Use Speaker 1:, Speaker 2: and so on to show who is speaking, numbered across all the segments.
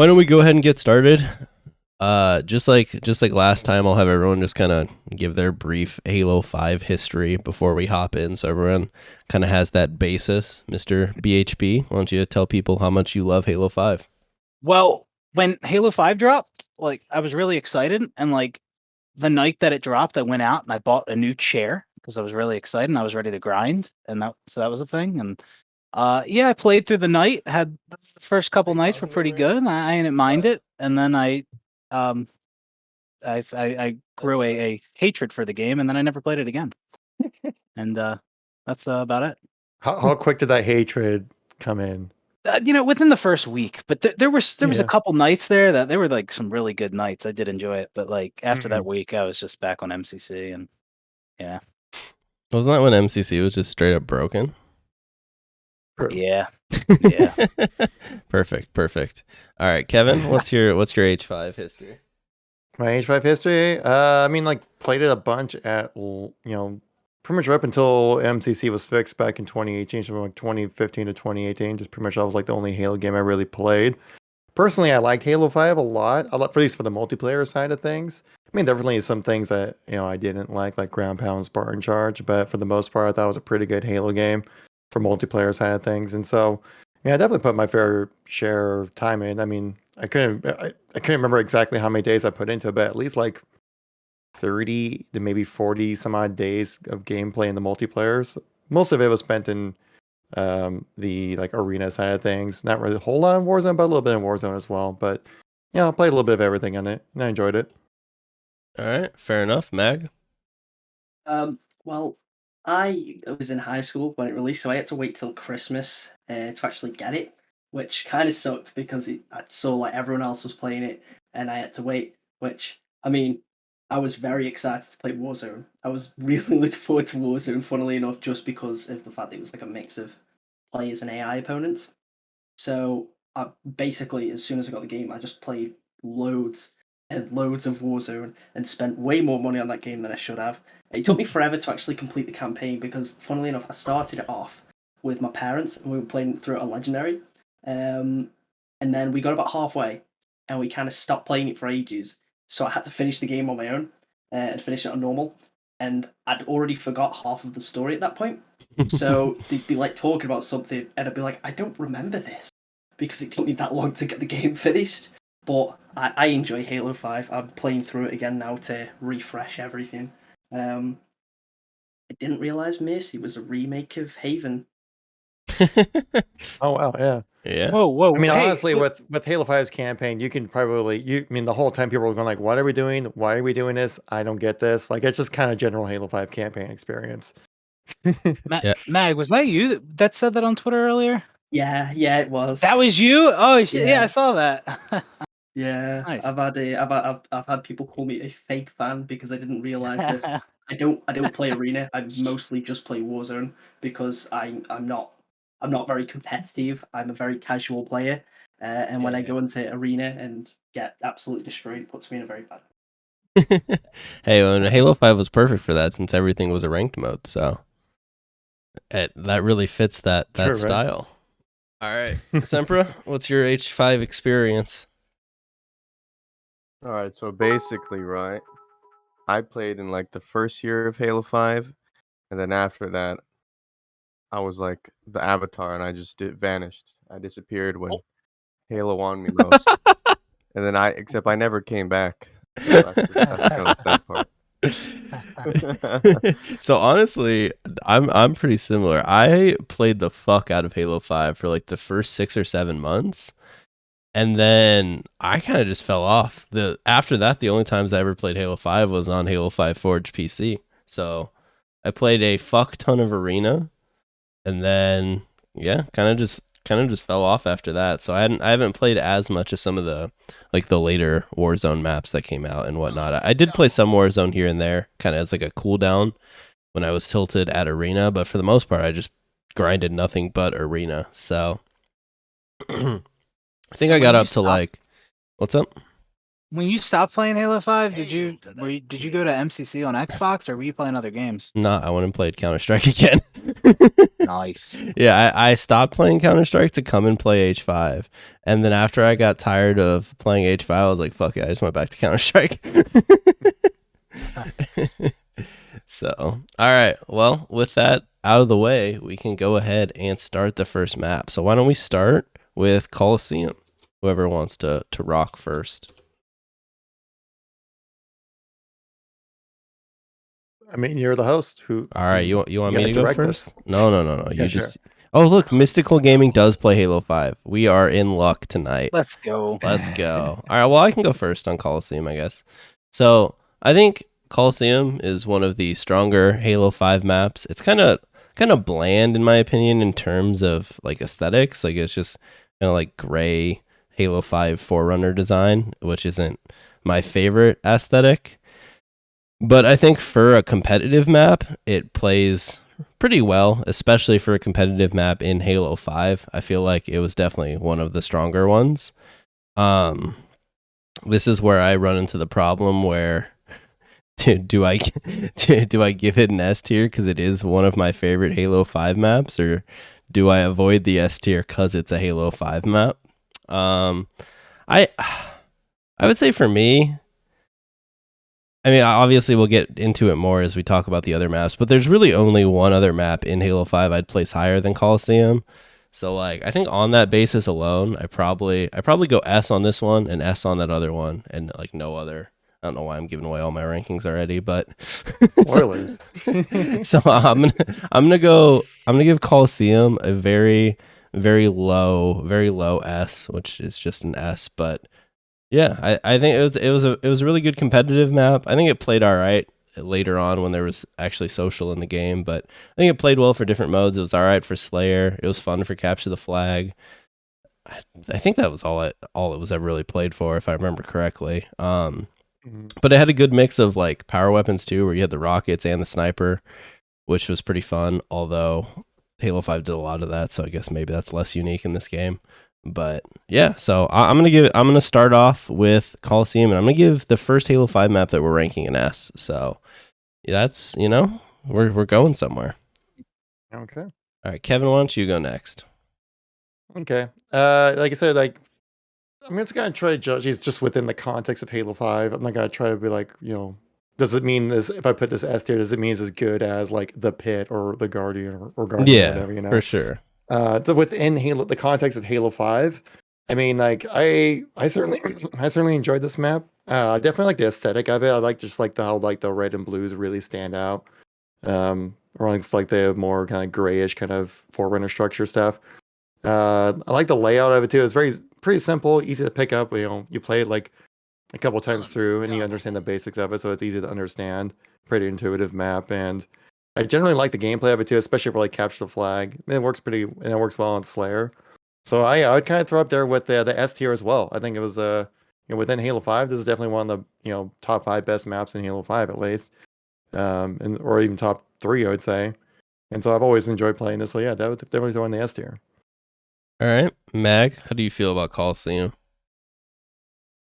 Speaker 1: Why don't we go ahead and get started? Just like last time, I'll have everyone just kind of give their brief Halo 5 history before we hop in, so everyone kind of has that basis. Mr. BHP, why don't you tell people how much you love Halo 5?
Speaker 2: Well, when Halo 5 dropped, I was really excited, and the night that it dropped, I went out and I bought a new chair because I was really excited and I was ready to grind, and that was a thing. And I played through the night. Had the first couple nights were pretty good. I didn't mind it, and then I grew a hatred for the game, and then I never played it again. And that's about it.
Speaker 3: How quick did that hatred come in?
Speaker 2: Within the first week, but there was a couple nights there that there were some really good nights. I did enjoy it, but after that week, I was just back on MCC, and yeah.
Speaker 1: Wasn't that when MCC was just straight up broken?
Speaker 2: Yeah.
Speaker 1: Perfect. All right, Kevin, what's your H5 history?
Speaker 3: My H5 history, played it a bunch at pretty much up until MCC was fixed back in 2018, so from 2015 to 2018. Just pretty much that was the only Halo game I really played. Personally, I liked Halo 5 a lot. At least for the multiplayer side of things. Definitely some things that I didn't like Ground Pound, Spartan Charge, but for the most part, I thought it was a pretty good Halo game for multiplayer side of things. And so, I definitely put my fair share of time in. I couldn't remember exactly how many days I put into it, but at least 30 to maybe 40 some odd days of gameplay in the multiplayers. Most of it was spent in the arena side of things. Not really a whole lot in Warzone, but a little bit in Warzone as well. But I played a little bit of everything on it, and I enjoyed it.
Speaker 1: All right, fair enough. Mag?
Speaker 4: Well, I was in high school when it released, so I had to wait till Christmas to actually get it, which kind of sucked because I saw everyone else was playing it, and I had to wait, which, I was very excited to play Warzone. I was really looking forward to Warzone, funnily enough, just because of the fact that it was a mix of players and AI opponents. So basically, as soon as I got the game, I just played loads and loads of Warzone and spent way more money on that game than I should have. It took me forever to actually complete the campaign because, funnily enough, I started it off with my parents and we were playing through a legendary. And then we got about halfway and we kind of stopped playing it for ages. So I had to finish the game on my own and finish it on normal. And I'd already forgot half of the story at that point. So they'd be talking about something and I'd be like, I don't remember this because it took me that long to get the game finished. But I enjoy Halo 5. I'm playing through it again now to refresh everything. I didn't realise Mercy was a remake of Haven.
Speaker 3: Oh, wow, yeah.
Speaker 1: Yeah.
Speaker 2: Whoa.
Speaker 3: Honestly, with Halo 5's campaign, you can probably the whole time people were going what are we doing? Why are we doing this? I don't get this. It's just kind of general Halo 5 campaign experience.
Speaker 2: Mag, was that you that said that on Twitter earlier?
Speaker 4: Yeah, it was.
Speaker 2: That was you? Oh shit! Yeah, I saw that.
Speaker 4: Yeah, nice. I've had people call me a fake fan because I didn't realize this. I don't play Arena. I mostly just play Warzone because I'm not very competitive. I'm a very casual player, and when I go into Arena and get absolutely destroyed, it puts me in a very bad.
Speaker 1: Hey, and Halo 5 was perfect for that since everything was a ranked mode, so that really fits that
Speaker 3: Sure,
Speaker 1: style. Right? All right, Sempra, what's your H5 experience?
Speaker 5: All right, so basically, right, I played in the first year of Halo 5, and then after that, I was the Avatar, and I just vanished. I disappeared when Halo wanted me most, and then I never came back. So that's kind of the sad part.
Speaker 1: So honestly, I'm pretty similar. I played the fuck out of Halo 5 for the first 6 or 7 months. And then I kind of just fell off. After that, the only times I ever played Halo 5 was on Halo 5 Forge PC. So I played a fuck ton of Arena, and then kind of just fell off after that. So I haven't played as much as some of the the later Warzone maps that came out and whatnot. I did play some Warzone here and there, kind of as a cooldown when I was tilted at Arena, but for the most part, I just grinded nothing but Arena. So. I think I got up to what's up?
Speaker 2: when you stopped playing Halo 5, did you go to MCC on Xbox or were you playing other games?
Speaker 1: Nah, I went and played Counter-Strike again.
Speaker 2: Nice.
Speaker 1: Yeah, I stopped playing Counter-Strike to come and play H5. And then after I got tired of playing H5, I was like, fuck it, I just went back to Counter-Strike. So, all right. Well, with that out of the way, we can go ahead and start the first map. So why don't we start with Coliseum? Whoever wants to rock first.
Speaker 3: I mean, you're the host. Who?
Speaker 1: All right, you want me
Speaker 3: gotta
Speaker 1: to go
Speaker 3: direct
Speaker 1: first?
Speaker 3: this.
Speaker 1: No.
Speaker 3: Yeah,
Speaker 1: You
Speaker 3: sure.
Speaker 1: just. Oh, look, Mystical Gaming does play Halo 5. We are in luck tonight.
Speaker 2: Let's go.
Speaker 1: Let's go. All right, well, I can go first on Coliseum, I guess. So, I think Coliseum is one of the stronger Halo 5 maps. It's kind of bland in my opinion in terms of like aesthetics. Like it's just kind of like gray Halo 5 Forerunner design, which isn't my favorite aesthetic. But I think for a competitive map, it plays pretty well, especially for a competitive map in Halo 5. I feel like it was definitely one of the stronger ones. This is where I run into the problem where do I give it an S tier because it is one of my favorite Halo 5 maps, or do I avoid the S tier because it's a Halo 5 map? I would say for me, I mean, obviously we'll get into it more as we talk about the other maps, but there's really only one other map in Halo 5 I'd place higher than Coliseum. So like, I think on that basis alone, I probably go S on this one and S on that other one, and like no other. I don't know why I'm giving away all my rankings already, but
Speaker 3: Spoilers.
Speaker 1: so I'm gonna give Coliseum a very low S, which is just an S, but yeah, I think it was a really good competitive map. I think it played all right later on when there was actually social in the game, but I think it played well for different modes. It was all right for Slayer. It was fun for Capture the Flag. I think that was all it was ever really played for, if I remember correctly. But it had a good mix of like power weapons too, where you had the rockets and the sniper, which was pretty fun. Although Halo 5 did a lot of that, so I guess maybe that's less unique in this game. But yeah, so I'm gonna start off with Coliseum, and I'm gonna give the first Halo 5 map that we're ranking an S. So that's we're going somewhere.
Speaker 3: Okay.
Speaker 1: All right, Kevin, why don't you go next?
Speaker 3: Okay. Like I said, like I'm just gonna try to judge these just within the context of Halo 5. I'm not gonna try to be like, does it mean this? If I put this S tier, does it mean it's as good as like the Pit or the Guardian or Guardian or whatever?
Speaker 1: For sure.
Speaker 3: So within Halo, the context of Halo 5, I mean, like I certainly enjoyed this map. I definitely like the aesthetic of it. I like just like how like the red and blues really stand out. Or it's like the more kind of grayish kind of Forerunner structure stuff. I like the layout of it too. It's pretty simple, easy to pick up. You play it like a couple times through and you understand the basics of it, so it's easy to understand. Pretty intuitive map, and I generally like the gameplay of it too, especially for like Capture the Flag. It works well on Slayer. So I would kind of throw up there with the S tier as well. I think it was within Halo 5, this is definitely one of the top 5 best maps in Halo 5 at least, or even top 3 I would say. And so I've always enjoyed playing this. So yeah, that would definitely throw in the S tier.
Speaker 1: All right, Mag, how do you feel about Coliseum?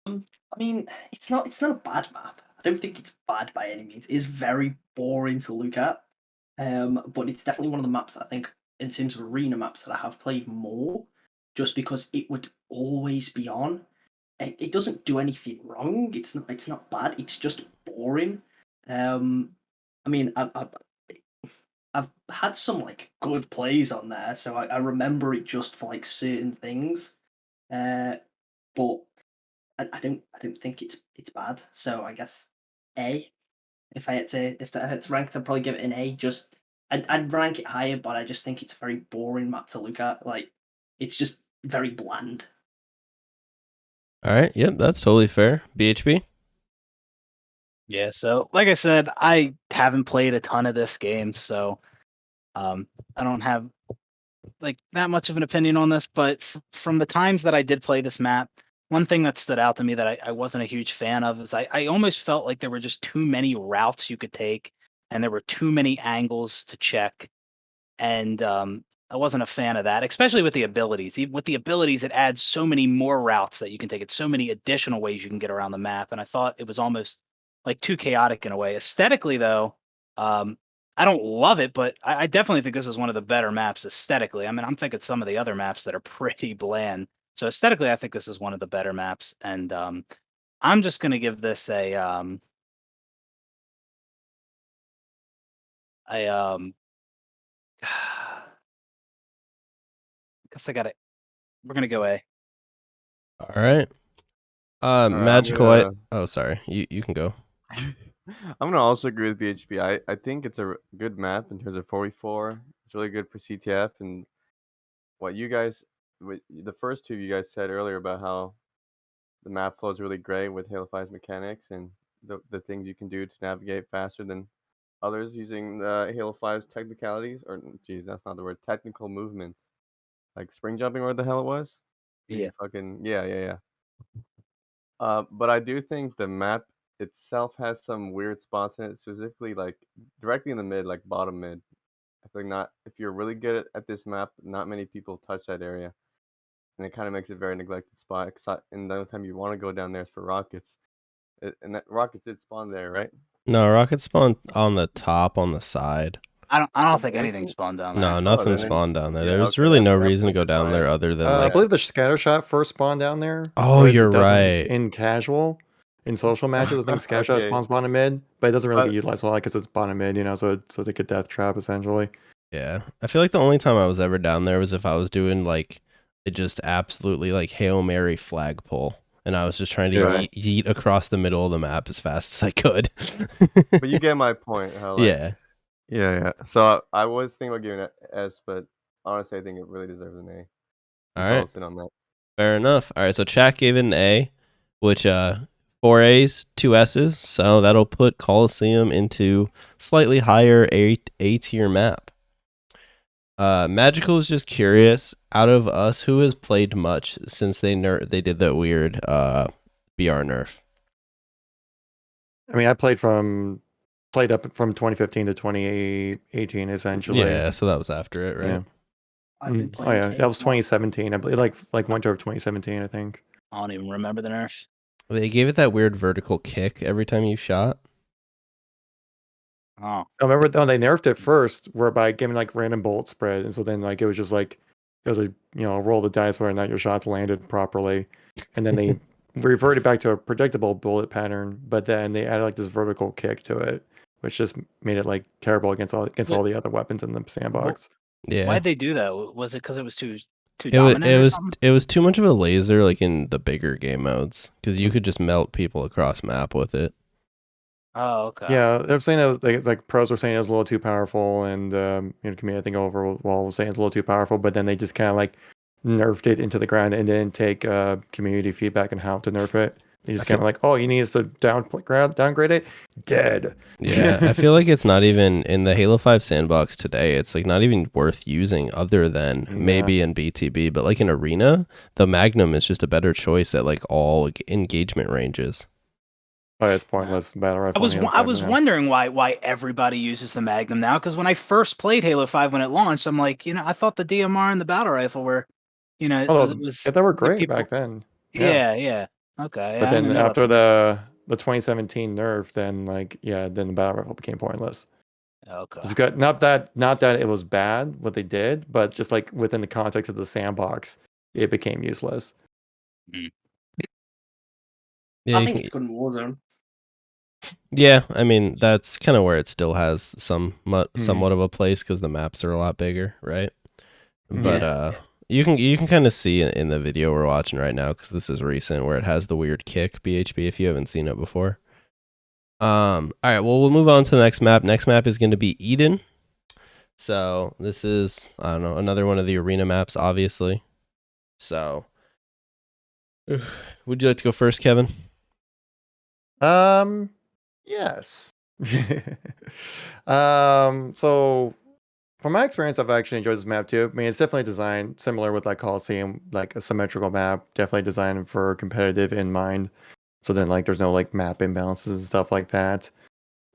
Speaker 4: I mean, it's not a bad map. I don't think it's bad by any means. It is very boring to look at, but it's definitely one of the maps that I think, in terms of arena maps, that I have played more, just because it would always be on. It doesn't do anything wrong. It's not bad. It's just boring. I mean, I've had some like good plays on there, so I remember it just for like certain things, but I don't think it's bad. So I guess A. If I had to rank it, I'd probably give it an A. Just I'd rank it higher, but I just think it's a very boring map to look at. Like it's just very bland.
Speaker 1: All right, yep, that's totally fair. BHB?
Speaker 2: Yeah, so like I said, I haven't played a ton of this game, so I don't have like that much of an opinion on this. But from the times that I did play this map, one thing that stood out to me that I wasn't a huge fan of is I almost felt like there were just too many routes you could take, and there were too many angles to check. And a fan of that, especially with the abilities. With the abilities, it adds so many more routes that you can take. It's so many additional ways you can get around the map, and I thought it was almost like too chaotic in a way. Aesthetically, though, I don't love it, but I definitely think this is one of the better maps aesthetically. I mean, I'm thinking some of the other maps that are pretty bland. So aesthetically, I think this is one of the better maps, and I'm just gonna give this a guess I got it. We're gonna go A.
Speaker 1: All right.
Speaker 5: I'm
Speaker 1: Magical.
Speaker 5: gonna-
Speaker 1: Oh, sorry. You can go.
Speaker 5: I'm gonna also agree with BHP. I think it's a good map in terms of 4v4. It's really good for CTF and what you guys, the first two of you guys said earlier about how the map flow is really great with Halo 5's mechanics and the things you can do to navigate faster than others using the Halo 5's technicalities, or geez, that's not the word, technical movements, like spring jumping, or what the hell it was.
Speaker 2: Yeah.
Speaker 5: Yeah. But I do think the map itself has some weird spots in it, specifically like directly in the mid, like bottom mid. I think not if you're really good at this map, not many people touch that area, and it kind of makes it a very neglected spot. And the only time you want to go down there is for rockets, and that rockets did spawn there, right?
Speaker 1: No, rockets spawn on the top on the side.
Speaker 2: I don't think anything spawned down there.
Speaker 1: No, nothing
Speaker 5: then-
Speaker 1: spawned down there.
Speaker 5: yeah,
Speaker 1: There's
Speaker 5: okay,
Speaker 1: really no
Speaker 5: that's
Speaker 1: reason to go down
Speaker 5: fine.
Speaker 1: there other than
Speaker 3: I
Speaker 1: like.
Speaker 3: believe the scatter shot first spawned down there.
Speaker 1: Oh,
Speaker 3: whereas it
Speaker 1: you're
Speaker 3: doesn't
Speaker 1: right.
Speaker 3: In casual, in social matches, I think scatter shot
Speaker 5: Okay.
Speaker 3: spawns bottom mid, but it doesn't really
Speaker 5: But-
Speaker 3: get utilized a lot because it's bottom mid, you know, so they could death trap essentially.
Speaker 1: Yeah, I feel like the only time I was ever down there was if I was doing like it just absolutely like Hail Mary flagpole, and I was just trying to
Speaker 5: Yeah.
Speaker 1: yeet across the middle of the map as fast as I could.
Speaker 5: But you get my point. How, like,
Speaker 1: Yeah.
Speaker 5: Yeah. So I was thinking about giving it S, but honestly, I think it really deserves an A.
Speaker 1: All
Speaker 5: So I'll
Speaker 1: right.
Speaker 5: sit on that.
Speaker 1: Fair enough. All right, so chat gave it an A, which 4 A's, 2 S's, so that'll put Coliseum into slightly higher A tier map. Magical is just curious. Out of us, who has played much since they did that weird BR nerf?
Speaker 3: I mean, I played up from 2015 to 2018 essentially.
Speaker 1: Yeah, so that was after it, right?
Speaker 3: Yeah.
Speaker 4: I've been
Speaker 3: Oh
Speaker 4: playing
Speaker 3: yeah, that was
Speaker 4: Halo
Speaker 3: 2017. I believe like winter of 2017, I think.
Speaker 2: I don't even remember the nerfs.
Speaker 1: They gave it that weird vertical kick every time you shot.
Speaker 2: Oh,
Speaker 3: I remember they nerfed it first, whereby giving like random bullet spread, and so then like it was just like it was a roll the dice whether or not your shots landed properly, and then they reverted back to a predictable bullet pattern, but then they added like this vertical kick to it, which just made it like terrible against all the other weapons in the sandbox.
Speaker 1: Yeah.
Speaker 2: why'd they do that? Was it because it was too
Speaker 1: It was
Speaker 2: dominant or something?
Speaker 1: it was too much of a laser like in the bigger game modes because you could just melt people across map with it.
Speaker 2: Oh, okay.
Speaker 3: Yeah, they're saying it was like pros were saying it was a little too powerful, and community I think overall was saying it's a little too powerful, but then they just kind of like nerfed it into the ground and didn't take community feedback on how to nerf it. They just kind of like, oh, you need us to downgrade it? Dead.
Speaker 1: Yeah, I feel like it's not even in the Halo 5 sandbox today. It's like not even worth using other than maybe in BTB, but like in Arena, the Magnum is just a better choice at like all engagement ranges.
Speaker 3: Oh, it's pointless battle rifle.
Speaker 2: I was wondering why everybody uses the Magnum now, because when I first played Halo 5 when it launched, I'm like, I thought the DMR and the battle rifle were,
Speaker 3: Oh,
Speaker 2: it was
Speaker 3: they were great
Speaker 2: people-
Speaker 3: back then.
Speaker 2: Yeah. Okay.
Speaker 3: But
Speaker 2: I
Speaker 3: then
Speaker 2: didn't know
Speaker 3: after
Speaker 2: that.
Speaker 3: the 2017 nerf, then then the battle rifle became pointless.
Speaker 2: Okay.
Speaker 3: It's got not that it was bad what they did, but just like within the context of the sandbox, it became useless.
Speaker 1: Yeah,
Speaker 4: I think it's good in Warzone.
Speaker 1: yeah. I mean, that's kind of where it still has somewhat of a place because the maps are a lot bigger, right? But you can kind of see in the video we're watching right now because this is recent where it has the weird kick BHB if you haven't seen it before. All right, well we'll move on to the next map. Next map is going to be Eden. So this is another one of the arena maps, obviously. So would you like to go first, Kevin?
Speaker 3: Yes. So from my experience, I've actually enjoyed this map too. I mean, it's definitely designed similar with like Coliseum, like a symmetrical map, definitely designed for competitive in mind. So then like there's no like map imbalances and stuff like that.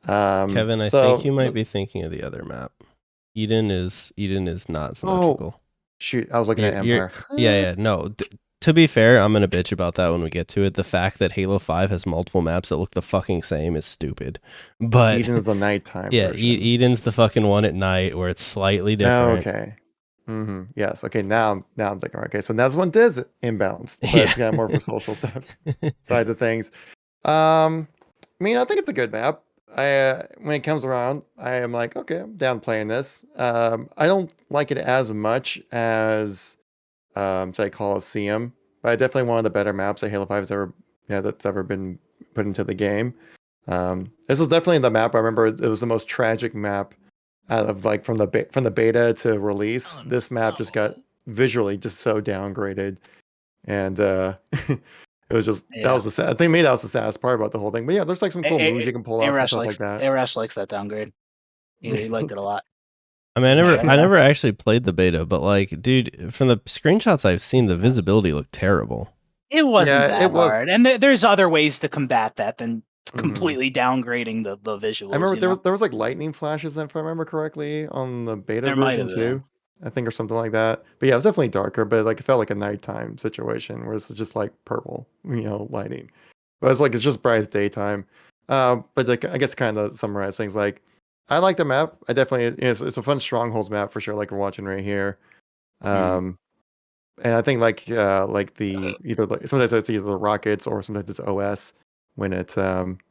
Speaker 1: Kevin, I think you might be thinking of the other map. Eden is not symmetrical.
Speaker 3: Shoot, I was looking at Empire.
Speaker 1: Yeah. No, to be fair, I'm gonna bitch about that when we get to it. The fact that Halo 5 has multiple maps that look the fucking same is stupid. But
Speaker 3: Eden's the nighttime
Speaker 1: yeah,
Speaker 3: version.
Speaker 1: Eden's the fucking one at night where it's slightly
Speaker 3: Oh,
Speaker 1: different.
Speaker 3: okay. Yes. Okay. Now I'm thinking. Okay. So now this one is imbalanced, but
Speaker 1: Yeah.
Speaker 3: it's got more for social stuff side of things. I mean, I think it's a good map. When it comes around, I am like, okay, I'm down playing this. I don't like it as much as say Coliseum, but definitely one of the better maps that Halo 5 has ever that's ever been put into the game. This is definitely the map. I remember it was the most tragic map out of like from the beta to release. This map just got visually just so downgraded, and it was just that was the sad. I think maybe that was the saddest part about the whole thing. But yeah, there's like some cool moves you can pull off and stuff like that.
Speaker 2: Arrrash likes that downgrade. He liked it a lot.
Speaker 1: I mean, I never actually played the beta, but like, dude, from the screenshots I've seen, the visibility looked terrible.
Speaker 2: It wasn't that hard, and there's other ways to combat that than completely downgrading the visuals.
Speaker 3: I remember there was like lightning flashes, if I remember correctly, on the beta version too. I think, or something like that. But yeah, it was definitely darker, but like it felt like a nighttime situation where it's just like purple, lighting. But it's like it's just bright as daytime. But like I guess kind of summarize things, like I like the map. I definitely it's a fun strongholds map for sure, like we're watching right here. And I think like the sometimes it's either the rockets or sometimes it's OS when it's depending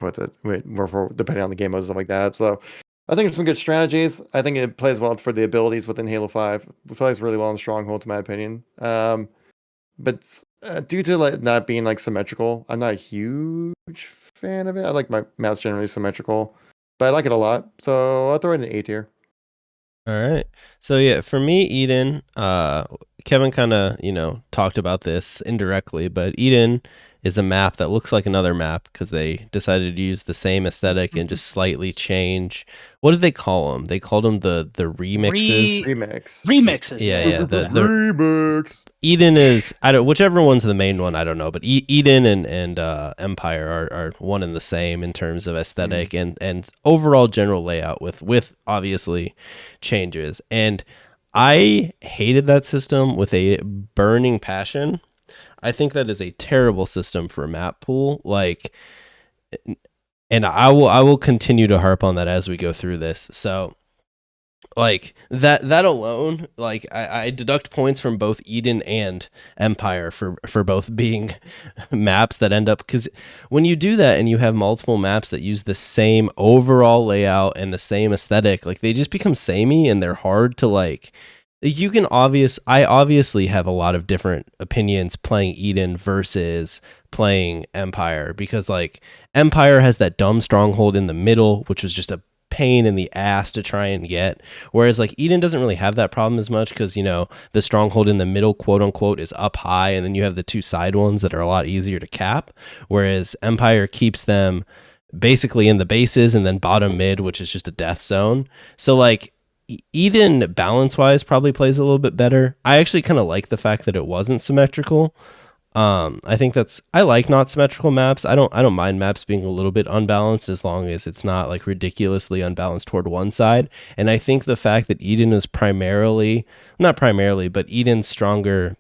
Speaker 3: on the game mode and stuff like that. So I think it's some good strategies. I think it plays well for the abilities within Halo 5. It plays really well in Strongholds, in my opinion. But due to like not being like symmetrical, I'm not a huge fan of it. I like my maps generally symmetrical, but I like it a lot. So I'll throw it in A tier.
Speaker 1: All right. So yeah, for me, Eden, Kevin kind of, talked about this indirectly, but Eden is a map that looks like another map because they decided to use the same aesthetic and just slightly change. What did they call them? They called them the remixes.
Speaker 2: Remixes.
Speaker 1: Yeah. The
Speaker 3: remix.
Speaker 1: Eden is whichever one's the main one, I don't know, but Eden and Empire are one and the same in terms of aesthetic and overall general layout with obviously changes. And I hated that system with a burning passion. I think that is a terrible system for a map pool. And I will continue to harp on that as we go through this. So like that alone, like I deduct points from both Eden and Empire for both being maps that end up, because when you do that and you have multiple maps that use the same overall layout and the same aesthetic, like they just become samey and they're hard to like. I obviously have a lot of different opinions playing Eden versus playing Empire, because like Empire has that dumb stronghold in the middle, which was just a pain in the ass to try and get, whereas like Eden doesn't really have that problem as much because the stronghold in the middle, quote unquote, is up high, and then you have the two side ones that are a lot easier to cap, whereas Empire keeps them basically in the bases and then bottom mid, which is just a death zone. So like Eden balance wise probably plays a little bit better. I actually kind of like the fact that it wasn't symmetrical. I think I like not symmetrical maps. I don't mind maps being a little bit unbalanced as long as it's not like ridiculously unbalanced toward one side. And I think the fact that Eden is not primarily, but Eden's stronger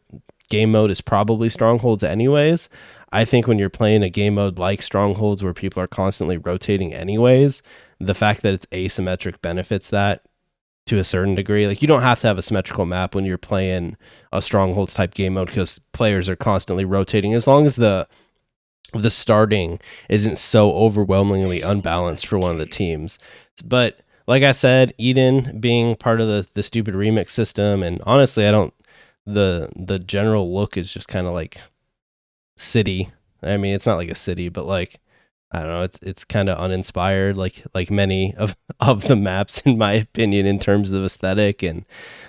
Speaker 1: game mode is probably Strongholds anyways. I think when you're playing a game mode like Strongholds where people are constantly rotating anyways, the fact that it's asymmetric benefits that to a certain degree. Like you don't have to have a symmetrical map when you're playing a Strongholds type game mode because players are constantly rotating, as long as the starting isn't so overwhelmingly unbalanced for one of the teams. But like I said, Eden being part of the stupid remix system, and honestly the general look is just kind of like city. I mean, it's not like a city, but like I don't know, it's kind of uninspired, like many of the maps, in my opinion, in terms of aesthetic. And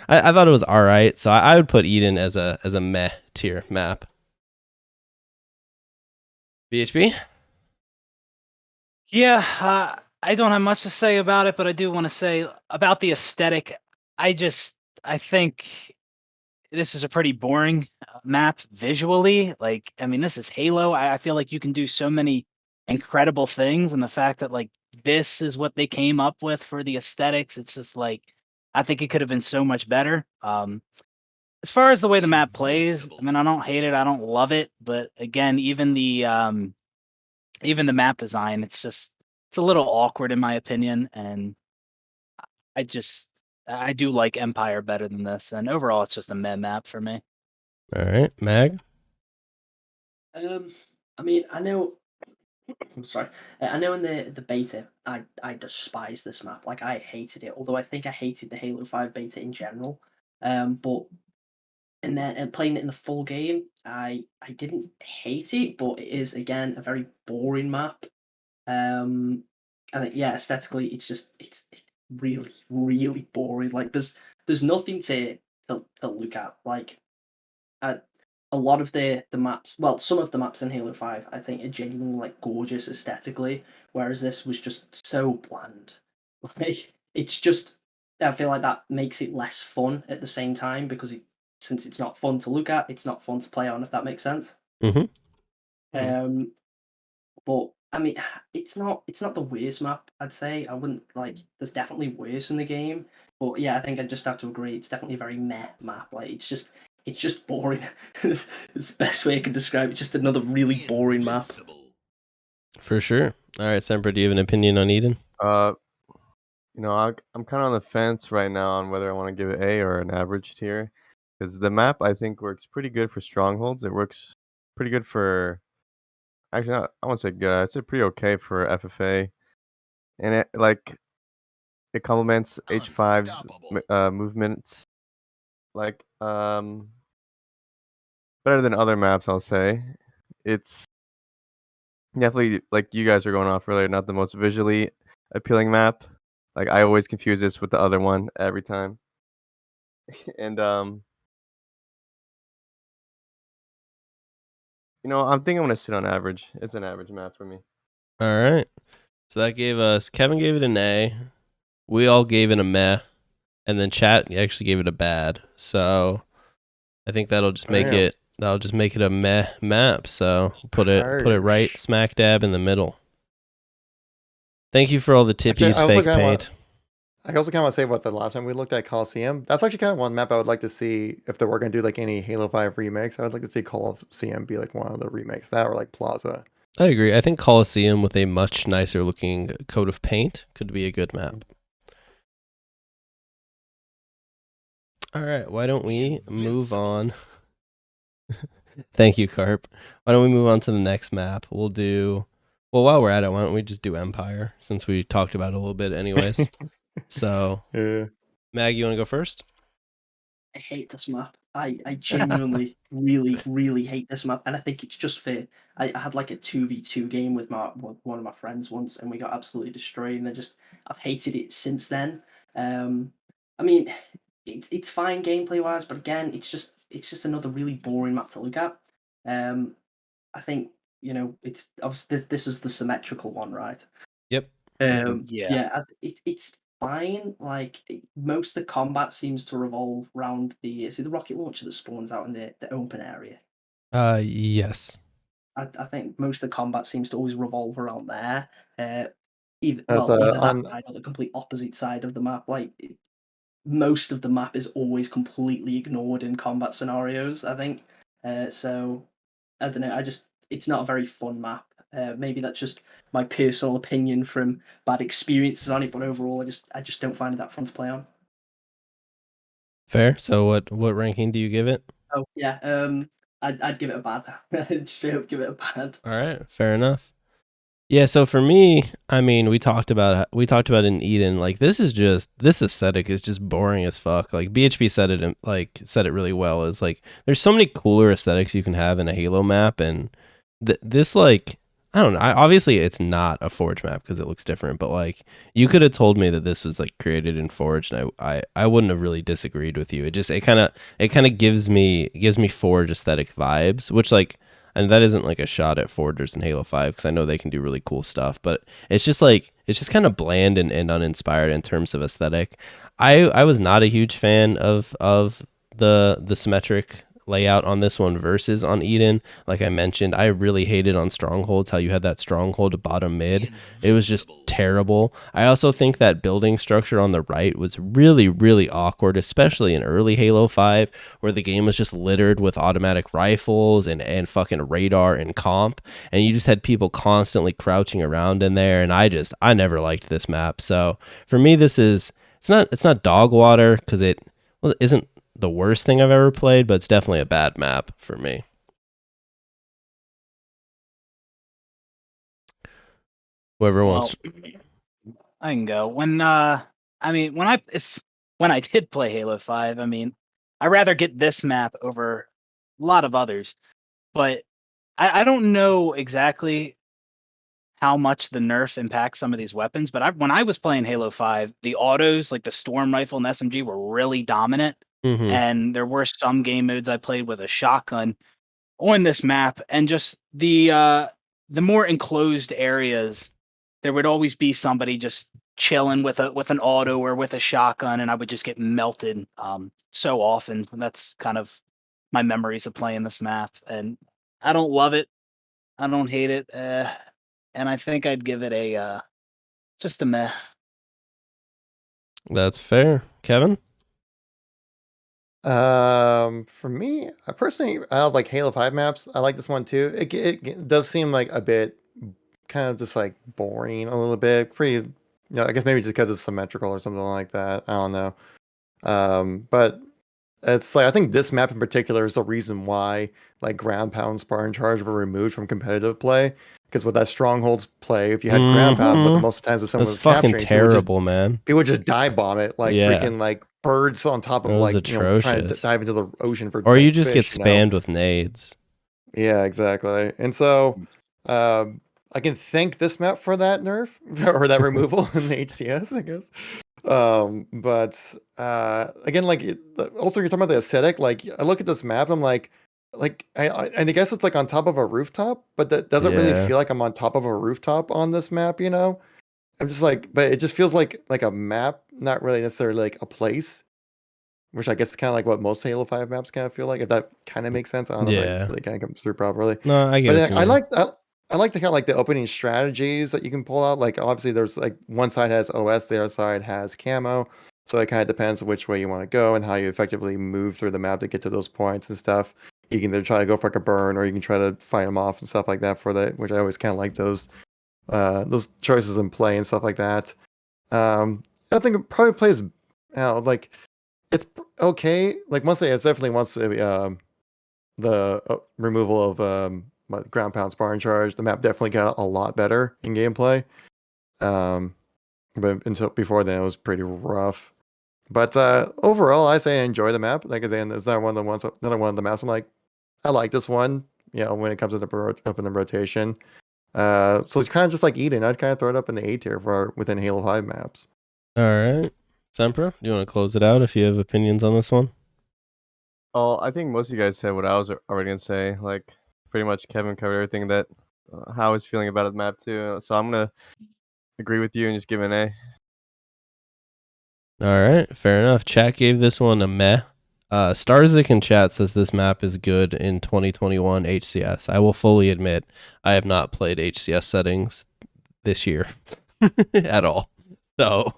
Speaker 1: I thought it was all right, so I would put Eden as a meh tier map. BHB?
Speaker 2: Yeah, I don't have much to say about it, but I do want to say about the aesthetic. I think this is a pretty boring map visually. Like, I mean, this is Halo. I feel like you can do so many incredible things, and the fact that like this is what they came up with for the aesthetics, it's just like I think it could have been so much better. As far as the way the map plays, I mean, I don't hate it, I don't love it, but again, even the map design, it's a little awkward in my opinion, and I do like Empire better than this, and overall, it's just a meh map for me.
Speaker 1: All right, Mag.
Speaker 4: I mean, I know. I'm sorry. I know in the beta, I despise this map. Like I hated it. Although I think I hated the Halo 5 beta in general. But and then and playing it in the full game, I didn't hate it, but it is again a very boring map. I think yeah, aesthetically, it's really really boring. Like there's nothing to look at. Like a lot of the maps, well, some of the maps in Halo 5, I think are genuinely like gorgeous aesthetically, whereas this was just so bland. Like it's just, I feel like that makes it less fun at the same time because since it's not fun to look at, it's not fun to play on. If that makes sense.
Speaker 1: Mm-hmm.
Speaker 4: But I mean, it's not the worst map. I'd say I wouldn't like. There's definitely worse in the game, but yeah, I think I just have to agree. It's definitely a very meh map. Like it's just boring. It's the best way I can describe it. Just another really boring map.
Speaker 1: For sure. All right, Semper, do you have an opinion on Eden?
Speaker 5: You know, I'm kind of on the fence right now on whether I want to give it A or an average tier, because the map I think works pretty good for strongholds. It works pretty good for, actually, not, I won't say good. I'd say pretty okay for FFA, and it complements H5's movements like better than other maps. I'll say it's definitely, like you guys are going off earlier, not the most visually appealing map. Like I always confuse this with the other one every time. And you know, I'm thinking I'm gonna sit on average. It's an average map for me.
Speaker 1: All right. So that gave us, Kevin gave it an A. We all gave it a meh. And then chat actually gave it a bad. So I think that'll just make it a meh map. So put it right smack dab in the middle. Thank you for all the tippies, fake paint.
Speaker 3: I also kind of want to say about the last time we looked at Coliseum. That's actually kind of one map I would like to see if they were going to do like any Halo 5 remakes. I would like to see Coliseum be like one of the remakes. That or like Plaza.
Speaker 1: I agree. I think Coliseum with a much nicer looking coat of paint could be a good map. All right, why don't we move on? Thank you, Carp. Why don't we move on to the next map? We'll do, well, while we're at it, why don't we just do Empire, since we talked about it a little bit anyways. So,
Speaker 3: yeah.
Speaker 1: Mag, you want to go first?
Speaker 4: I hate this map. I genuinely really, really hate this map. And I think it's just fair. I had like a 2v2 game with one of my friends once, and we got absolutely destroyed. And I've hated it since then. I mean, it's fine gameplay wise, but again, it's just another really boring map to look at. I think, you know, it's obviously this is the symmetrical one, right?
Speaker 1: Yep.
Speaker 2: Yeah.
Speaker 4: It's fine. Like most of the combat seems to revolve around is it the rocket launcher that spawns out in the open area?
Speaker 1: Yes.
Speaker 4: I think most of the combat seems to always revolve around there. Either
Speaker 3: That's,
Speaker 4: that side or the complete opposite side of the map. Like most of the map is always completely ignored in combat scenarios, I think. So I don't know. It's not a very fun map. Maybe that's just my personal opinion from bad experiences on it, but overall, I just don't find it that fun to play on.
Speaker 1: Fair. So what ranking do you give it?
Speaker 4: Oh yeah, I'd give it a bad. I'd straight up give it a bad.
Speaker 1: All right, fair enough. Yeah, so for me, I mean, we talked about in Eden, like this aesthetic is just boring as fuck. Like BHP said it really well. Is like there's so many cooler aesthetics you can have in a Halo map, and this like I don't know. Obviously, it's not a Forge map because it looks different, but like you could have told me that this was like created in Forge, and I wouldn't have really disagreed with you. It kind of gives me Forge aesthetic vibes, which like. And that isn't like a shot at Forgers in Halo 5 because I know they can do really cool stuff, but it's just kind of bland and uninspired in terms of aesthetic. I was not a huge fan of the symmetric layout on this one versus on Eden. Like I mentioned, I really hated on Strongholds how you had that Stronghold bottom mid. It was just terrible. I also think that building structure on the right was really, really awkward, especially in early Halo 5, where the game was just littered with automatic rifles and fucking radar and comp, and you just had people constantly crouching around in there, and I never liked this map. So for me, this is it's not dog water because it isn't the worst thing I've ever played, but it's definitely a bad map for me. Whoever wants.
Speaker 2: I can go. When I did play Halo 5, I mean, I'd rather get this map over a lot of others. But I don't know exactly how much the nerf impacts some of these weapons, but when I was playing Halo 5, the autos, like the Storm Rifle and SMG, were really dominant.
Speaker 1: Mhm.
Speaker 2: And there were some game modes I played with a shotgun on this map, and just the more enclosed areas, there would always be somebody just chilling with an auto or with a shotgun, and I would just get melted so often. And that's kind of my memories of playing this map, and I don't love it. I don't hate it. And I think I'd give it a just a meh.
Speaker 1: That's fair. Kevin?
Speaker 3: For me, I personally, I like Halo 5 maps. I like this one too. It does seem like a bit kind of just like boring a little bit. Pretty, I guess maybe just because it's symmetrical or something like that. I don't know. But it's like I think this map in particular is the reason why like ground pound Spartan Charge were removed from competitive play. Because with that Strongholds play, if you had ground pound, but most of the times if someone
Speaker 1: That's
Speaker 3: was
Speaker 1: fucking
Speaker 3: capturing,
Speaker 1: terrible, man.
Speaker 3: people would just dive bomb it like
Speaker 1: Yeah.
Speaker 3: freaking like birds on top of
Speaker 1: That was
Speaker 3: like trying to
Speaker 1: atrocious.
Speaker 3: dive into the ocean for
Speaker 1: Or
Speaker 3: like,
Speaker 1: you just get
Speaker 3: fish,
Speaker 1: spammed with nades.
Speaker 3: Yeah, exactly. And so I can thank this map for that nerf or that removal in the HCS, I guess. But again, like also you're talking about the aesthetic. Like I look at this map, I'm like I guess it's like on top of a rooftop, but that doesn't really
Speaker 1: Yeah.
Speaker 3: feel like I'm on top of a rooftop on this map. I'm just like, but it just feels like a map, not really necessarily like a place. Which I guess is kind of like what most Halo 5 maps kind of feel like, if that kind of makes sense. I don't know if
Speaker 1: Yeah.
Speaker 3: that really kind of comes through properly.
Speaker 1: No, I get
Speaker 3: But
Speaker 1: what
Speaker 3: then
Speaker 1: you
Speaker 3: I
Speaker 1: mean.
Speaker 3: like the kind of like the opening strategies that you can pull out. Like obviously there's like one side has OS, the other side has camo. So it kind of depends which way you want to go and how you effectively move through the map to get to those points and stuff. You can either try to go for like a burn or you can try to fight them off and stuff like that for that, which I always kind of like those choices in play and stuff like that. I think it probably plays out like it's okay. Like it's definitely once the removal of ground pound Spartan Charge, the map definitely got a lot better in gameplay. But until before then, it was pretty rough. But overall, I say I enjoy the map. Like again, it's another one of the maps. I'm like, I like this one. When it comes to up in the rotation. So it's kind of just like Eden. I'd kind of throw it up in the A tier for within Halo 5 maps.
Speaker 1: All right. Sempra, do you want to close it out if you have opinions on this one?
Speaker 5: Oh, I think most of you guys said what I was already gonna say. Like, pretty much Kevin covered everything that how I was feeling about the map too. So I'm gonna agree with you and just give it an A.
Speaker 1: All right, fair enough. Chat gave this one a meh. Starzik in chat says this map is good in 2021 HCS. I will fully admit I have not played HCS settings this year at all. So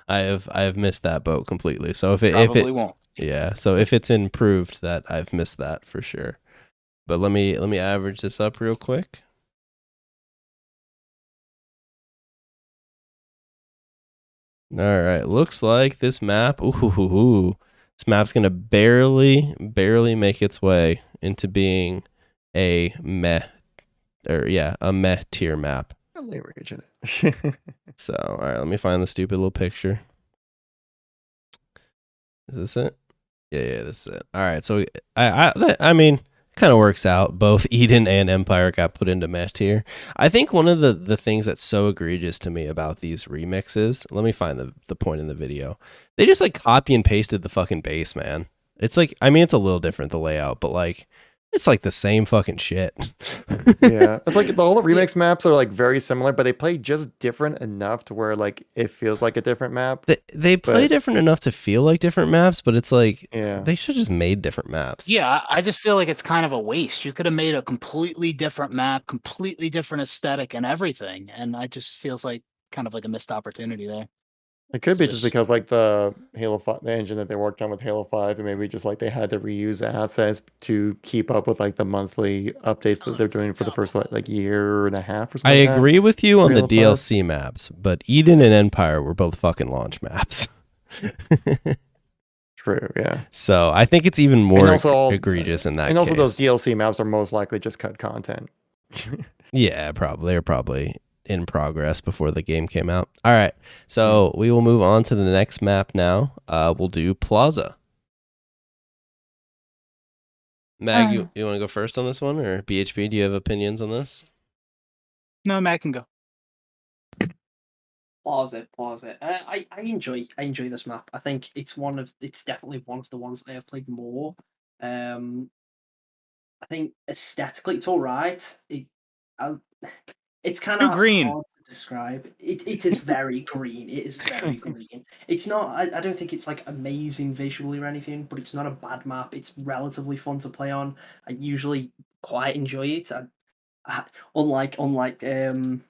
Speaker 1: I have missed that boat completely. So if it
Speaker 2: Won't.
Speaker 1: Yeah, so if it's improved, that I've missed that for sure. But let me average this up real quick. All right, looks like this map. This map's gonna barely make its way into being a meh, a meh tier map.
Speaker 3: Late region it.
Speaker 1: So all right, let me find the stupid little picture. Is this it? Yeah, this is it. All right, so I mean, kind of works out. Both Eden and Empire got put into meh tier. I think one of the things that's so egregious to me about these remixes, let me find the point in the video. They just like copy and pasted the fucking base, man. It's like, I mean, it's a little different, the layout, but like It's like the same fucking shit.
Speaker 3: Yeah, it's like all the remix maps are like very similar, but they play just different enough to where like it feels like a different map.
Speaker 1: They play
Speaker 3: But-
Speaker 1: different enough to feel like different maps, but it's like
Speaker 3: Yeah,
Speaker 1: they should just made different maps.
Speaker 2: Yeah, I just feel like it's kind of a waste. You could have made a completely different map, completely different aesthetic and everything, and I just feels like kind of like a missed opportunity there.
Speaker 3: it could be just
Speaker 2: Just-
Speaker 3: because like the Halo 5, the engine that they worked on with Halo 5, and maybe just like they had to reuse assets to keep up with like the monthly updates that they're doing for the first like year and a half or
Speaker 1: I
Speaker 3: something. like that.
Speaker 1: agree with you on the
Speaker 3: Halo 5.
Speaker 1: DLC maps, but Eden and Empire were both fucking launch maps.
Speaker 3: True, yeah.
Speaker 1: So I think it's even more
Speaker 3: also-
Speaker 1: egregious in that
Speaker 3: And also those
Speaker 1: case.
Speaker 3: DLC maps are most likely just cut content.
Speaker 1: Yeah, probably. They're probably in progress before the game came out. All right. So we will move on to the next map now. We'll do Plaza. Mag, you want to go first on this one? Or BHB, do you have opinions on this?
Speaker 2: No, Matt can go.
Speaker 4: Plaza. I enjoy this map. I think it's definitely one of the ones that I have played more. I think aesthetically it's all right. It's kind
Speaker 2: Too
Speaker 4: of
Speaker 2: green.
Speaker 4: hard to describe. It is very green. It is very green. It's not. I don't think it's like amazing visually or anything, but it's not a bad map. It's relatively fun to play on. I usually quite enjoy it. Unlike the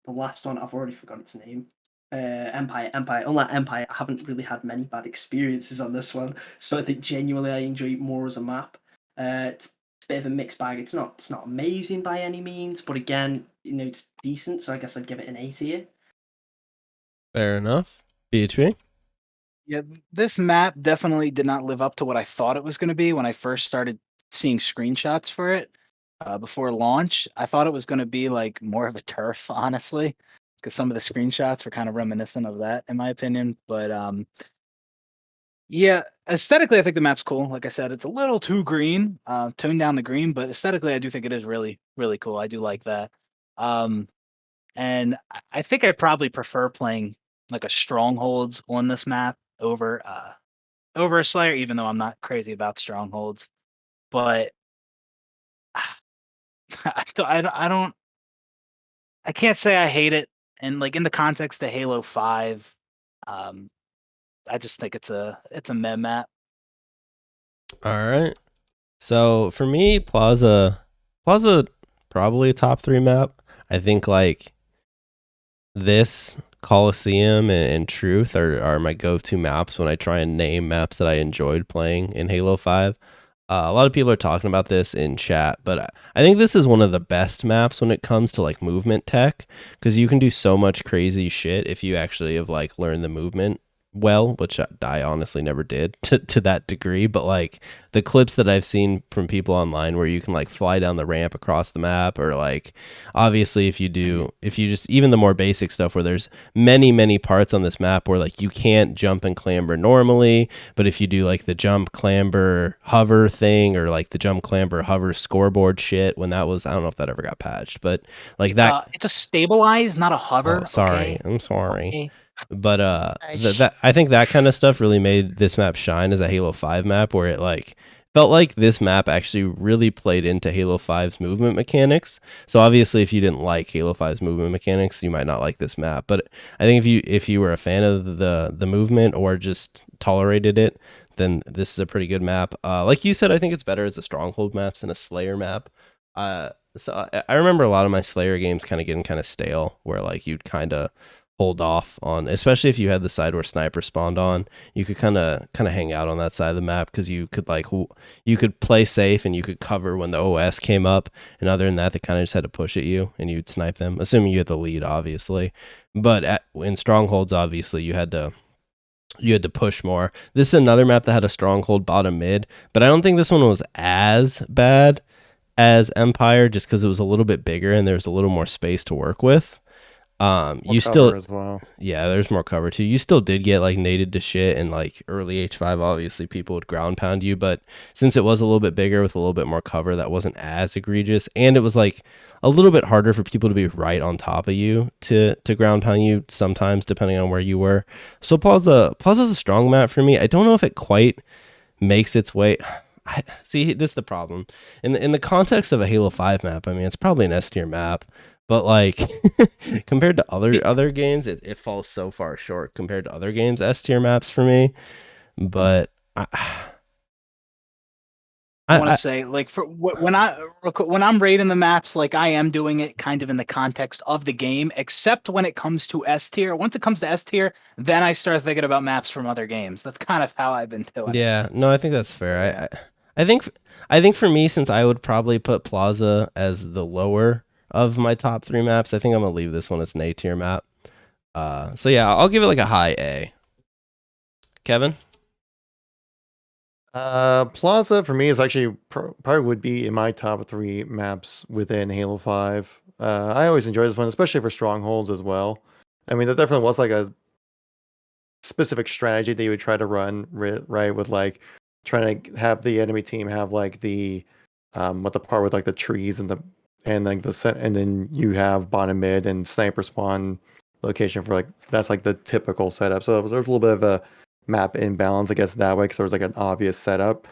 Speaker 4: last one, I've already forgot its name. Empire. Unlike Empire, I haven't really had many bad experiences on this one, so I think genuinely I enjoy it more as a map. It's a bit of a mixed bag. It's not amazing by any means, but again, it's decent. So I guess I'd give it an 8 here.
Speaker 1: Fair enough. BHB?
Speaker 2: Yeah, this map definitely did not live up to what I thought it was going to be when I first started seeing screenshots for it before launch. I thought it was going to be like more of a turf, honestly, because some of the screenshots were kind of reminiscent of that, in my opinion. But yeah, aesthetically, I think the map's cool. Like I said, it's a little too green, tone down the green, but aesthetically, I do think it is really, really cool. I do like that. And I think I probably prefer playing like a strongholds on this map over a Slayer, even though I'm not crazy about strongholds. But I can't say I hate it. And like in the context of Halo 5, I just think it's a meh map.
Speaker 1: All right. So for me, Plaza probably a top 3 map. I think like this, Coliseum, and Truth are my go-to maps when I try and name maps that I enjoyed playing in Halo 5. A lot of people are talking about this in chat, but I think this is one of the best maps when it comes to like movement tech, because you can do so much crazy shit if you actually have like learned the movement well, which I honestly never did to that degree, but like the clips that I've seen from people online where you can like fly down the ramp across the map, or like obviously if you just even the more basic stuff where there's many parts on this map where like you can't jump and clamber normally, but if you do like the jump, clamber, hover thing, or like the jump, clamber, hover scoreboard shit, when that was, I don't know if that ever got patched, but like that
Speaker 2: It's a stabilize, not a hover.
Speaker 1: Oh, sorry.
Speaker 2: Okay?
Speaker 1: I'm sorry.
Speaker 2: Okay.
Speaker 1: But that I think that kind of stuff really made this map shine as a Halo 5 map, where it like felt like this map actually really played into Halo 5's movement mechanics. So obviously if you didn't like Halo 5's movement mechanics, you might not like this map. But I think if you were a fan of the movement or just tolerated it, then this is a pretty good map. Like you said, I think it's better as a stronghold map than a Slayer map. So I remember a lot of my Slayer games kind of getting kind of stale, where like you'd kind of hold off on, especially if you had the side where sniper spawned on, you could kind of hang out on that side of the map because you could you could play safe and you could cover when the OS came up, and other than that they kind of just had to push at you and you'd snipe them, assuming you had the lead obviously. But in strongholds, obviously you had to push more. This is another map that had a stronghold bottom mid, but I don't think this one was as bad as Empire, just because it was a little bit bigger and there's a little more space to work with. You still
Speaker 3: as well.
Speaker 1: Yeah, there's more cover too. You still did get like naded to shit, and like early H5 obviously people would ground pound you, but since it was a little bit bigger with a little bit more cover, that wasn't as egregious, and it was like a little bit harder for people to be right on top of you to ground pound you sometimes, depending on where you were. So Plaza's a strong map for me. I don't know if it quite makes its way. see, this is the problem. In the context of a Halo 5 map, I mean, it's probably an S tier map, but like compared to other games, it falls so far short compared to other games S tier maps for me. But
Speaker 2: I want to say, like, for when I'm rating the maps, like, I am doing it kind of in the context of the game, except when it comes to S tier. Once it comes to S tier, then I start thinking about maps from other games. That's kind of how I've been doing it.
Speaker 1: Yeah, no, I think that's fair.
Speaker 2: Yeah.
Speaker 1: I think for me, since I would probably put Plaza as the lower of my top 3 maps, I think I'm gonna leave this one as an A tier map. So yeah, I'll give it like a high A. Kevin?
Speaker 3: Plaza for me is actually probably would be in my top 3 maps within Halo 5. I always enjoy this one, especially for strongholds as well. I mean, there definitely was like a specific strategy that you would try to run, right? With like trying to have the enemy team have like the what the part with like the trees and like and then you have bottom mid and sniper spawn location for like that's like the typical setup. So there's a little bit of a map imbalance, I guess, that way because there was like an obvious setup.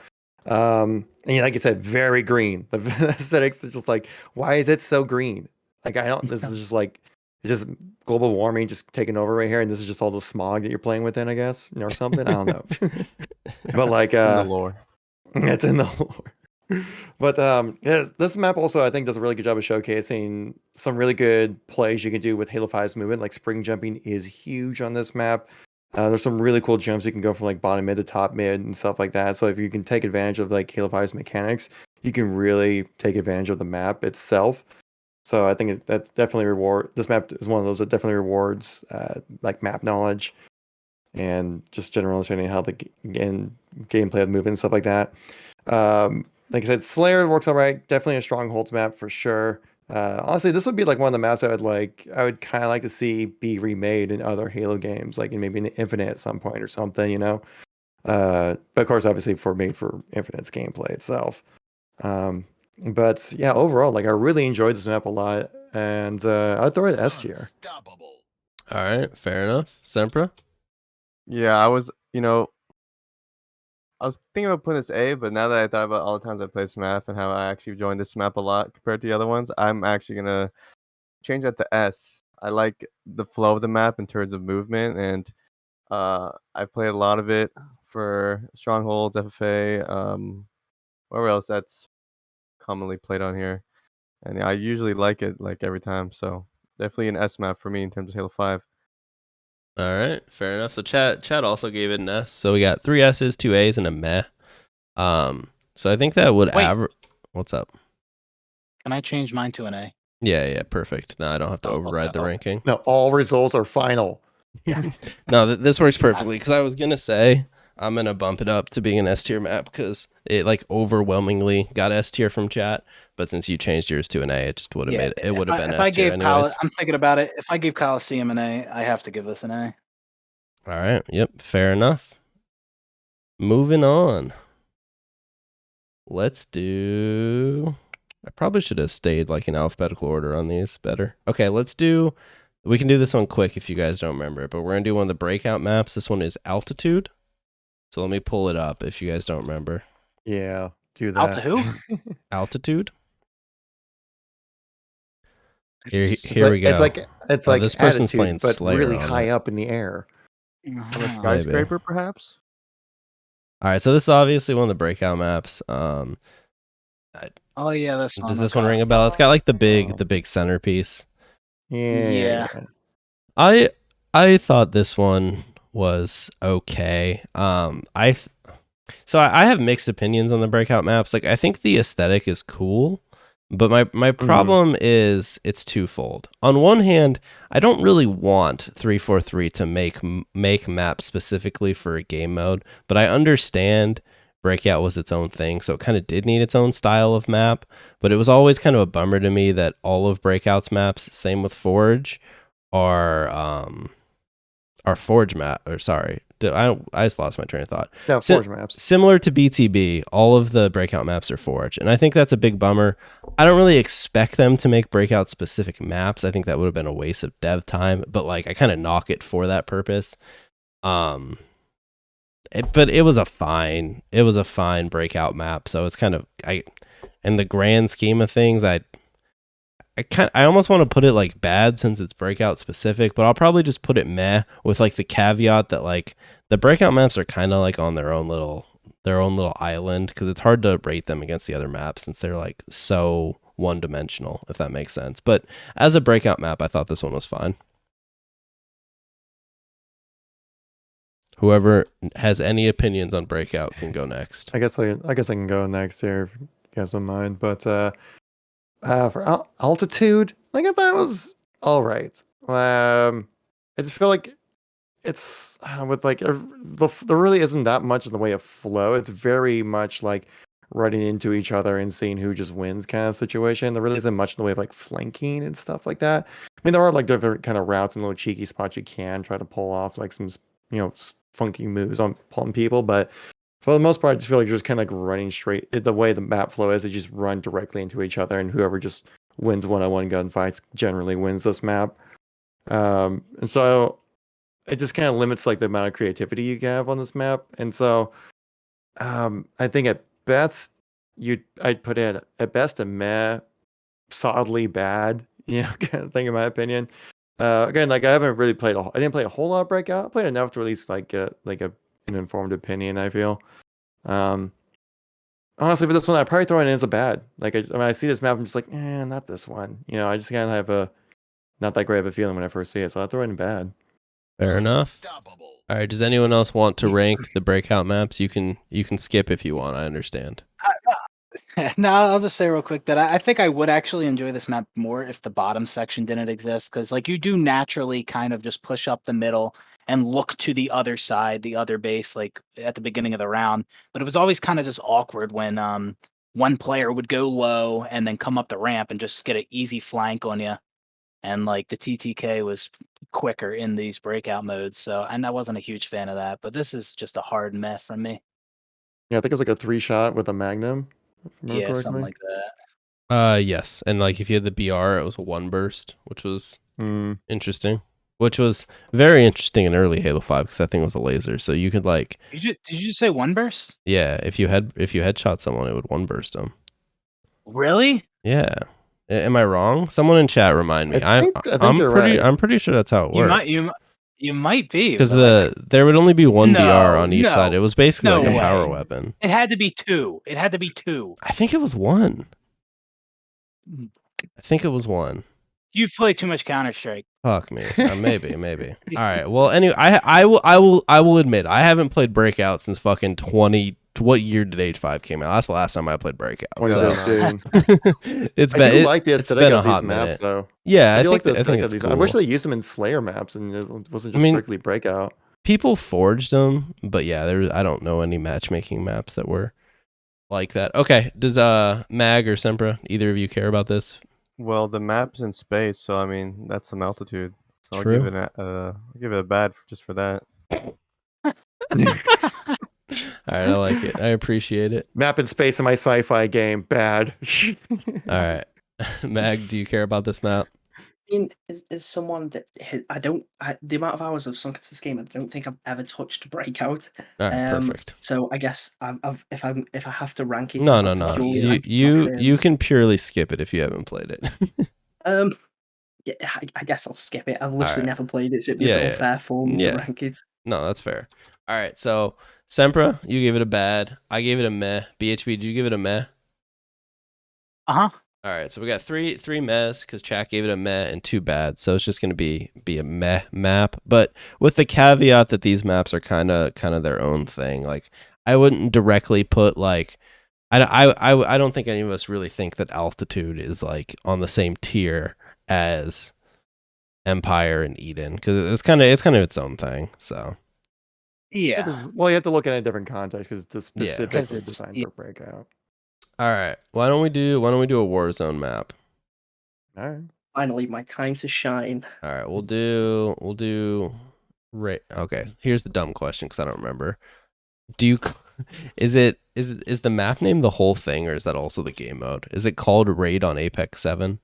Speaker 3: And like you said, very green. The aesthetics are just like, why is it so green? Like I don't. This is just like it's just global warming just taking over right here, and this is just all the smog that you're playing within, I guess, or something. I don't know. But like,
Speaker 5: in the lore.
Speaker 3: It's in the lore. But yeah, this map also I think does a really good job of showcasing some really good plays you can do with Halo 5's movement. Like spring jumping is huge on this map. There's some really cool jumps you can go from like bottom mid to top mid and stuff like that. So if you can take advantage of like Halo 5's mechanics, you can really take advantage of the map itself. So I think that's definitely this map is one of those that definitely rewards like map knowledge and just general understanding how the gameplay of movement and stuff like that. Like I said, Slayer works all right. Definitely a strongholds map for sure. Honestly, this would be like one of the maps I would kind of like to see be remade in other Halo games, like in maybe in Infinite at some point or something, you know. But of course, obviously made for Infinite's gameplay itself. But yeah, overall, like I really enjoyed this map a lot, and I'd throw it S tier.
Speaker 1: All right, fair enough. Sempra?
Speaker 5: Yeah, I was thinking about putting this A, but now that I thought about all the times I played this map and how I actually enjoyed this map a lot compared to the other ones, I'm actually gonna change that to S. I like the flow of the map in terms of movement, and I played a lot of it for Strongholds, FFA, where else that's commonly played on here, and I usually like it like every time. So definitely an S map for me in terms of Halo 5.
Speaker 1: All right, fair enough. So chat also gave it an S. So we got 3 S's, 2 A's, and a meh. So I think that would average. What's up?
Speaker 2: Can I change mine to an A?
Speaker 1: Yeah, perfect. Now I don't have to override the ranking.
Speaker 3: No, all results are final.
Speaker 1: No, this works perfectly because I was gonna say I'm gonna bump it up to being an S tier map because it like overwhelmingly got S tier from chat. But since you changed yours to an A, it just would have it would have been S tier anyways.
Speaker 2: I'm thinking about it. If I gave Coliseum an A, I have to give this an A.
Speaker 1: All right. Yep. Fair enough. Moving on. Let's do. I probably should have stayed like in alphabetical order on these better. Okay, we can do this one quick if you guys don't remember it, but we're going to do one of the breakout maps. This one is Altitude. So let me pull it up if you guys don't remember.
Speaker 3: Yeah, do that.
Speaker 1: Altitude? Here we go.
Speaker 3: It's like
Speaker 1: this person's
Speaker 3: Attitude,
Speaker 1: playing
Speaker 3: but
Speaker 1: Slayer
Speaker 3: really
Speaker 1: on
Speaker 3: high
Speaker 1: it.
Speaker 3: up in the air.
Speaker 5: From a skyscraper, perhaps?
Speaker 1: All right, so this is obviously one of the breakout maps.
Speaker 2: Oh yeah, this one.
Speaker 1: Does this one ring a bell? It's got like the big centerpiece.
Speaker 3: Yeah.
Speaker 1: I thought this one was okay. I have mixed opinions on the breakout maps. Like I think the aesthetic is cool, but my problem is it's twofold. On one hand, I don't really want 343 to make maps specifically for a game mode, but I understand Breakout was its own thing, so it kind of did need its own style of map, but it was always kind of a bummer to me that all of Breakout's maps, same with Forge, are Forge map, or sorry, I just lost my train of thought.
Speaker 3: Yeah, Forge maps.
Speaker 1: Similar to BTB, all of the Breakout maps are Forge, and I think that's a big bummer. I don't really expect them to make Breakout specific maps. I think that would have been a waste of dev time, but like I kind of knock it for that purpose. But it was a fine breakout map. So it's kind of in the grand scheme of things, I almost want to put it like bad since it's breakout specific, but I'll probably just put it meh with like the caveat that like the breakout maps are kind of like on their own little island because it's hard to rate them against the other maps since they're like so one-dimensional, if that makes sense. But as a breakout map, I thought this one was fine. Whoever has any opinions on breakout can go next.
Speaker 3: I guess I can go next here if you guys don't mind. But for altitude, like I thought it was all right. I just feel like it's with like there really isn't that much in the way of flow. It's very much like running into each other and seeing who just wins kind of situation. There really isn't much in the way of like flanking and stuff like that. I mean, there are like different kind of routes and little cheeky spots you can try to pull off like some funky moves on people, but for the most part, I just feel like you're just kind of like running straight. The way the map flow is, they just run directly into each other, and whoever just wins one-on-one gunfights generally wins this map. And so it just kind of limits like the amount of creativity you can have on this map. And so I think at best I'd put it at best a meh, solidly bad, kind of thing in my opinion. Again, like I haven't really played I didn't play a whole lot of Breakout. I played enough to at least like an informed opinion, I feel. Honestly, for this one, I probably throw it in as a bad. Like when I see this map, I'm just like, not this one. I just kind of have a not that great of a feeling when I first see it, so I throw it in bad.
Speaker 1: Fair enough. All right. Does anyone else want to rank the breakout maps? You can skip if you want. I understand.
Speaker 2: No, I'll just say real quick that I think I would actually enjoy this map more if the bottom section didn't exist, because like you do naturally kind of just push up the middle and look to the other side, the other base, like at the beginning of the round. But it was always kind of just awkward when one player would go low and then come up the ramp and just get an easy flank on you. And like the TTK was quicker in these breakout modes, and I wasn't a huge fan of that. But this is just a hard meh from me.
Speaker 3: Yeah, I think it was like a 3-shot with a Magnum, if I remember
Speaker 2: Yeah,
Speaker 3: correctly.
Speaker 2: something like that.
Speaker 1: Yes, and like if you had the BR, it was a 1 burst, which was interesting. Which was very interesting in early Halo 5 because that thing was a laser, so you could like.
Speaker 2: Did you just say 1 burst?
Speaker 1: Yeah, if you headshot someone, it would 1 burst them.
Speaker 2: Really?
Speaker 1: Yeah. Am I wrong? Someone in chat remind me.
Speaker 3: I think you're right.
Speaker 1: I'm pretty sure that's how it works.
Speaker 2: You might be,
Speaker 1: because there would only be one BR on each side. It was basically like a power weapon.
Speaker 2: It had to be 2.
Speaker 1: I think it was 1.
Speaker 2: You've played too much Counter-Strike.
Speaker 1: Fuck me. Maybe. All right. Well, anyway, I will admit I haven't played Breakout since fucking 20. What year did H5 came out? That's the last time I played Breakout. So. It's been. I do
Speaker 3: like the aesthetic of these maps, though.
Speaker 1: Yeah, I
Speaker 3: like the aesthetic
Speaker 1: of
Speaker 3: these.
Speaker 1: Cool.
Speaker 3: I wish they used them in Slayer maps and it wasn't just strictly Breakout.
Speaker 1: People forged them, but yeah, I don't know any matchmaking maps that were like that. Okay, does Mag or Sempra, either of you care about this?
Speaker 5: Well, the map's in space, so I mean that's some altitude. So
Speaker 1: True.
Speaker 5: I'll give it a bad just for that.
Speaker 1: All right, I like it. I appreciate it.
Speaker 3: Map in space in my sci-fi game, bad.
Speaker 1: All right, Mag, do you care about this map?
Speaker 4: I mean, as someone that the amount of hours I've sunk into this game, I don't think I've ever touched Breakout.
Speaker 1: All right, perfect.
Speaker 4: So I guess if I have to rank it,
Speaker 1: no. You can purely skip it if you haven't played it.
Speaker 4: Yeah, I guess I'll skip it. I've literally never played it, so it'd be a bit unfair for me to rank it.
Speaker 1: No, that's fair. All right, so Sempra, you gave it a bad. I gave it a meh. BHB, did you give it a meh?
Speaker 2: Uh-huh.
Speaker 1: All right, so we got three mehs because Chat gave it a meh and 2 bad, so it's just going to be a meh map, but with the caveat that these maps are kind of their own thing. Like I wouldn't directly put like I don't think any of us really think that Altitude is like on the same tier as Empire and Eden because it's kind of its own thing. So
Speaker 2: yeah,
Speaker 3: well, you have to look at it in a different context because the specific is designed for Breakout.
Speaker 1: All right, why don't we do a Warzone map?
Speaker 3: All right,
Speaker 4: finally my time to shine.
Speaker 1: All right, we'll do okay, here's the dumb question because I don't remember. Is the map name the whole thing, or is that also the game mode? Is it called Raid on Apex 7?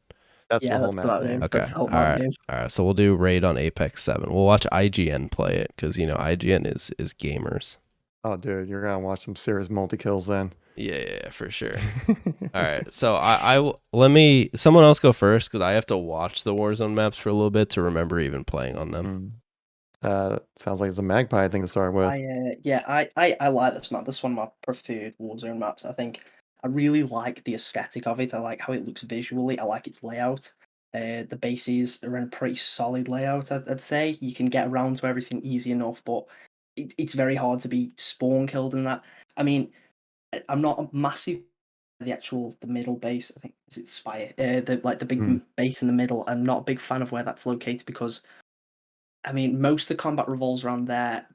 Speaker 3: That's the whole map name.
Speaker 1: Okay. All right. So we'll do Raid on Apex 7. We'll watch IGN play it because IGN is gamers.
Speaker 3: Oh, dude, you're gonna watch some serious multi kills then.
Speaker 1: Yeah, for sure. All right, so let me someone else go first because I have to watch the Warzone maps for a little bit to remember even playing on them.
Speaker 3: Sounds like it's a Magpie thing to start with.
Speaker 4: I like this map. This is one of my preferred Warzone maps. I think I really like the aesthetic of it. I like how it looks visually. I like its layout. The bases are in a pretty solid layout. I'd say you can get around to everything easy enough, but it's very hard to be spawn killed in that. I mean, I'm not a massive the middle base. I think is it Spire. The big base in the middle. I'm not a big fan of where that's located because I mean, most of the combat revolves around there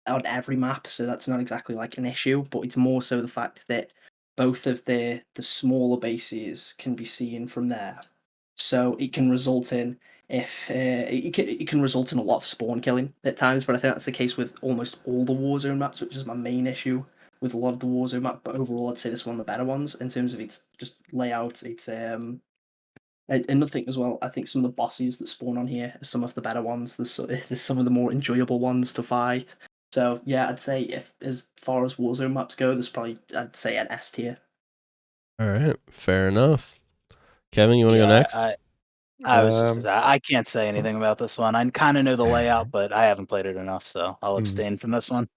Speaker 4: on every map, so that's not exactly like an issue, but it's more so the fact that both of the smaller bases can be seen from there. So it can result in if it can result in a lot of spawn killing at times, but I think that's the case with almost all the Warzone maps, which is my main issue with a lot of the Warzone map. But overall, I'd say this is one of the better ones in terms of its just layout. It's and nothing as well. I think some of the bosses that spawn on here are some of the better ones. There's some of the more enjoyable ones to fight. So yeah, I'd say if as far as Warzone maps go, there's probably I'd say an S tier.
Speaker 1: All right, fair enough. Kevin, you want to go next?
Speaker 2: I was just I can't say anything about this one. I kind of know the layout, but I haven't played it enough, so I'll abstain from this one.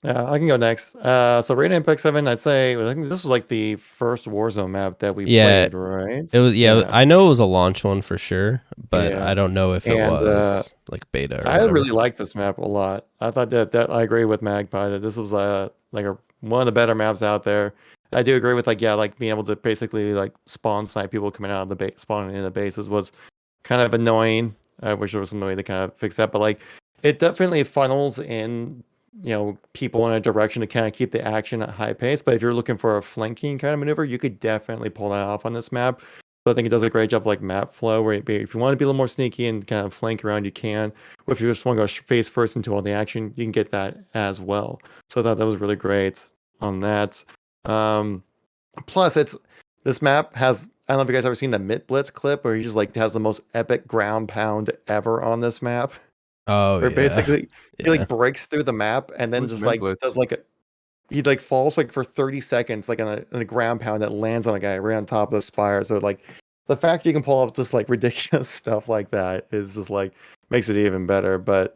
Speaker 3: Yeah, I can go next. So Raid Impact 7, I'd say I think this was like the first Warzone map that we played, right?
Speaker 1: It was I know it was a launch one for sure, but I don't know if it was like beta or whatever.
Speaker 3: really liked this map a lot. I thought that I agree with Magpie that this was one of the better maps out there. I do agree with like being able to basically like spawn snipe people coming out of the base, spawning in the bases was kind of annoying. I wish there was some way to kind of fix that, but like it definitely funnels in people in a direction to kind of keep the action at high pace. But if you're looking for a flanking kind of maneuver, you could definitely pull that off on this map. So I think it does a great job like map flow, where if you want to be a little more sneaky and kind of flank around, you can. Or if you just want to go face first into all the action, you can get that as well. So I thought that was really great on that. Plus, this map has, I don't know if you guys ever seen the Mit Blitz clip where he just like has the most epic ground pound ever on this map.
Speaker 1: Oh,
Speaker 3: where
Speaker 1: yeah.
Speaker 3: basically he like breaks through the map and then just like does like he like falls like for 30 seconds like on a ground pound that lands on a guy right on top of the spire. So like the fact you can pull off just like ridiculous stuff like that is just like makes it even better. But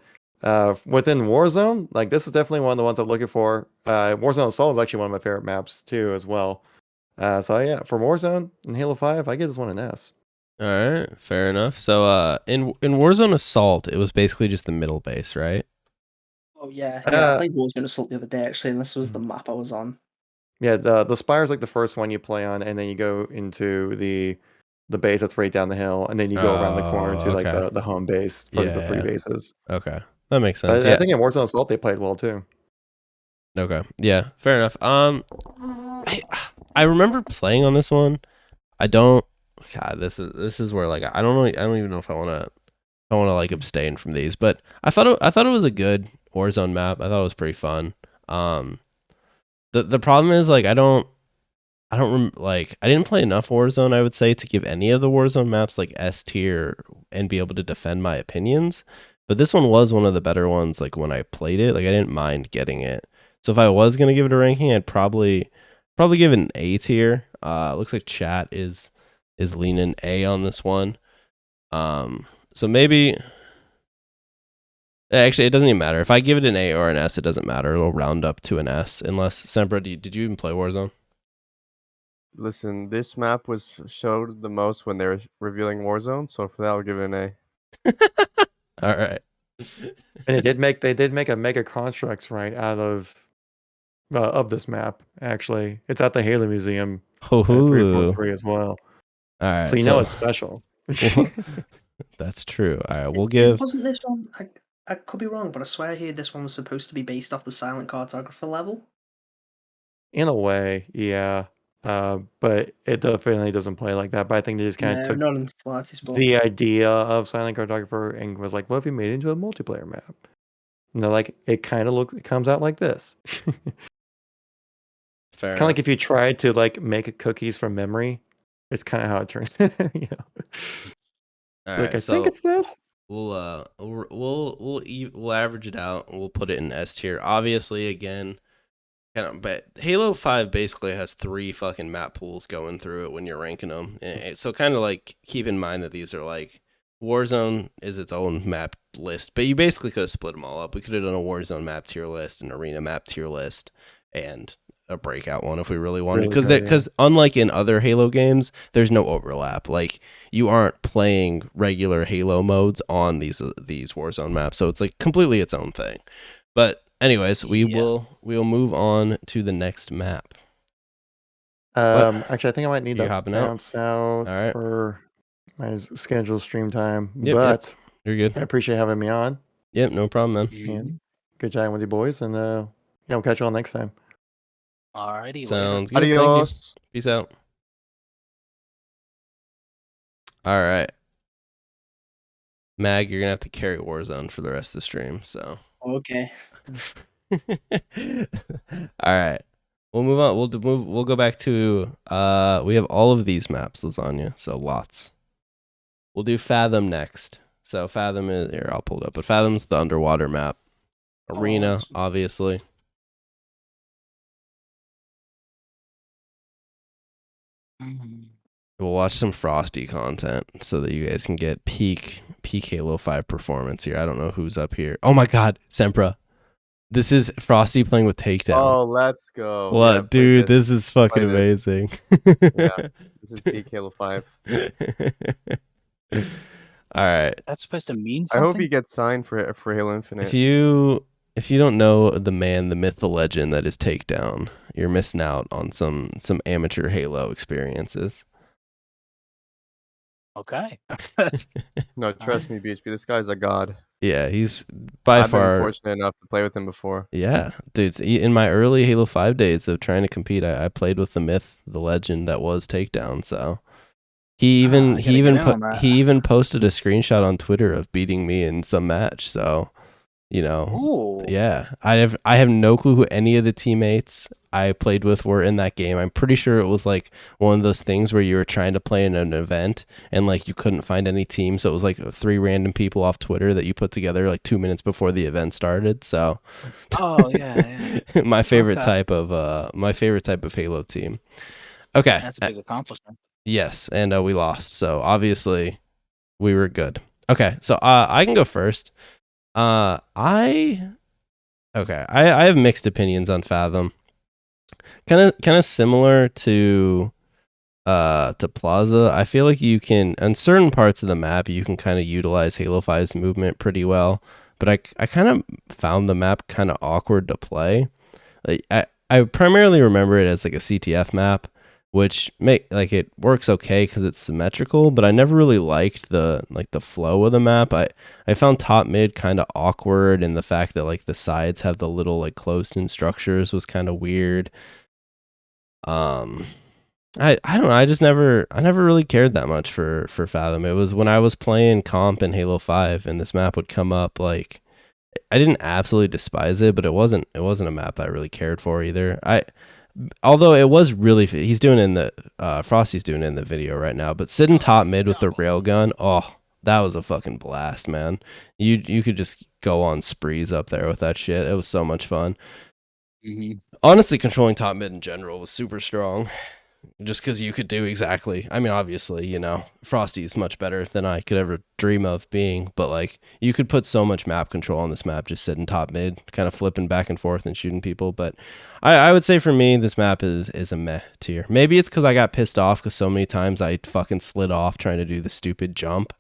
Speaker 3: within Warzone, like this is definitely one of the ones I'm looking for. Warzone Assault is actually one of my favorite maps too as well. So yeah, for Warzone and Halo 5, I give this one an S.
Speaker 1: All right, fair enough. So in Warzone Assault, it was basically just the middle base, right?
Speaker 4: Oh yeah, I played Warzone Assault the other day actually, and this was the map I was on.
Speaker 3: Yeah, the spire is like the first one you play on, and then you go into the base that's right down the hill, and then you go around the corner to like the home base for the three bases.
Speaker 1: Okay, that makes sense.
Speaker 3: I think in Warzone Assault they played well too.
Speaker 1: Okay, yeah, fair enough. I remember playing on this one. I don't. God, this is where like I don't know. I don't even know if I want to like abstain from these, but I thought it was a good Warzone map. I thought it was pretty fun. The problem is like I didn't play enough Warzone, I would say, to give any of the Warzone maps like S tier and be able to defend my opinions. But this one was one of the better ones. Like when I played it, like I didn't mind getting it. So if I was gonna give it a ranking, I'd probably give it an A tier. Looks like chat is leaning A on this one. So maybe. Actually, it doesn't even matter. If I give it an A or an S, it doesn't matter. It'll round up to an S. Unless, Sembra, did you even play Warzone?
Speaker 5: Listen, this map was showed the most when they were revealing Warzone, so for that I'll give it an A.
Speaker 1: All right.
Speaker 3: And they did make a Mega Constructs right out of this map. Actually, it's at the Halo Museum. 343 as well.
Speaker 1: All right.
Speaker 3: So you know it's special.
Speaker 1: That's true. All right, we'll give.
Speaker 4: Wasn't this one? I could be wrong, but I swear I heard this one was supposed to be based off the Silent Cartographer level.
Speaker 3: In a way, yeah. But it definitely doesn't play like that. But I think they just kind of took
Speaker 4: not in the slightest, but
Speaker 3: the idea of Silent Cartographer and was like, "What if we made it into a multiplayer map?" And they're like, "It kind of comes out like this."
Speaker 1: Fair.
Speaker 3: It's kind of like if you tried to like make cookies from memory. It's kind of how it turns.
Speaker 1: All
Speaker 3: like
Speaker 1: right,
Speaker 3: I think it's this.
Speaker 1: we'll average it out. We'll put it in S tier. Obviously, again, but Halo 5 basically has 3 fucking map pools going through it when you're ranking them. So kind of like keep in mind that these are like Warzone is its own map list, but you basically could have split them all up. We could have done a Warzone map tier list, an Arena map tier list, and a Breakout one if we really wanted. Because unlike in other Halo games, there's no overlap. Like you aren't playing regular Halo modes on these Warzone maps, so it's like completely its own thing. But anyways, we'll move on to the next map.
Speaker 3: Actually, I think I might need
Speaker 1: You
Speaker 3: to
Speaker 1: hopping out?
Speaker 3: bounce out
Speaker 1: All right.
Speaker 3: for my scheduled stream time.
Speaker 1: Yep,
Speaker 3: but
Speaker 1: You're good.
Speaker 3: I appreciate having me on.
Speaker 1: Yep, no problem, man.
Speaker 3: And good chatting with you boys. And yeah, we'll catch you all next time.
Speaker 2: Alrighty,
Speaker 1: Sounds
Speaker 2: later.
Speaker 1: good. Thank you.
Speaker 5: Adios.
Speaker 1: Peace out. All right. Mag, you're gonna have to carry Warzone for the rest of the stream, so.
Speaker 4: Okay.
Speaker 1: All right. We'll move on. We'll go back to we have all of these maps, Lasagna, so lots. We'll do Fathom next. So Fathom is here, I'll pull it up, but Fathom's the underwater map. Arena,
Speaker 4: that's-
Speaker 1: obviously. We'll watch some Frosty content so that you guys can get peak Halo 5 performance here. I don't know who's up here. Oh my god, Sempra. This is Frosty playing with Takedown.
Speaker 5: Oh, let's go.
Speaker 1: What,
Speaker 5: Yeah, play
Speaker 1: dude? This is fucking
Speaker 5: Play this.
Speaker 1: amazing.
Speaker 5: Yeah, this is peak Halo 5.
Speaker 1: All right.
Speaker 2: That's supposed to mean
Speaker 5: I
Speaker 2: something.
Speaker 5: hope he gets signed for Halo Infinite.
Speaker 1: If you don't know the man, the myth, the legend that is Takedown, you're missing out on some amateur Halo experiences.
Speaker 2: Okay.
Speaker 5: No, trust me, BHP. This guy's a god.
Speaker 1: Yeah, he's by
Speaker 5: I've
Speaker 1: far
Speaker 5: been fortunate enough to play with him before.
Speaker 1: Yeah, dude. In my early Halo 5 days of trying to compete, I played with the myth, the legend that was Takedown. So he even posted a screenshot on Twitter of beating me in some match. So, you know,
Speaker 2: Ooh.
Speaker 1: yeah, I have no clue who any of the teammates I played with were in that game. I'm pretty sure it was like one of those things where you were trying to play in an event and like you couldn't find any team, so it was like 3 random people off Twitter that you put together like 2 minutes before the event started. So,
Speaker 2: Oh yeah.
Speaker 1: my favorite
Speaker 2: Okay.
Speaker 1: type of Halo team. Okay,
Speaker 2: That's a big accomplishment.
Speaker 1: yes, and we lost, so obviously we were good. Okay, so I can go first. I have mixed opinions on Fathom. Kind of similar to Plaza. I feel like you can, in certain parts of the map, you can kind of utilize Halo 5's movement pretty well. But I kind of found the map kind of awkward to play. Like I primarily remember it as like a CTF map, which it works okay because it's symmetrical. But I never really liked the flow of the map. I found top mid kind of awkward, and the fact that like the sides have the little like closed-in structures was kind of weird. I don't know. I never really cared that much for Fathom. It was when I was playing comp in Halo 5 and this map would come up, like I didn't absolutely despise it, but it wasn't a map that I really cared for either. Although it was really, he's doing it in the Frosty's doing it in the video right now, but sitting top mid with the railgun, oh, that was a fucking blast, man. You could just go on sprees up there with that shit. It was so much fun. Honestly, controlling top mid in general was super strong, just because you could do exactly. I mean, obviously, you know, Frosty is much better than I could ever dream of being, but like you could put so much map control on this map, just sitting top mid, kind of flipping back and forth and shooting people. But I would say for me, this map is a meh tier. Maybe it's because I got pissed off because so many times I fucking slid off trying to do the stupid jump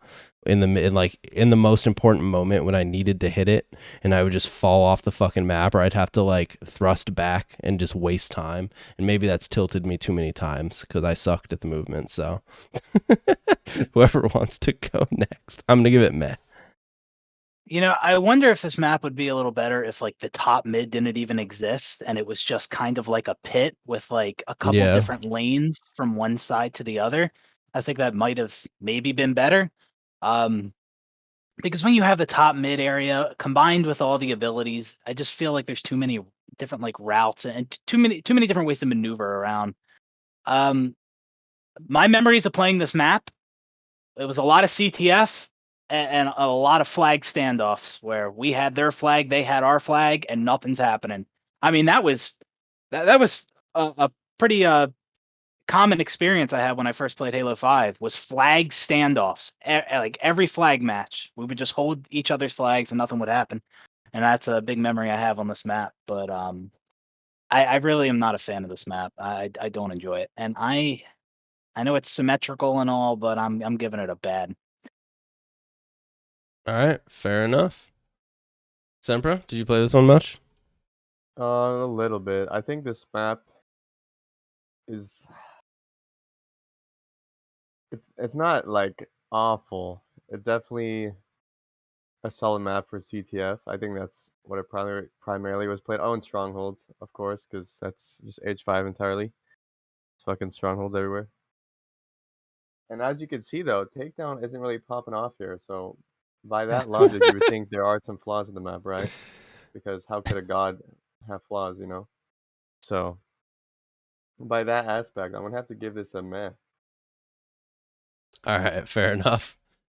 Speaker 1: in the most important moment when I needed to hit it, and I would just fall off the fucking map, or I'd have to like thrust back and just waste time. And maybe that's tilted me too many times because I sucked at the movement. So whoever wants to go next, I'm gonna give it meh.
Speaker 2: You know, I wonder if this map would be a little better if like the top mid didn't even exist and it was just kind of like a pit with like a couple
Speaker 1: Yeah.
Speaker 2: different lanes from one side to the other. I think that might have maybe been better. Because when you have the top mid area combined with all the abilities, I just feel like there's too many different like routes and too many different ways to maneuver around. My memories of playing this map, it was a lot of CTF, and a lot of flag standoffs where we had their flag, they had our flag, and nothing's happening. I mean, that was a pretty common experience I had when I first played Halo 5 was flag standoffs. Like every flag match, we would just hold each other's flags and nothing would happen. And that's a big memory I have on this map. But I really am not a fan of this map. I don't enjoy it. And I know it's symmetrical and all, but I'm giving it a bad.
Speaker 1: All right, fair enough. Sempra, did you play this one much?
Speaker 5: A little bit. I think this map is it's not like awful. It's definitely a solid map for CTF. I think that's what it primarily was played. Oh, and Strongholds, of course, because that's just H5 entirely. It's fucking Strongholds everywhere. And as you can see, though, Takedown isn't really popping off here. So by that logic, you would think there are some flaws in the map, right? Because how could a god have flaws, you know? So by that aspect, I'm gonna have to give this a meh.
Speaker 1: All right, fair enough.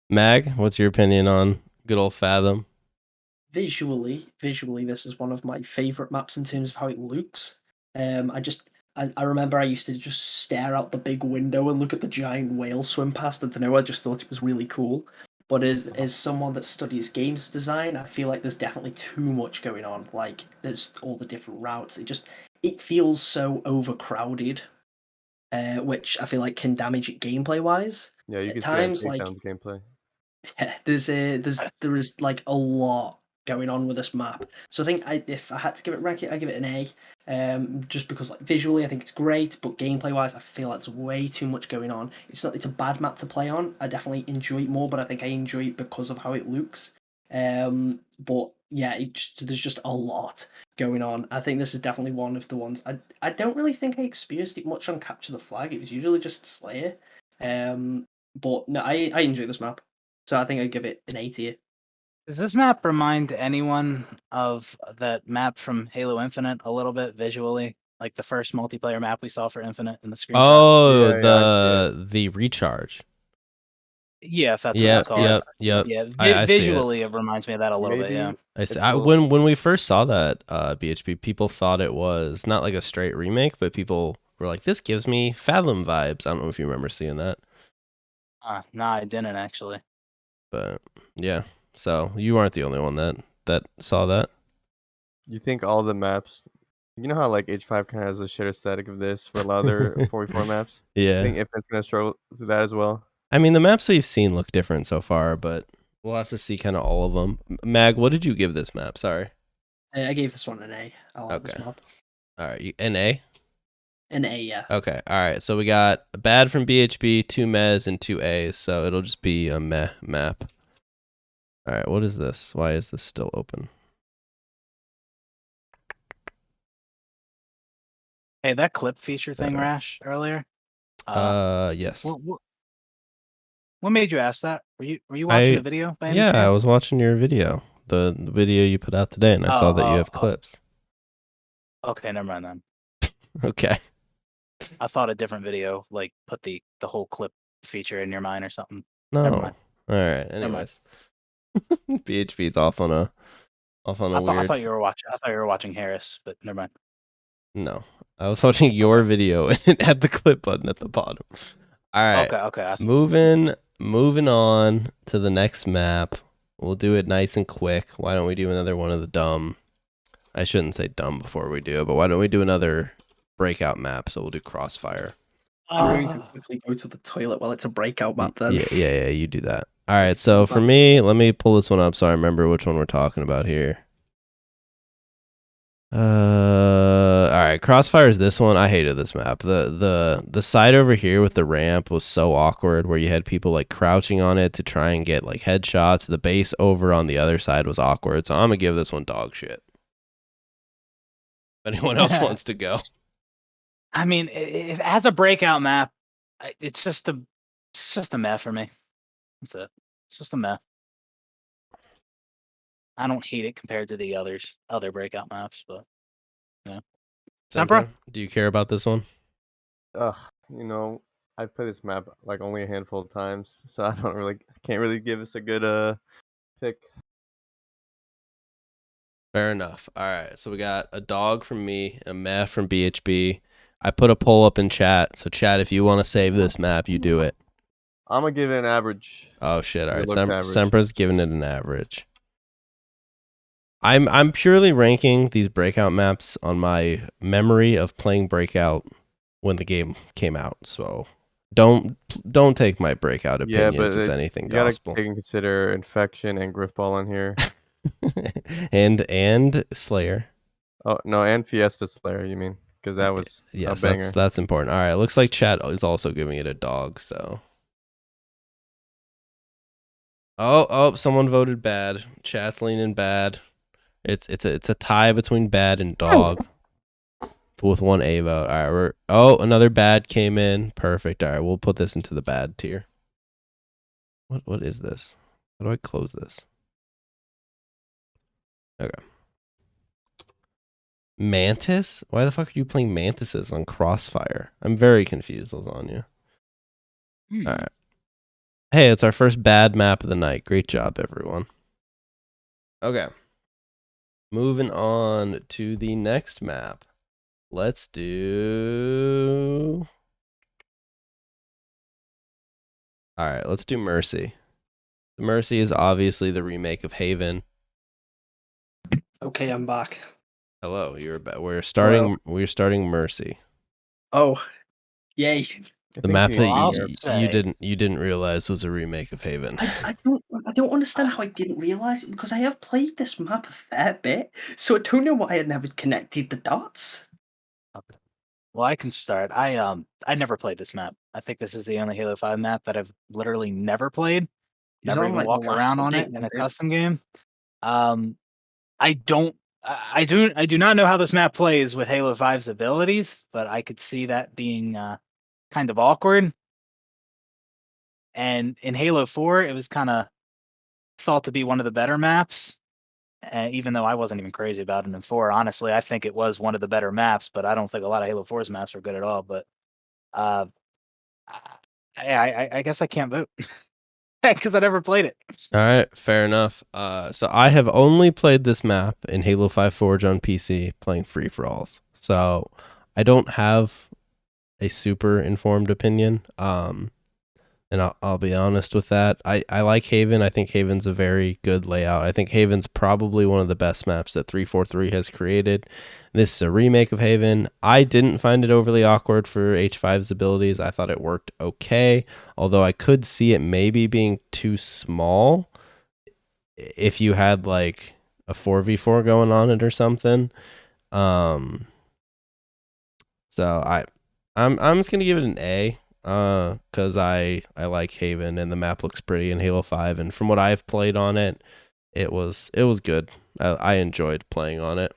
Speaker 1: Mag, what's your opinion on good old Fathom?
Speaker 4: Visually, this is one of my favorite maps in terms of how it looks. I remember I used to just stare out the big window and look at the giant whale swim past. I don't know, I just thought it was really cool. But as someone that studies games design, I feel like there's definitely too much going on. Like there's all the different routes. It feels so overcrowded, which I feel like can damage it gameplay wise.
Speaker 5: Yeah, you
Speaker 4: At
Speaker 5: can see on
Speaker 4: times, like
Speaker 5: Takedown's gameplay.
Speaker 4: yeah, there is like a lot going on with this map. So I think if I had to give it rank it, I give it an A. Just because like visually I think it's great, but gameplay wise I feel like there's way too much going on. It's a bad map to play on. I definitely enjoy it more, but I think I enjoy it because of how it looks. But yeah, there's just a lot going on. I think this is definitely one of the ones. I don't really think I experienced it much on Capture the Flag. It was usually just Slayer. But no, I enjoy this map. So I think I'd give it an A tier.
Speaker 2: Does this map remind anyone of that map from Halo Infinite a little bit visually? Like the first multiplayer map we saw for Infinite in the screenshot?
Speaker 1: Oh,
Speaker 5: Yeah, I see
Speaker 1: the recharge.
Speaker 2: Yeah, if that's what
Speaker 1: Yep,
Speaker 2: it's called.
Speaker 1: yep.
Speaker 2: Yeah,
Speaker 1: I see it.
Speaker 2: visually it reminds me of that a little bit, yeah.
Speaker 5: Maybe
Speaker 1: I see.
Speaker 5: it's a little-
Speaker 1: When we first saw that BHP, people thought it was not like a straight remake, but people were like, "This gives me Fathom vibes." I don't know if you remember seeing that,
Speaker 2: No, I didn't actually.
Speaker 1: but yeah. So you aren't the only one that saw that.
Speaker 5: You think all the maps, you know how like H5 kind of has a shit aesthetic of this for a lot of their 4v4 maps? I
Speaker 1: Yeah.
Speaker 5: think if it's gonna struggle to that as well.
Speaker 1: I mean, the maps we've seen look different so far, but we'll have to see kind of all of them. Mag, what did you give this map? Sorry.
Speaker 4: I gave this one an A. I like this
Speaker 1: Okay.
Speaker 4: map.
Speaker 1: All right, an A.
Speaker 4: An A, yeah.
Speaker 1: Okay. All right. So we got a bad from BHB, 2 mehs, and 2 A's. So it'll just be a meh map. All right. What is this? Why is this still open?
Speaker 2: Hey, that clip feature thing, Rash, earlier.
Speaker 1: Yes.
Speaker 2: What made you ask that? Were you watching a video by any
Speaker 1: Yeah, I
Speaker 2: chance?
Speaker 1: was watching your video, the video you put out today, and I saw that you have clips.
Speaker 2: Okay, never mind then.
Speaker 1: Okay.
Speaker 2: I thought a different video like put the whole clip feature in your mind or something.
Speaker 1: No.
Speaker 2: Never mind.
Speaker 1: All right. Anyways, BHB's off on a
Speaker 2: I
Speaker 1: weird.
Speaker 2: thought you were watching Harris, but never mind.
Speaker 1: No, I was watching your video and it had the clip button at the bottom. All right.
Speaker 2: Okay.
Speaker 1: Moving on to the next map. We'll do it nice and quick. Why don't we do another one of the dumb? I shouldn't say dumb before we do it, but why don't we do another breakout map? So we'll do Crossfire.
Speaker 4: I'm going to quickly go to the toilet while it's a breakout map then.
Speaker 1: Yeah, you do that. All right, so for me, let me pull this one up so I remember which one we're talking about here. All right, Crossfire is this one. I hated this map. The side over here with the ramp was so awkward, where you had people like crouching on it to try and get like headshots. The base over on the other side was awkward, so I'm gonna give this one dog shit. If anyone else wants to go.
Speaker 2: I mean, if as a breakout map, it's just a meh for me. That's it. It's just a meh. I don't hate it compared to the other breakout maps, but yeah. Sempra?
Speaker 1: Do you care about this one?
Speaker 5: Ugh, you know, I played this map like only a handful of times, so I can't really give us a good pick.
Speaker 1: Fair enough. All right, so we got a dog from me, a meh from BHB. I put a poll up in chat, so chat, if you want to save this map, you do it.
Speaker 5: I'm gonna give it an average.
Speaker 1: Oh shit! All right,
Speaker 5: It looks average.
Speaker 1: Sempra's giving it an average. I'm purely ranking these breakout maps on my memory of playing breakout when the game came out. So don't take my breakout opinions as anything
Speaker 5: you gotta
Speaker 1: gospel.
Speaker 5: take and consider infection and griffball on here.
Speaker 1: and Slayer.
Speaker 5: Oh no, and Fiesta Slayer. You mean? Because that was
Speaker 1: yes,
Speaker 5: a banger.
Speaker 1: that's important. All right, it looks like chat is also giving it a dog. So. Oh, someone voted bad. Chat's leaning bad. It's a tie between bad and dog. With one A vote. All right, another bad came in. Perfect. All right, we'll put this into the bad tier. What is this? How do I close this? Okay. Mantis? Why the fuck are you playing Mantises on Crossfire? I'm very confused, Lasagna. All right. Hey, it's our first bad map of the night. Great job, everyone. Okay. Moving on to the next map. Let's do... Alright, let's do Mercy. Mercy is obviously the remake of Haven.
Speaker 4: Okay, I'm back.
Speaker 1: Hello, you're back. We're starting Mercy.
Speaker 4: Oh, yay.
Speaker 1: The map
Speaker 2: that
Speaker 1: you didn't realize was a remake of Haven.
Speaker 4: I don't understand how I didn't realise it, because I have played this map a fair bit, so I don't know why I never connected the dots.
Speaker 2: Okay. Well, I can start. I never played this map. I think this is the only Halo 5 map that I've literally never played. Never even walked around on it in a custom game. I do not know how this map plays with Halo 5's abilities, but I could see that being kind of awkward. And in Halo 4, it was kind of thought to be one of the better maps, even though I wasn't even crazy about it in 4. Honestly, I think it was one of the better maps, but I don't think a lot of Halo 4's maps are good at all. But I guess I can't vote because I never played it.
Speaker 1: All right, fair enough. So I have only played this map in Halo 5 Forge on PC playing free-for-alls. So I don't have a super informed opinion. And I'll be honest with that. I like Haven. I think Haven's a very good layout. I think Haven's probably one of the best maps that 343 has created. This is a remake of Haven. I didn't find it overly awkward for H5's abilities. I thought it worked okay, although I could see it maybe being too small if you had like a 4v4 going on it or something. So I'm just gonna give it an A. Because I like Haven and the map looks pretty in Halo 5, and from what I've played on it, it was good. I enjoyed playing on it.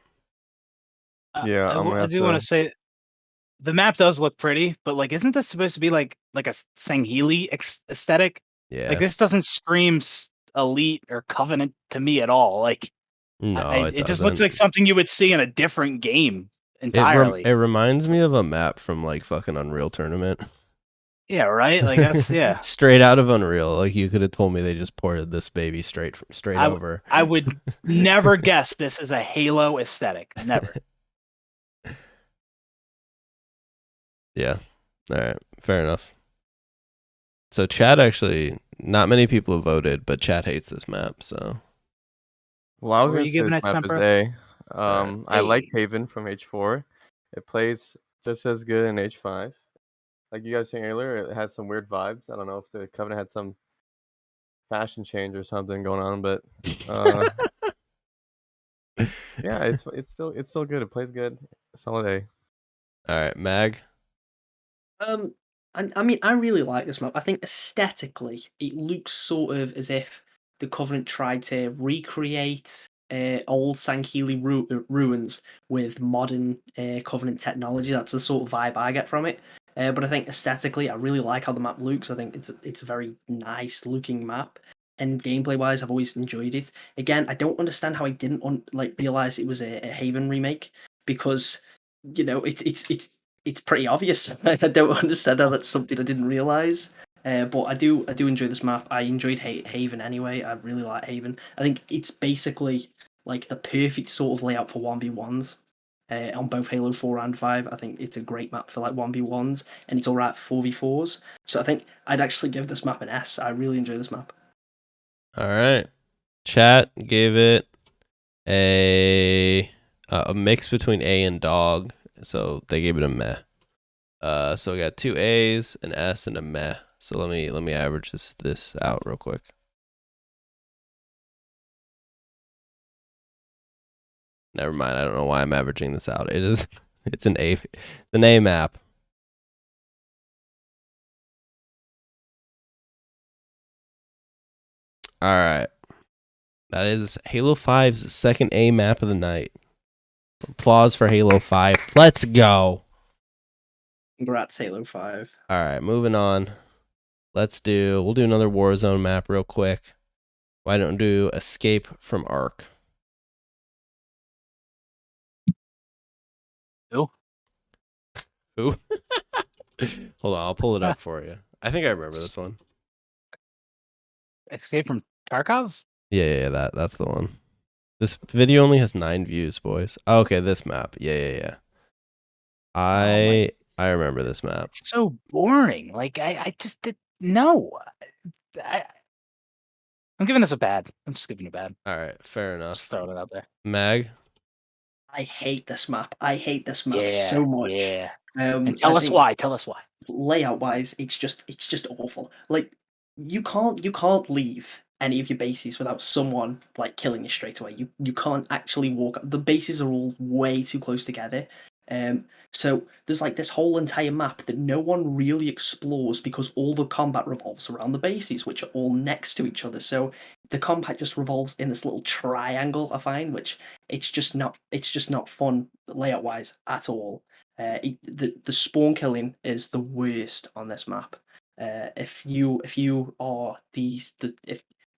Speaker 5: Yeah,
Speaker 2: I do want to say the map does look pretty, but like, isn't this supposed to be like a Sangheili aesthetic?
Speaker 1: Yeah.
Speaker 2: Like, this doesn't scream Elite or Covenant to me at all. Like,
Speaker 1: no,
Speaker 2: it just looks like something you would see in a different game entirely.
Speaker 1: It reminds me of a map from like fucking Unreal Tournament.
Speaker 2: Yeah, right. Like, that's yeah.
Speaker 1: Straight out of Unreal. Like, you could have told me they just ported this baby straight over.
Speaker 2: I would never guess this is a Halo aesthetic. Never.
Speaker 1: Yeah. All right. Fair enough. So chat actually, not many people have voted, but chat hates this map. So.
Speaker 5: Well, I was
Speaker 2: Were
Speaker 5: going
Speaker 2: you
Speaker 5: to say
Speaker 2: giving
Speaker 5: this
Speaker 2: it
Speaker 5: map is
Speaker 2: Sempra?
Speaker 5: A. I like Haven from H4. It plays just as good in H5. Like you guys were saying earlier, it has some weird vibes. I don't know if the Covenant had some fashion change or something going on, but yeah, it's still good. It plays good. Solid A.
Speaker 1: All right, Mag.
Speaker 4: I mean, I really like this map. I think aesthetically, it looks sort of as if the Covenant tried to recreate old Sangheili ruins with modern Covenant technology. That's the sort of vibe I get from it. But I think aesthetically, I really like how the map looks. I think it's a very nice looking map. And gameplay wise, I've always enjoyed it. Again, I don't understand how I didn't realize it was a Haven remake, because it's it's pretty obvious. I don't understand how that's something I didn't realize. But I do enjoy this map. I enjoyed Haven anyway. I really like Haven. I think it's basically like the perfect sort of layout for 1v1s. On both Halo 4 and 5, I think it's a great map for like 1v1s, and it's alright for 4v4s. So I think I'd actually give this map an S. I really enjoy this map.
Speaker 1: All right. Chat gave it a mix between A and dog, so they gave it a meh. So we got 2 A's, an S, and a meh. So let me average this out real quick. Never mind. I don't know why I'm averaging this out. It's an A. It's an A map. All right. That is Halo 5's second A map of the night. Applause for Halo 5. Let's go.
Speaker 4: Congrats, Halo 5.
Speaker 1: All right, moving on. We'll do another Warzone map real quick. Why don't we do Escape from A.R.C?
Speaker 2: Who?
Speaker 1: Hold on, I'll pull it up for you. I think I remember this one.
Speaker 2: Escape from Tarkov?
Speaker 1: Yeah, that's the one. This video only has 9 views, boys. Oh, okay, this map. Yeah. I remember this map.
Speaker 2: It's so boring. Like I just did no. I'm giving this a bad. I'm just giving it a bad.
Speaker 1: All right, fair enough.
Speaker 2: Just throwing it out there.
Speaker 1: Mag?
Speaker 4: I hate this map. I hate this map so much.
Speaker 2: Yeah.
Speaker 4: And
Speaker 2: And tell us why. Tell us why.
Speaker 4: Layout wise, it's just awful. Like you can't leave any of your bases without someone like killing you straight away. You can't actually walk. The bases are all way too close together. So there's like this whole entire map that no one really explores because all the combat revolves around the bases, which are all next to each other. So the combat just revolves in this little triangle, I find, which it's just not fun layout wise at all. The spawn killing is the worst on this map. If you are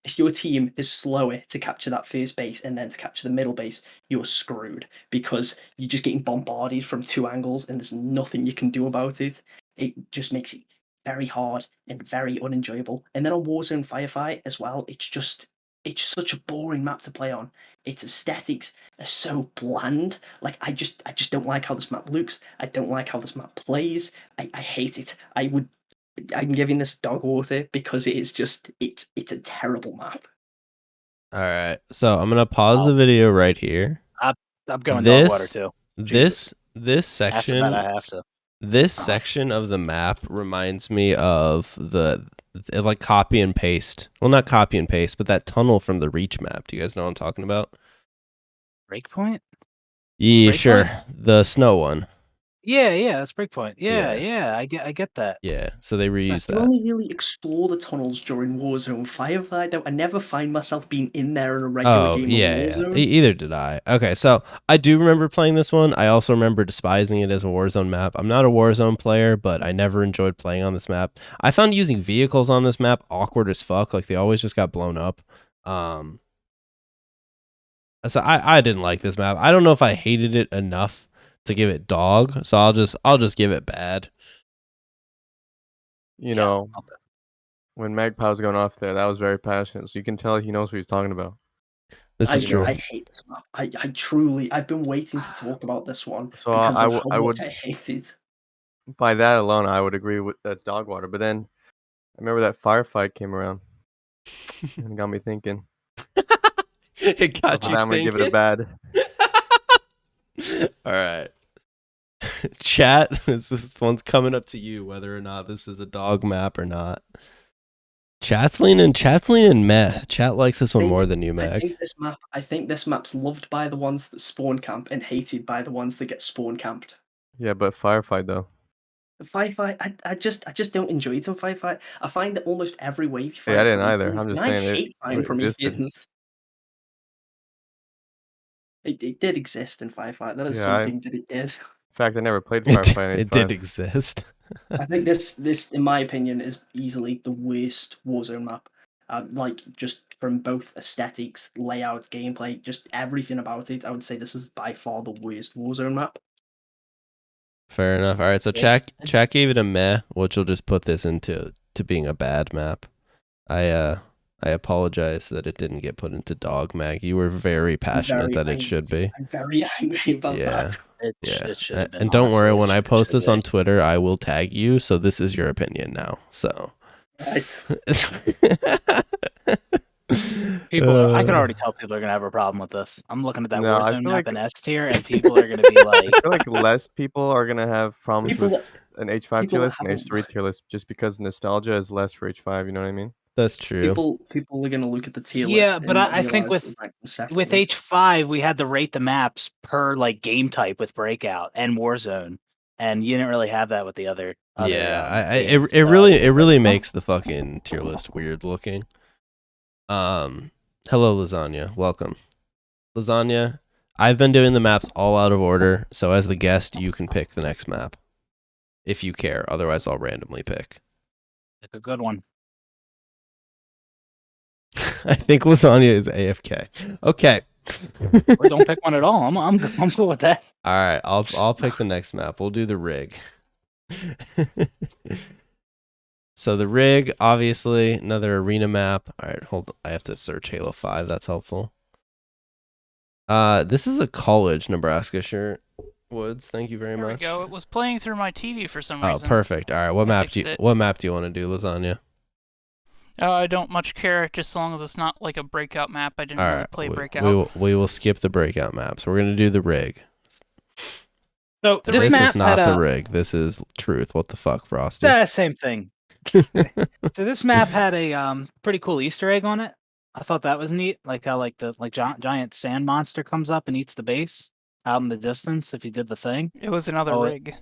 Speaker 4: if your team is slower to capture that first base and then to capture the middle base, you're screwed because you're just getting bombarded from 2 angles and there's nothing you can do about it. It just makes it very hard and very unenjoyable. And then on Warzone Firefight as well, it's such a boring map to play on. Its aesthetics are so bland. Like I just don't like how this map looks. I don't like how this map plays. I hate it. I'm giving this dog water because it's a terrible map.
Speaker 1: All right. So I'm going to pause the video right here.
Speaker 2: I'm going dog water too.
Speaker 1: This
Speaker 2: After
Speaker 1: section
Speaker 2: that, I have to.
Speaker 1: This section of the map reminds me of like copy and paste. Well, not copy and paste, but that tunnel from the Reach map. Do you guys know what I'm talking about?
Speaker 2: Breakpoint?
Speaker 1: Yeah,
Speaker 2: Breakpoint?
Speaker 1: sure. The snow one.
Speaker 2: Yeah, that's Breakpoint.
Speaker 1: Yeah.
Speaker 2: Yeah, I get that.
Speaker 1: Yeah, so they reused
Speaker 4: You
Speaker 1: that.
Speaker 4: only really explore the tunnels during Warzone Firefight, though. I never find myself being in there in a regular game of Warzone.
Speaker 1: Either did I. Okay, so I do remember playing this one. I also remember despising it as a Warzone map. I'm not a Warzone player, but I never enjoyed playing on this map. I found using vehicles on this map awkward as fuck. Like, they always just got blown up. So I didn't like this map. I don't know if I hated it enough to give it dog, so I'll just give it bad.
Speaker 5: You know, when Magpie's going off there, that was very passionate. So you can tell he knows what he's talking about.
Speaker 1: This is true.
Speaker 4: I hate this map. I've been waiting to talk about this one
Speaker 5: So
Speaker 4: because
Speaker 5: I
Speaker 4: of how
Speaker 5: would,
Speaker 4: much I hate it.
Speaker 5: by that alone, I would agree with that's dog water. But then I remember that firefight came around and it got me thinking.
Speaker 1: It got
Speaker 5: So
Speaker 1: you
Speaker 5: I'm gonna give it a
Speaker 1: thinking?
Speaker 5: bad.
Speaker 1: All right. Chat, this one's coming up to you, whether or not this is a dog map or not. Chat's leaning meh. Chat likes this one more than you, Mag.
Speaker 4: I think this map's loved by the ones that spawn camp and hated by the ones that get spawn camped.
Speaker 5: Yeah, but firefight though.
Speaker 4: The firefight, I just don't enjoy it on firefight. I find that almost every wave you find
Speaker 5: Yeah, I didn't either.
Speaker 4: Prometheans,
Speaker 5: I'm just
Speaker 4: and
Speaker 5: saying
Speaker 4: I hate finding
Speaker 5: it existed.
Speaker 4: Prometheans. It did exist in firefight. That is
Speaker 5: Yeah,
Speaker 4: something that it did.
Speaker 5: In fact, I never played firefight.
Speaker 1: It did exist.
Speaker 4: I think this, in my opinion, is easily the worst Warzone map. Like, just from both aesthetics, layout, gameplay, just everything about it, I would say this is by far the worst Warzone map.
Speaker 1: Fair enough. All right, so Chat gave it a meh, which will just put this into being a bad map. I apologize that it didn't get put into dog mag. You were very passionate that it should be.
Speaker 4: I'm very angry about that.
Speaker 2: It should have been.
Speaker 1: And don't worry,
Speaker 2: honestly.
Speaker 1: when I
Speaker 2: It
Speaker 1: post
Speaker 2: should
Speaker 1: this on
Speaker 2: be.
Speaker 1: Twitter, I will tag you. So this is your opinion now. So
Speaker 4: Right.
Speaker 2: People, I can already tell people are gonna have a problem with this. I'm looking at that
Speaker 5: No, I
Speaker 2: Warzone
Speaker 5: feel
Speaker 2: map
Speaker 5: like-
Speaker 2: in S tier, and people are gonna be like,
Speaker 5: I feel like less people are gonna have problems
Speaker 4: People
Speaker 5: with
Speaker 4: that
Speaker 5: an H5
Speaker 4: people
Speaker 5: tier
Speaker 4: that
Speaker 5: list and
Speaker 4: haven't-
Speaker 5: H3 tier list just because nostalgia is less for H5. You know what I mean?
Speaker 1: That's true.
Speaker 4: people are gonna look at the tier
Speaker 2: Yeah,
Speaker 4: list.
Speaker 2: but
Speaker 4: and
Speaker 2: I think
Speaker 4: realise
Speaker 2: with-
Speaker 4: that, like, reception-
Speaker 2: with H5, we had to rate the maps per like game type with Breakout and Warzone, and you didn't really have that with the other.
Speaker 1: Yeah,
Speaker 2: games,
Speaker 1: it
Speaker 2: so
Speaker 1: really
Speaker 2: I think
Speaker 1: it makes the fucking tier list weird looking. Hello Lasagna, welcome. Lasagna, I've been doing the maps all out of order, so as the guest, you can pick the next map if you care. Otherwise, I'll randomly pick.
Speaker 2: Pick a good one.
Speaker 1: I think Lasagna is AFK. Okay.
Speaker 2: Or don't pick one at all. I'm cool with that.
Speaker 1: All right, I'll pick the next map. We'll do the rig. So the rig, obviously, another arena map. All right, hold on. I have to search Halo 5. That's helpful. This is a college Nebraska shirt. Woods, thank you very
Speaker 6: There
Speaker 1: much.
Speaker 6: we go. It was playing through my TV for some
Speaker 1: Oh,
Speaker 6: reason.
Speaker 1: perfect. All right, what
Speaker 6: I
Speaker 1: map do you
Speaker 6: fixed it.
Speaker 1: what map do you want to do, Lasagna?
Speaker 6: I don't much care, just as long as it's not like a breakout map. I didn't
Speaker 1: All
Speaker 6: really
Speaker 1: right,
Speaker 6: play breakout.
Speaker 1: we will skip the breakout maps. We're gonna do the rig.
Speaker 2: So
Speaker 6: The
Speaker 2: this
Speaker 1: This
Speaker 2: map
Speaker 1: is not
Speaker 2: had
Speaker 1: the rig. This is truth. What the fuck, Frosty?
Speaker 2: same thing. So this map had a pretty cool Easter egg on it. I thought that was neat, like how like the giant sand monster comes up and eats the base out in the distance if you did the thing.
Speaker 6: It was another
Speaker 2: Oh,
Speaker 6: rig.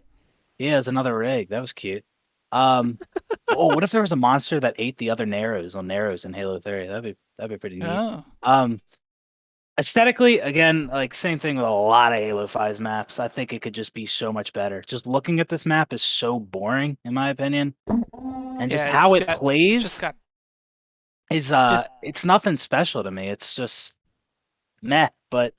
Speaker 2: Yeah, it's another rig. That was cute. What if there was a monster that ate the other Narrows on Narrows in Halo 3? That'd be pretty neat.
Speaker 6: Oh.
Speaker 2: Aesthetically, again, like same thing with a lot of Halo 5's maps. I think it could just be so much better. Just looking at this map is so boring, in my opinion. And just
Speaker 6: Yeah,
Speaker 2: how
Speaker 6: it's
Speaker 2: it
Speaker 6: got-
Speaker 2: plays
Speaker 6: Just got
Speaker 2: is
Speaker 6: just-
Speaker 2: it's nothing special to me. It's just meh, but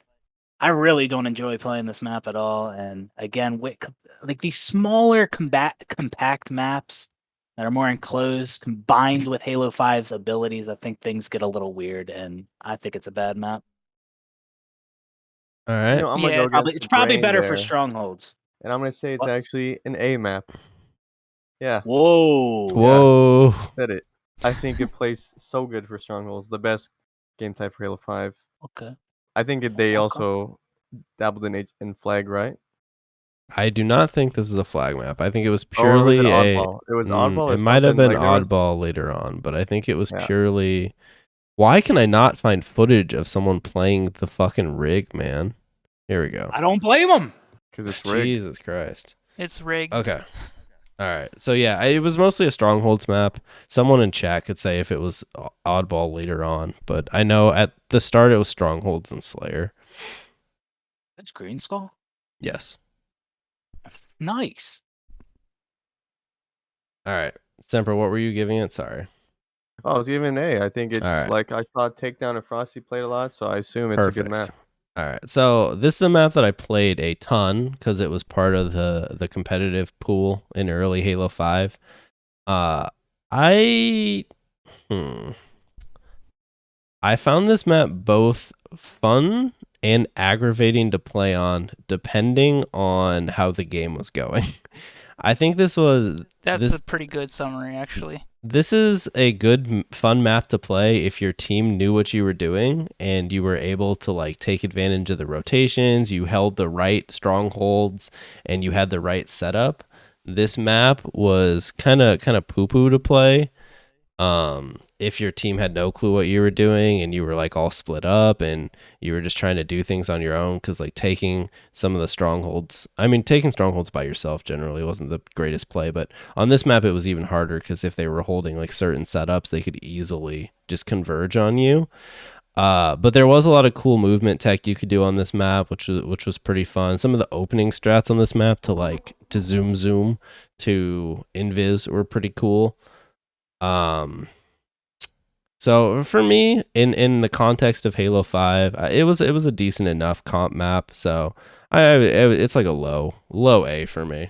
Speaker 2: I really don't enjoy playing this map at all. And again, like these smaller compact maps that are more enclosed combined with Halo 5's abilities, I think things get a little weird, and I think it's a bad map.
Speaker 1: All right.
Speaker 5: You know, I'm gonna
Speaker 6: Yeah,
Speaker 5: go against
Speaker 2: It's
Speaker 5: the
Speaker 2: probably
Speaker 5: grain
Speaker 2: better for
Speaker 5: there,
Speaker 2: strongholds.
Speaker 5: and I'm gonna say it's
Speaker 2: What?
Speaker 5: actually an A map. Yeah,
Speaker 2: Whoa.
Speaker 1: Whoa.
Speaker 5: said it. I think it plays so good for strongholds. The best game type for Halo 5.
Speaker 2: Okay.
Speaker 5: I think they
Speaker 2: Okay.
Speaker 5: also dabbled in flag, right?
Speaker 1: I do not think this is a flag map. I think it was
Speaker 5: Or was
Speaker 1: purely
Speaker 5: it
Speaker 1: a
Speaker 5: oddball? It was oddball. Or
Speaker 1: It might have
Speaker 5: something?
Speaker 1: been
Speaker 5: Like, there was-
Speaker 1: oddball later on, but I think it was
Speaker 5: Yeah.
Speaker 1: purely. Why can I not find footage of someone playing the fucking rig, man? Here we go.
Speaker 2: I don't blame them.
Speaker 5: Because it's rigged.
Speaker 1: Jesus Christ.
Speaker 6: it's rigged.
Speaker 1: Okay. All right. So yeah, it was mostly a strongholds map. Someone in chat could say if it was oddball later on, but I know at the start it was strongholds and Slayer.
Speaker 2: That's Green Skull.
Speaker 1: Yes.
Speaker 2: Nice.
Speaker 1: All right. Semper, what were you giving it? Sorry.
Speaker 5: Oh, I was giving an A. I think it's
Speaker 1: Alright.
Speaker 5: like I saw Takedown and Frosty played a lot, so I assume it's a good map.
Speaker 1: All right. So this is a map that I played a ton because it was part of the competitive pool in early Halo 5. I found this map both fun and aggravating to play on depending on how the game was going. I think this
Speaker 6: That's a pretty good summary, actually.
Speaker 1: This is a good, fun map to play if your team knew what you were doing and you were able to like take advantage of the rotations, you held the right strongholds, and you had the right setup. This map was kind of poo-poo to play. If your team had no clue what you were doing and you were like all split up and you were just trying to do things on your own, because like taking some of the strongholds, taking strongholds by yourself generally wasn't the greatest play, but on this map it was even harder because if they were holding like certain setups, they could easily just converge on you. But there was a lot of cool movement tech you could do on this map, which was pretty fun. Some of the opening strats on this map to zoom to invis were pretty cool. So for me, in the context of Halo 5, it was a decent enough comp map. So it's like a low A for me.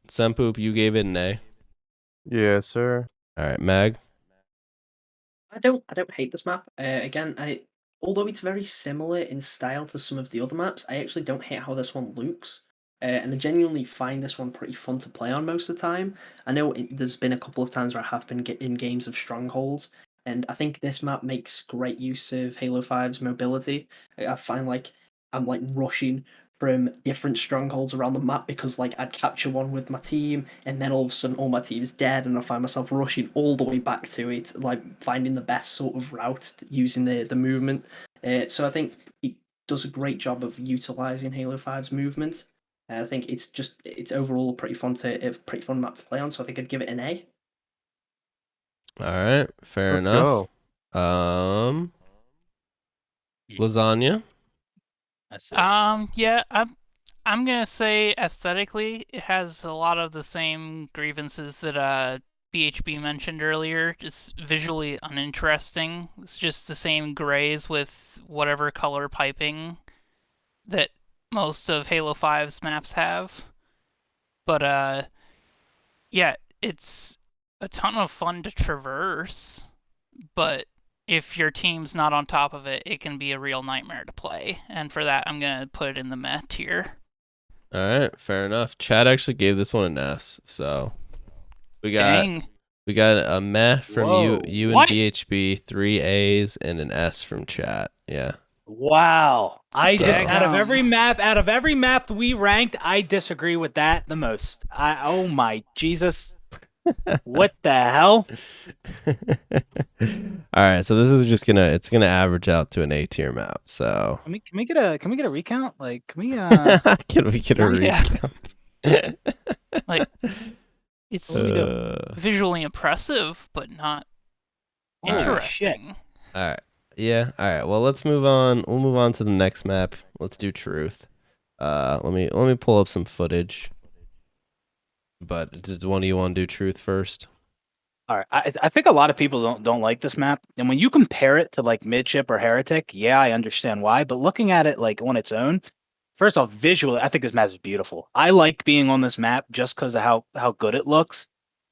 Speaker 1: Sempoop, you gave it an A.
Speaker 5: Yes, sir.
Speaker 1: All right, Mag.
Speaker 4: I don't hate this map. Again, although it's very similar in style to some of the other maps, I actually don't hate how this one looks. And I genuinely find this one pretty fun to play on most of the time. I know there's been a couple of times where I have been in games of strongholds, and I think this map makes great use of Halo 5's mobility. I find like I'm like rushing from different strongholds around the map because like I'd capture one with my team and then all of a sudden all my team's dead and I find myself rushing all the way back to it, like finding the best sort of route using the movement. So I think it does a great job of utilizing Halo 5's movement. I think it's overall a pretty fun map to play on. So I think I'd give it an A.
Speaker 1: All right, fair
Speaker 5: Let's
Speaker 1: enough.
Speaker 5: go.
Speaker 1: Lasagna.
Speaker 2: That's it.
Speaker 6: Yeah, I'm gonna say aesthetically, it has a lot of the same grievances that BHB mentioned earlier. Just visually uninteresting. It's just the same grays with whatever color piping that most of Halo 5's maps have. But yeah, it's a ton of fun to traverse, but if your team's not on top of it, it can be a real nightmare to play. And for that, I'm gonna put it in the meh tier.
Speaker 1: All right, fair enough. Chad actually gave this one an S, so we got
Speaker 6: Dang.
Speaker 1: a meh from
Speaker 2: Whoa,
Speaker 1: you and
Speaker 2: what?
Speaker 1: BHB, 3 A's and an S from chat. Yeah.
Speaker 2: Wow. I
Speaker 1: So-
Speaker 2: just out of
Speaker 6: Damn.
Speaker 2: every map we ranked, I disagree with that the most. Oh my Jesus. What the hell?
Speaker 1: All right, so this is just gonna average out to an A tier map. So
Speaker 2: Can we get a recount? Like can we
Speaker 1: can we get a
Speaker 6: Yeah.
Speaker 1: recount?
Speaker 6: Like, it's visually impressive, but not
Speaker 2: Holy
Speaker 6: interesting.
Speaker 1: All right. Yeah. All right. Well, let's move on. We'll move on to the next map. Let's do truth. Let me pull up some footage. But does one of you want to do truth first?
Speaker 2: All right, I think a lot of people don't like this map, and when you compare it to like Midship or Heretic, yeah, I understand why. But looking at it like on its own, first off, visually, I think this map is beautiful. I like being on this map just because of how good it looks.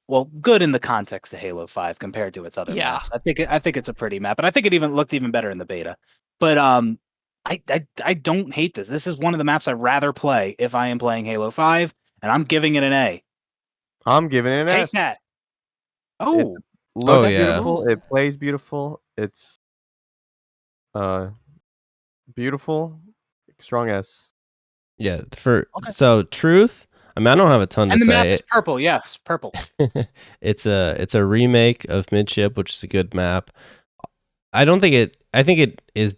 Speaker 2: Well, good in the context of Halo 5 compared to its other
Speaker 6: Yeah.
Speaker 2: maps. I think it's a pretty map, and I think it even looked even better in the beta. But I don't hate this. This is one of the maps I'd rather play if I am playing Halo 5, and I'm giving it an A.
Speaker 5: I'm giving it an
Speaker 2: Take
Speaker 5: S.
Speaker 2: that. Oh,
Speaker 5: Looks
Speaker 1: yeah.
Speaker 5: beautiful. It plays beautiful. It's beautiful. Strong S.
Speaker 1: Yeah.
Speaker 2: Okay.
Speaker 1: So truth. I mean, I don't have a ton to
Speaker 2: and the map
Speaker 1: say.
Speaker 2: is purple. Yes, purple.
Speaker 1: It's a remake of Midship, which is a good map. I think it is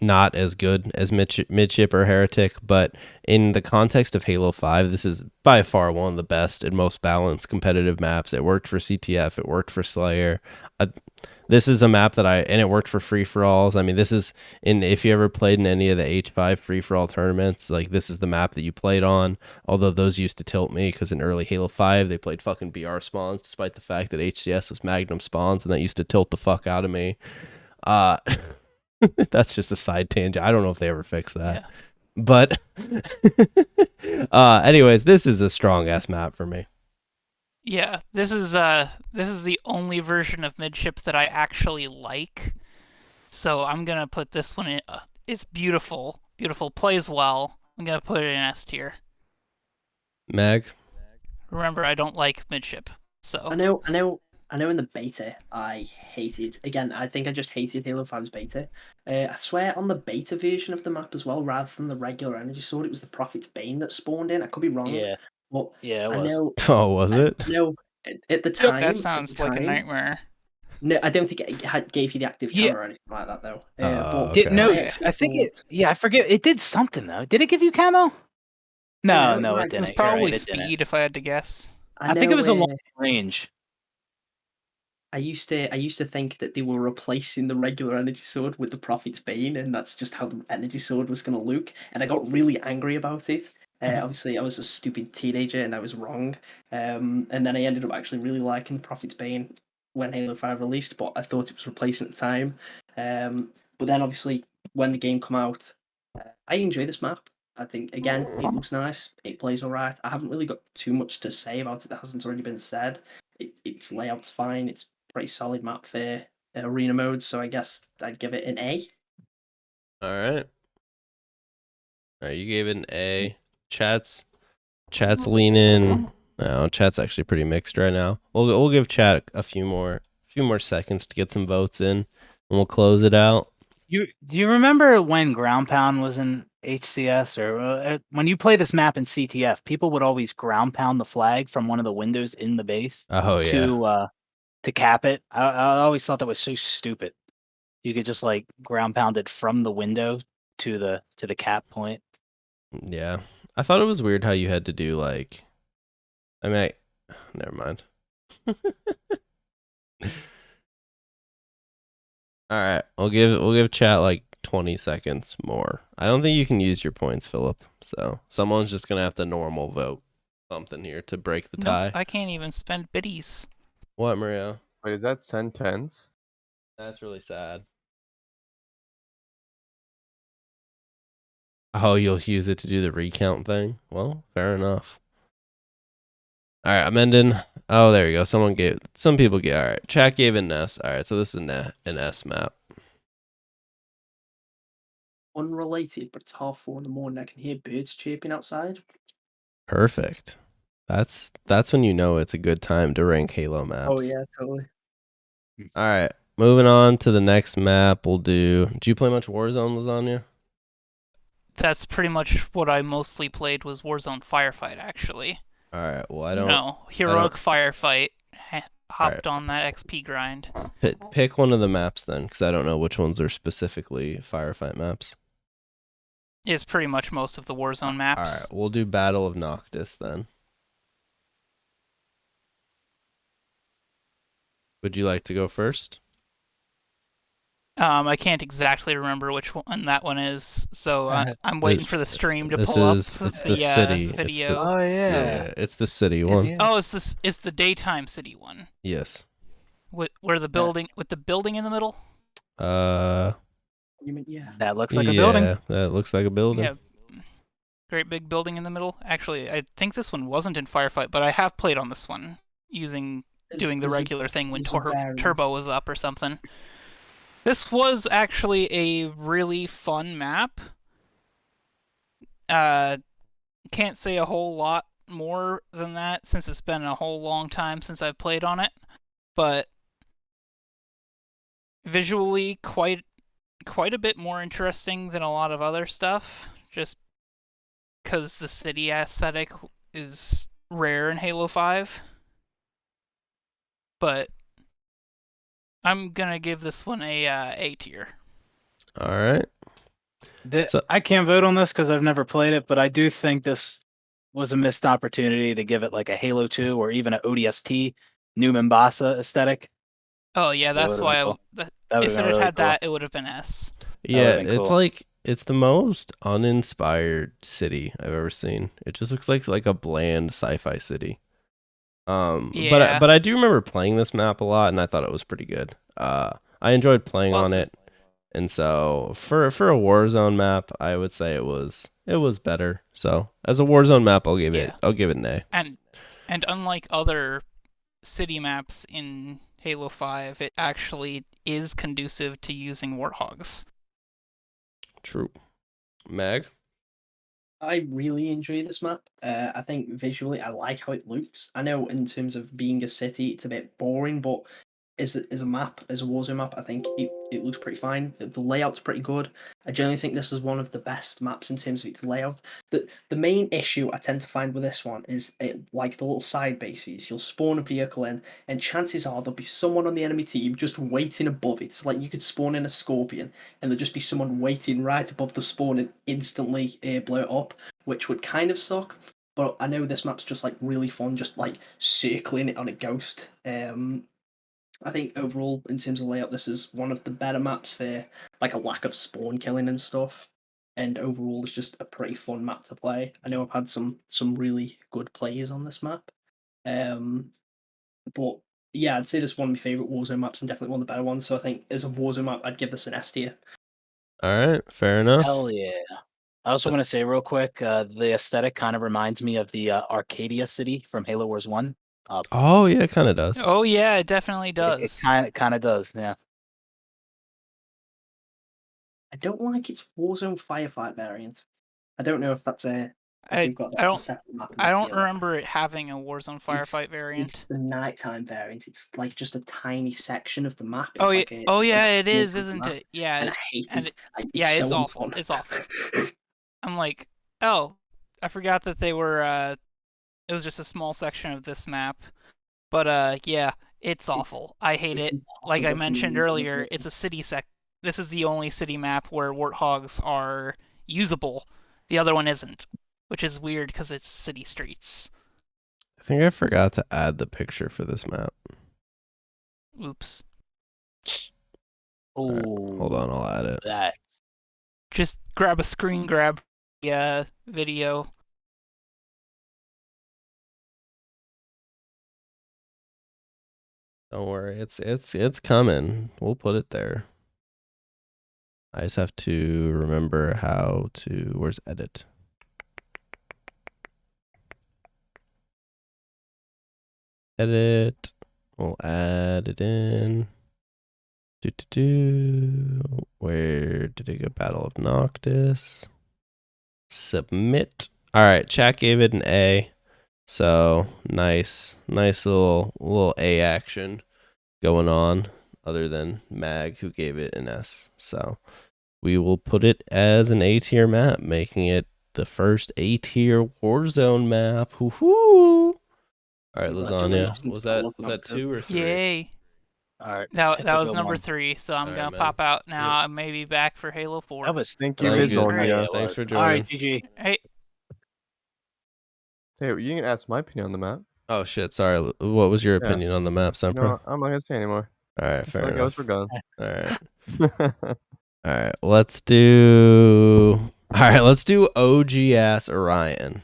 Speaker 1: not as good as Midship or Heretic, but in the context of Halo 5, this is by far one of the best and most balanced competitive maps. It worked for CTF, it worked for Slayer. This is a map and it worked for free-for-alls. I mean, this is if you ever played in any of the H5 free-for-all tournaments, like this is the map that you played on. Although those used to tilt me because in early Halo 5, they played fucking BR spawns, despite the fact that HCS was Magnum spawns, and that used to tilt the fuck out of me. That's just a side tangent. I don't know if they ever fix that.
Speaker 6: Yeah.
Speaker 1: But anyways, this is a strong ass map for me.
Speaker 6: Yeah, this is the only version of Midship that I actually like. So I'm gonna put this one in. It's beautiful, plays well. I'm gonna put it in S tier.
Speaker 1: Meg.
Speaker 6: Remember, I don't like Midship, so
Speaker 4: I know in the beta I hated, again, I think I just hated Halo 5's beta. I swear on the beta version of the map as well, rather than the regular energy sword, it was the Prophet's Bane that spawned in. I could be wrong.
Speaker 2: Yeah.
Speaker 4: But
Speaker 2: Yeah, it
Speaker 4: I
Speaker 2: was.
Speaker 4: know
Speaker 1: Oh, was it?
Speaker 4: at the time.
Speaker 6: that sounds like a nightmare.
Speaker 4: No, I don't think it gave you the active
Speaker 2: Yeah.
Speaker 4: camo or anything like that though.
Speaker 1: Oh,
Speaker 4: But
Speaker 1: okay.
Speaker 2: No,
Speaker 6: Okay.
Speaker 2: I think it. Yeah, I forget. It did something though. Did it give you camo? No,
Speaker 4: No,
Speaker 2: it
Speaker 4: it
Speaker 2: didn't.
Speaker 6: It's
Speaker 2: You're right,
Speaker 6: probably
Speaker 2: it didn't.
Speaker 6: speed, if I had to guess.
Speaker 2: I think it was a
Speaker 4: know,
Speaker 2: long range.
Speaker 4: I used to think that they were replacing the regular energy sword with the Prophet's Bane, and that's just how the energy sword was going to look. And I got really angry about it. Obviously, I was a stupid teenager and I was wrong. And then I ended up actually really liking the Prophet's Bane when Halo 5 released, but I thought it was replacing at the time. But then obviously when the game come out, I enjoy this map. I think again, it looks nice. It plays alright. I haven't really got too much to say about it that hasn't already been said. Its layout's fine. It's pretty solid map for arena mode, so I guess I'd give it an A.
Speaker 1: All right. All right, you gave it an A. Chat's leaning. No, chat's actually pretty mixed right now. We'll give chat a few more seconds to get some votes in, and we'll close it out.
Speaker 2: Do you remember when Ground Pound was in HCS, or when you play this map in CTF? People would always ground pound the flag from one of the windows in the base
Speaker 1: Oh yeah.
Speaker 2: to cap it. I always thought that was so stupid. You could just like ground pound it from the window to the cap point.
Speaker 1: Yeah. I thought it was weird how you had to do like. I mean, never mind. All right, we'll give chat like 20 seconds more. I don't think you can use your points, Philip. So someone's just gonna have to normal vote something here to break the tie.
Speaker 6: Nope, I can't even spend biddies.
Speaker 1: What, Maria?
Speaker 5: Wait, is that sentence?
Speaker 1: That's really sad. Oh, you'll use it to do the recount thing? Well, fair enough. All right, I'm ending. Oh, there you go. Some people get. All right, chat gave an S. All right, so this is an S map.
Speaker 4: Unrelated, but it's 4:30 in the morning. I can hear birds chirping outside.
Speaker 1: Perfect. That's when you know it's a good time to rank Halo maps.
Speaker 4: Oh yeah, totally.
Speaker 1: All right, moving on to the next map. We'll do. Do you play much Warzone, Lasagna?
Speaker 6: That's pretty much what I mostly played was Warzone Firefight, actually.
Speaker 1: All right. Well, I don't.
Speaker 6: No, Heroic Firefight. Hopped on that XP grind.
Speaker 1: Pick one of the maps then, because I don't know which ones are specifically Firefight maps.
Speaker 6: It's pretty much most of the Warzone maps.
Speaker 1: All right, we'll do Battle of Noctus then. Would you like to go first?
Speaker 6: I can't exactly remember which one that one is, so I'm waiting for the stream to pull up
Speaker 1: it's the city
Speaker 6: video.
Speaker 2: Oh yeah.
Speaker 1: It's the city one.
Speaker 6: Oh, it's the daytime city one.
Speaker 1: Yes.
Speaker 6: Where the building with the building in the middle?
Speaker 4: You mean yeah?
Speaker 2: That looks like a building.
Speaker 1: Yeah, that looks like a building.
Speaker 6: Yeah. Great big building in the middle. Actually, I think this one wasn't in Firefight, but I have played on this one doing the regular thing when Turbo was up or something. This was actually a really fun map. Can't say a whole lot more than that since it's been a whole long time since I've played on it, but visually quite a bit more interesting than a lot of other stuff, just because the city aesthetic is rare in Halo 5. But I'm gonna give this one a A tier.
Speaker 1: All right.
Speaker 2: I can't vote on this because I've never played it, but I do think this was a missed opportunity to give it like a Halo 2 or even an ODST New Mombasa aesthetic.
Speaker 6: Oh yeah, that's why
Speaker 2: cool.
Speaker 6: if it had had that, it would have been S.
Speaker 1: Yeah, it's like it's the most uninspired city I've ever seen. It just looks like a bland sci-fi city.
Speaker 6: Yeah.
Speaker 1: But I do remember playing this map a lot, and I thought it was pretty good. I enjoyed playing on it, and so for a Warzone map, I would say it was better. So as a Warzone map, I'll give it an A.
Speaker 6: And unlike other city maps in Halo 5, it actually is conducive to using Warthogs.
Speaker 1: True. Meg?
Speaker 4: I really enjoy this map. I think visually, I like how it looks. I know in terms of being a city, it's a bit boring, but as a map, as a Warzone map, I think it looks pretty fine. The layout's pretty good. I generally think this is one of the best maps in terms of its layout. The main issue I tend to find with this one is like the little side bases. You'll spawn a vehicle in, and chances are there'll be someone on the enemy team just waiting above it. It's like you could spawn in a Scorpion, and there'll just be someone waiting right above the spawn and instantly blow it up, which would kind of suck. But I know this map's just like really fun, just like circling it on a ghost. I think overall, in terms of layout, this is one of the better maps for like a lack of spawn killing and stuff. And overall, it's just a pretty fun map to play. I know I've had some really good plays on this map. But yeah, I'd say this is one of my favourite Warzone maps and definitely one of the better ones. So I think as a Warzone map, I'd give this an S tier.
Speaker 1: All right, fair enough.
Speaker 2: Hell yeah. I also want to say real quick, the aesthetic kind of reminds me of the Arcadia city from Halo Wars 1.
Speaker 1: Oh yeah, it kind of does.
Speaker 6: Oh yeah, it definitely
Speaker 2: It
Speaker 6: does.
Speaker 2: kind of does, yeah.
Speaker 4: I don't like its Warzone Firefight variant. I don't know if that's a. If
Speaker 6: I
Speaker 4: we've got
Speaker 6: I
Speaker 4: that as a
Speaker 6: don't
Speaker 4: separate map in
Speaker 6: I
Speaker 4: the
Speaker 6: don't
Speaker 4: tier.
Speaker 6: remember it having a Warzone Firefight
Speaker 4: It's
Speaker 6: variant.
Speaker 4: the nighttime variant. It's like just a tiny section of the map. It's
Speaker 6: Oh yeah,
Speaker 4: like a
Speaker 6: oh
Speaker 4: it's
Speaker 6: yeah,
Speaker 4: a
Speaker 6: it
Speaker 4: small
Speaker 6: is,
Speaker 4: part of the
Speaker 6: isn't
Speaker 4: map,
Speaker 6: it? Yeah,
Speaker 4: and I hate
Speaker 6: and
Speaker 4: it. It's
Speaker 6: yeah, it's
Speaker 4: so
Speaker 6: awful.
Speaker 4: unfun.
Speaker 6: It's awful. I'm like, oh, I forgot that they were. It was just a small section of this map, but yeah, it's awful. I hate
Speaker 4: It's
Speaker 6: it. Like I
Speaker 4: impossible to
Speaker 6: mentioned
Speaker 4: use
Speaker 6: earlier,
Speaker 4: on
Speaker 6: it's a city sec. This is the only city map where warthogs are usable. The other one isn't, which is weird because it's city streets.
Speaker 1: I think I forgot to add the picture for this map.
Speaker 6: Oops.
Speaker 2: Oh,
Speaker 1: Right, hold on, I'll add it.
Speaker 2: that.
Speaker 6: Just grab a screen grab video.
Speaker 1: Don't worry, it's coming. We'll put it there. I just have to remember how to. Where's edit? Edit. We'll add it in. Where did it go? Battle of Noctus. Submit. All right, chat gave it an A. So nice little A action going on. Other than Mag, who gave it an S. So we will put it as an A tier map, making it the first A tier Warzone map. Woohoo! All right, Lasagna.
Speaker 4: Congratulations,
Speaker 1: Was
Speaker 4: Paul,
Speaker 1: that 2 or 3?
Speaker 6: Yay!
Speaker 2: All right.
Speaker 6: That was
Speaker 2: Good
Speaker 6: number
Speaker 2: one.
Speaker 6: 3, so I'm
Speaker 1: All right,
Speaker 6: gonna
Speaker 1: man.
Speaker 6: pop out now. I may be back for Halo 4.
Speaker 2: That was
Speaker 5: Thank you,
Speaker 1: Sounds good.
Speaker 5: Lasagna.
Speaker 1: Thanks for
Speaker 2: All right,
Speaker 1: joining.
Speaker 2: GG.
Speaker 6: Hey,
Speaker 5: Hey, you can ask my opinion on the map.
Speaker 1: Oh shit, sorry. What was your
Speaker 5: Yeah.
Speaker 1: opinion on the map,
Speaker 5: You
Speaker 1: Sunpro?
Speaker 5: know, I'm not gonna say anymore.
Speaker 1: All right, fair
Speaker 5: That
Speaker 1: enough.
Speaker 5: goes for gun.
Speaker 1: All right. All right, let's do OG ass Orion.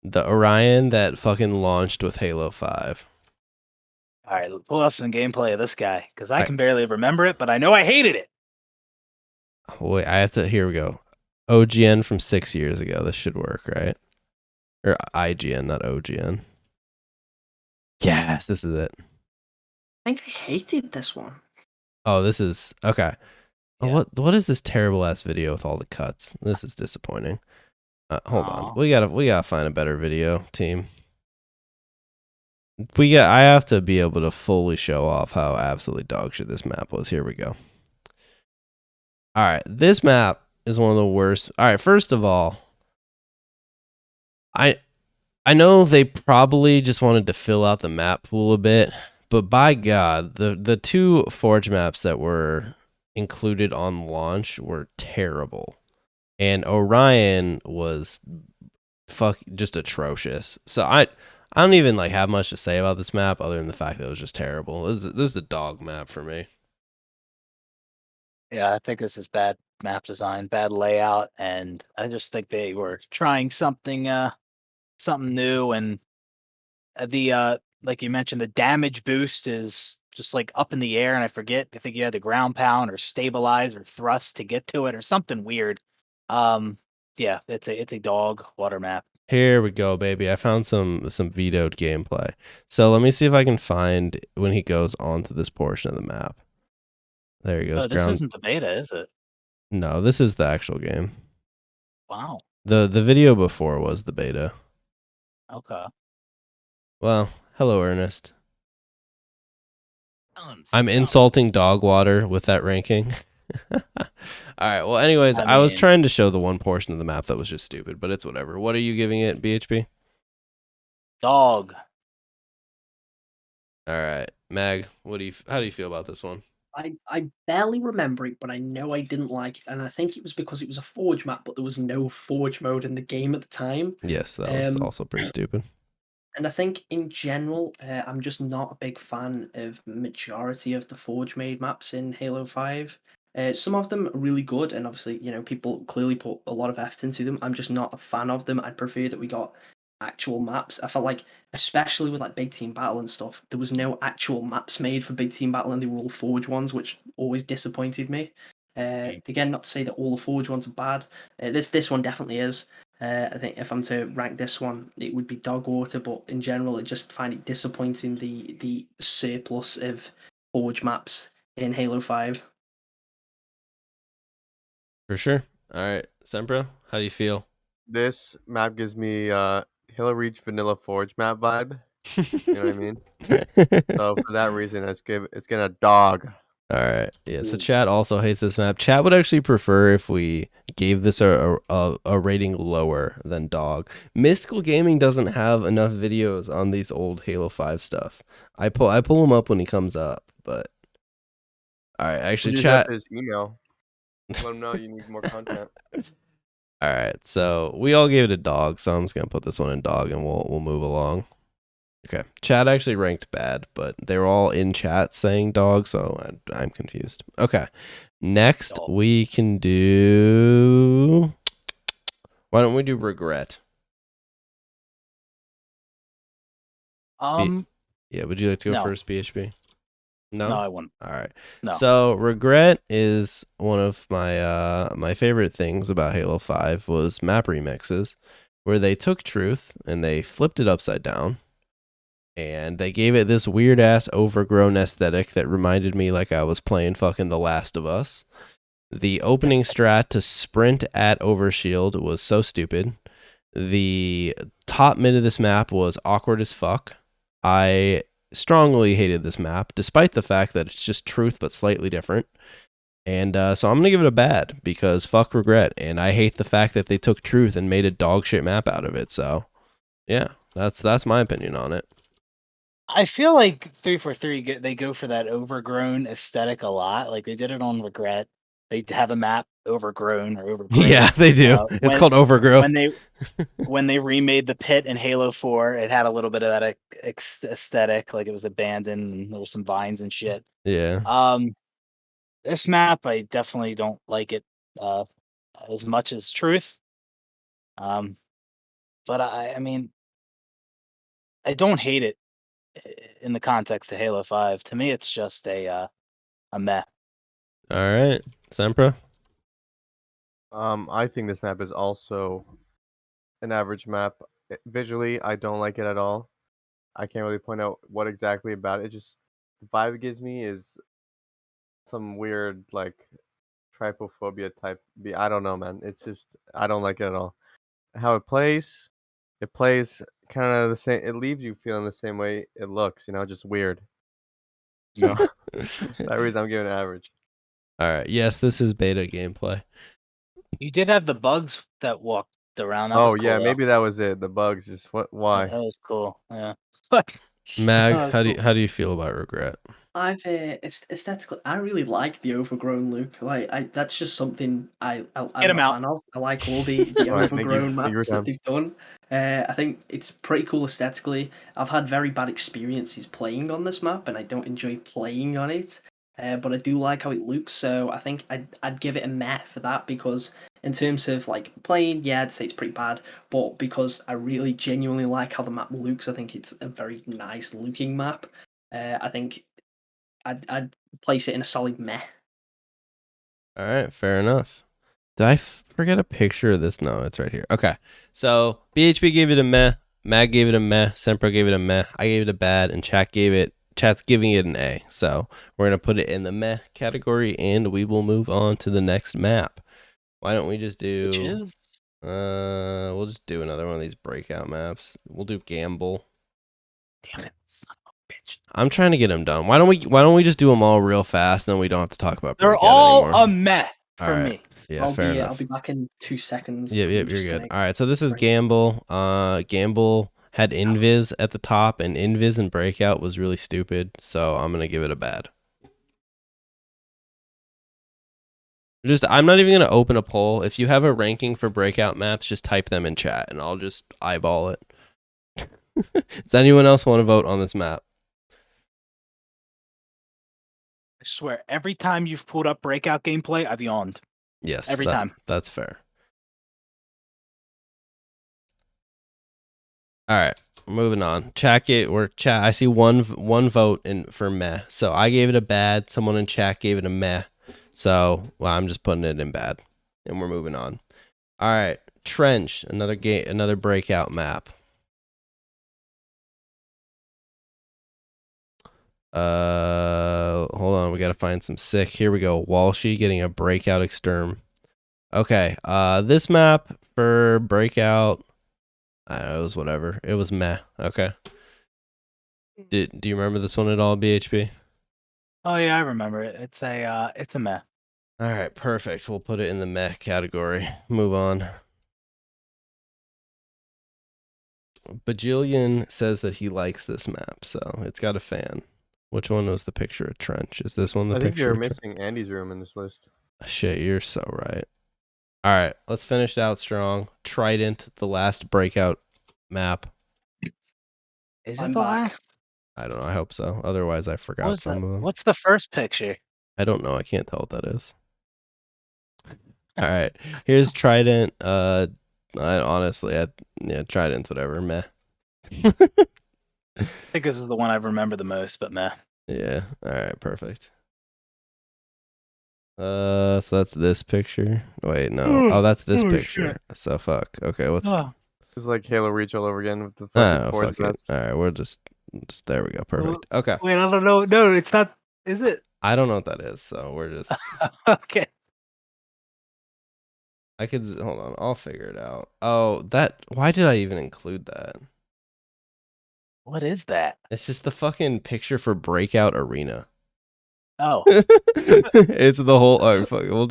Speaker 1: The Orion that fucking launched with Halo 5.
Speaker 2: All right, pull up some gameplay of this guy because I can barely remember it, but I know I hated it.
Speaker 1: Wait, I have to. Here we go. OGN from 6 years ago. This should work, right? Or IGN, not OGN. Yes, this is it.
Speaker 4: I think I hated this one.
Speaker 1: Oh, this is okay. Oh,
Speaker 2: Yeah.
Speaker 1: what is this terrible ass video with all the cuts? This is disappointing. Hold on.
Speaker 2: Aw.
Speaker 1: We gotta find a better video, team. I have to be able to fully show off how absolutely dog shit this map was. Here we go. All right, this map is one of the worst. All right, first of all, I know they probably just wanted to fill out the map pool a bit, but by God, the 2 Forge maps that were included on launch were terrible. And Orion was just atrocious. So I don't even like have much to say about this map other than the fact that it was just terrible. This is a dog map for me.
Speaker 2: Yeah, I think this is bad map design, bad layout, and I just think they were trying something new. And the like you mentioned, the damage boost is just like up in the air, and I think you had to ground pound or stabilize or thrust to get to it or something weird. Yeah, it's a dog water map.
Speaker 1: Here we go, baby. I found some vetoed gameplay. So let me see if I can find when he goes onto this portion of the map. There he goes.
Speaker 2: Oh, this isn't the beta, is it?
Speaker 1: No, this is the actual game.
Speaker 2: Wow.
Speaker 1: The video before was the beta.
Speaker 2: Okay.
Speaker 1: Well, hello, Ernest. I'm insulting dog water with that ranking. All right. Well, anyways, I was trying to show the one portion of the map that was just stupid, but it's whatever. What are you giving it, BHB?
Speaker 2: Dog.
Speaker 1: All right, Mag. How do you feel about this one?
Speaker 4: I barely remember it, but I know I didn't like it, and I think it was because it was a Forge map, but there was no Forge mode in the game at the time.
Speaker 1: Yes, that was also pretty stupid.
Speaker 4: And I think in general, I'm just not a big fan of majority of the Forge made maps in Halo 5. Some of them are really good, and obviously, people clearly put a lot of effort into them. I'm just not a fan of them. I'd prefer that we got actual maps. I felt like, especially with like Big Team Battle and stuff, there was no actual maps made for Big Team Battle, and they were all Forge ones, which always disappointed me. Again, not to say that all the Forge ones are bad. This one definitely is. I think if I'm to rank this one, it would be Dog Water, but in general, I just find it disappointing the surplus of Forge maps in Halo 5.
Speaker 1: For sure. All right, Sempra, how do you feel?
Speaker 5: This map gives me Halo Reach Vanilla Forge map vibe. You know what I mean? So for that reason, it's getting a dog.
Speaker 1: All right. Yeah. So chat also hates this map. Chat would actually prefer if we gave this a rating lower than dog. Mystical Gaming doesn't have enough videos on these old Halo 5 stuff. I pull him up when he comes up, but all right. Actually,
Speaker 5: Just
Speaker 1: chat.
Speaker 5: have his email. Let him know you need more content.
Speaker 1: All right. So we all gave it a dog, so I'm just gonna put this one in dog, and we'll move along. Okay. Chat actually ranked bad, but they were all in chat saying dog, so I'm confused. Okay. Next, we can do... Why don't we do regret? Yeah, would you like to go
Speaker 2: No.
Speaker 1: first, BHB? No?
Speaker 2: No, I wouldn't.
Speaker 1: All right.
Speaker 2: No.
Speaker 1: So regret is one of my my favorite things about Halo 5 was map remixes, where they took truth and they flipped it upside down. And they gave it this weird ass overgrown aesthetic that reminded me like I was playing fucking The Last of Us. The opening strat to sprint at Overshield was so stupid. The top mid of this map was awkward as fuck. I strongly hated this map, despite the fact that it's just truth but slightly different. And so I'm gonna give it a bad because fuck regret, and I hate the fact that they took truth and made a dog shit map out of it. So yeah, that's my opinion on it.
Speaker 2: I feel like 343 they go for that overgrown aesthetic a lot. Like they did it on Regret. They have a map overgrown or overgrown.
Speaker 1: Yeah, they do. It's called Overgrowth.
Speaker 2: When they remade the pit in Halo 4, it had a little bit of that aesthetic, like it was abandoned and there were some vines and shit.
Speaker 1: Yeah.
Speaker 2: This map I definitely don't like it as much as Truth. But I mean I don't hate it in the context of Halo 5. To me it's just a meh.
Speaker 1: All right. Sempra?
Speaker 5: I think this map is also an average map. Visually, I don't like it at all. I can't really point out what exactly about it. Just the vibe it gives me is some weird like trypophobia type. I don't know, man. It's just I don't like it at all. How it plays kind of the same. It leaves you feeling the same way it looks. You know, just weird. So that reason I'm giving it average.
Speaker 1: All right. Yes, this is beta gameplay.
Speaker 2: You did have the bugs that walked around. That
Speaker 5: Oh
Speaker 2: was cool,
Speaker 5: yeah,
Speaker 2: though.
Speaker 5: maybe that was it. The bugs. Just why?
Speaker 2: That was cool. Yeah.
Speaker 1: Mag, how do you feel about regret?
Speaker 4: I've aesthetically, I really like the overgrown look. Like, that's just something I'm a fan of. I like all the
Speaker 5: Right,
Speaker 4: overgrown
Speaker 5: thank you,
Speaker 4: maps that they've done. I think it's pretty cool aesthetically. I've had very bad experiences playing on this map, and I don't enjoy playing on it. But I do like how it looks, so I think I'd give it a meh for that, because in terms of like playing, yeah, I'd say it's pretty bad. But because I really genuinely like how the map looks, I think it's a very nice looking map. I think I'd place it in a solid meh.
Speaker 1: All right, fair enough. Did I forget a picture of this? No, it's right here. Okay, so BHB gave it a meh, Mag gave it a meh, Sempra gave it a meh, I gave it a bad, and Chat's giving it an A. So we're gonna put it in the meh category, and we will move on to the next map. Why don't we just do?
Speaker 2: Which is?
Speaker 1: We'll just do another one of these breakout maps. We'll do Gambol.
Speaker 2: Damn it, son of a bitch.
Speaker 1: I'm trying to get them done. Why don't we just do them all real fast, and then we don't have to talk about.
Speaker 2: They're all a meh for me.
Speaker 1: Yeah, fair enough.
Speaker 4: I'll be back in 2 seconds.
Speaker 1: Yeah, you're good. All right, so this is Gambol. Gambol had Invis at the top, and Invis and Breakout was really stupid, so I'm gonna give it a bad. I'm not even gonna open a poll. If you have a ranking for Breakout maps, just type them in chat, and I'll just eyeball it. Does anyone else want to vote on this map?
Speaker 2: I swear, every time you've pulled up Breakout gameplay, I've yawned.
Speaker 1: Yes,
Speaker 2: every time.
Speaker 1: That's fair. All right, moving on. Chat. I see one vote for meh. So I gave it a bad. Someone in chat gave it a meh. So, well, I'm just putting it in bad, and we're moving on. All right, Trench, another breakout map. Hold on, we gotta find some sick. Here we go. Walshy getting a breakout exterm. Okay, this map for breakout, I don't know, it was whatever. It was meh. Okay. Do you remember this one at all, BHP?
Speaker 2: Oh yeah, I remember it. It's a meh.
Speaker 1: All right, perfect. We'll put it in the meh category. Move on. Bajillion says that he likes this map, so it's got a fan. Which one was the picture of Trench? Is this one the
Speaker 5: I think
Speaker 1: picture?
Speaker 5: you're
Speaker 1: of
Speaker 5: missing Andy's room in this list.
Speaker 1: Shit, you're so right. All right, let's finish it out strong. Trident, the last breakout map.
Speaker 2: Is
Speaker 4: I'm
Speaker 2: it the
Speaker 4: back.
Speaker 2: last?
Speaker 1: I don't know. I hope so. Otherwise, I forgot some of them.
Speaker 2: What's the first picture?
Speaker 1: I don't know. I can't tell what that is. All right, here's Trident. Trident's whatever. Meh.
Speaker 2: I think this is the one I remember the most, but meh.
Speaker 1: Yeah. All right. Perfect. So that's this picture. Wait, no. Oh, that's this picture.
Speaker 2: Shit.
Speaker 1: So fuck. Okay, what's?
Speaker 2: Oh,
Speaker 5: It's like Halo Reach all over again with the
Speaker 1: I
Speaker 5: fucking
Speaker 1: don't know.
Speaker 5: force
Speaker 1: Fuck it.
Speaker 5: maps.
Speaker 1: All right, we're just there. We go. Perfect. Okay.
Speaker 2: wait, I don't know. No, it's not. Is it?
Speaker 1: I don't know what that is, so we're just.
Speaker 2: Okay.
Speaker 1: I could hold on. I'll figure it out. Oh, that. Why did I even include that?
Speaker 2: What is that?
Speaker 1: It's just the fucking picture for Breakout Arena.
Speaker 2: Oh,
Speaker 1: It's the whole. Oh, fuck it. I'll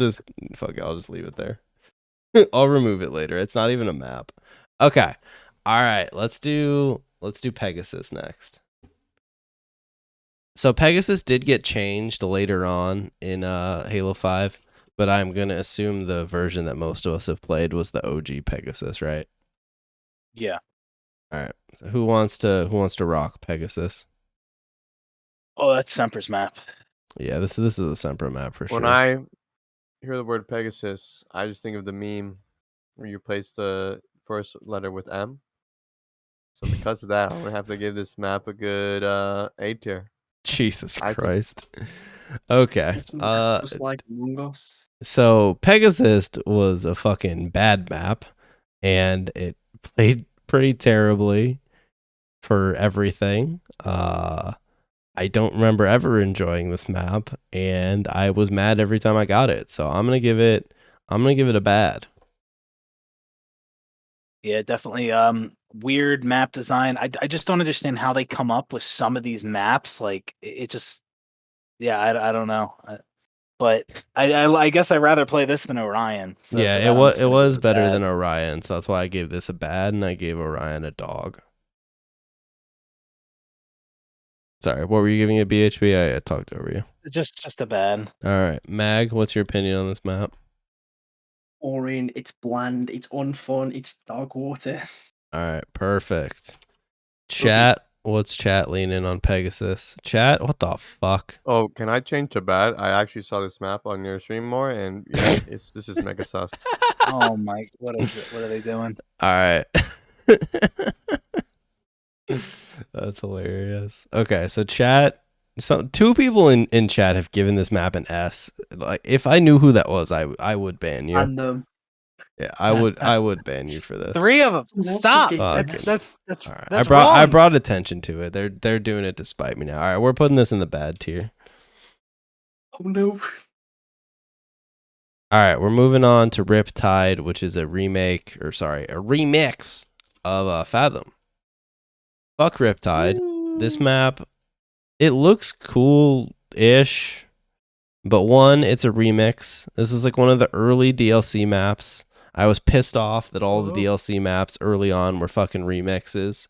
Speaker 1: just leave it there. I'll remove it later. It's not even a map. Okay. All right. Let's do Pegasus next. So Pegasus did get changed later on in Halo 5, but I'm gonna assume the version that most of us have played was the OG Pegasus, right?
Speaker 2: yeah.
Speaker 1: All right. So who wants to rock Pegasus?
Speaker 2: Oh, that's Semper's map.
Speaker 1: Yeah, this is a Sempra map for sure.
Speaker 5: When I hear the word Pegasus, I just think of the meme where you place the first letter with M. So because of that, I'm gonna have to give this map a good A tier.
Speaker 1: Jesus
Speaker 5: I think-
Speaker 1: Christ. Okay.
Speaker 4: It's just like Among Us.
Speaker 1: So Pegasus was a fucking bad map, and it played pretty terribly for everything. I don't remember ever enjoying this map, and I was mad every time I got it. So I'm gonna give it a bad.
Speaker 2: Yeah, definitely. Weird map design. I just don't understand how they come up with some of these maps. Like it just, yeah, I don't know. But I guess I'd rather play this than Orion. So
Speaker 1: Yeah,
Speaker 2: for
Speaker 1: it
Speaker 2: that, I'm
Speaker 1: was
Speaker 2: just gonna give it a
Speaker 1: better
Speaker 2: bad.
Speaker 1: than Orion, so that's why I gave this a bad, and I gave Orion a dog. Sorry, what were you giving it, BHB? I talked over you.
Speaker 2: Just a bad.
Speaker 1: All right, Mag, what's your opinion on this map?
Speaker 4: Orion, it's bland, it's unfun, it's dog water.
Speaker 1: All right, perfect. Chat, what's chat leaning on Pegasus? Chat, what the fuck?
Speaker 5: Oh, can I change to bad? I actually saw this map on your stream more, and yeah, this is mega sus.
Speaker 2: Oh my, what is it? What are they doing?
Speaker 1: All right. That's hilarious. Okay, so chat. So two people in chat have given this map an S. Like, if I knew who that was, I would ban you.
Speaker 4: And
Speaker 1: Yeah, I would ban you for this.
Speaker 2: 3 of them.
Speaker 4: Let's just
Speaker 2: Stop.
Speaker 4: get-
Speaker 2: That's
Speaker 1: All right.
Speaker 2: that's
Speaker 1: I
Speaker 2: wrong.
Speaker 1: brought attention to it. They're doing it to spite me now. All right, we're putting this in the bad tier.
Speaker 4: oh no.
Speaker 1: All right, we're moving on to Riptide, which is a remix of Fathom. Fuck Riptide. This map, it looks cool-ish, but one, it's a remix. This was like one of the early DLC maps. I was pissed off that all the DLC maps early on were fucking remixes.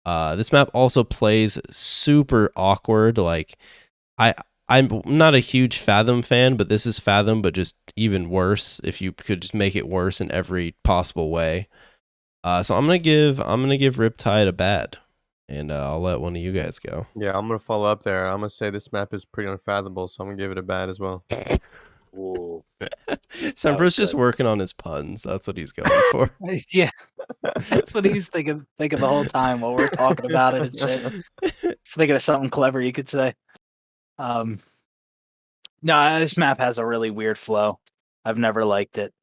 Speaker 1: This map also plays super awkward. Like, I'm not a huge Fathom fan, but this is Fathom, but just even worse. If you could just make it worse in every possible way. So I'm gonna give Riptide a bad, and I'll let one of you guys go.
Speaker 5: Yeah, I'm gonna follow up there. I'm gonna say this map is pretty unfathomable, so I'm gonna give it a bad as well.
Speaker 2: Ooh.
Speaker 1: Semper's just
Speaker 2: good.
Speaker 1: working on his puns. That's what he's going for.
Speaker 2: Yeah, that's what he's thinking the whole time while we're talking about it and shit. He's thinking of something clever you could say. But No, this map has a really weird flow. I've never liked it.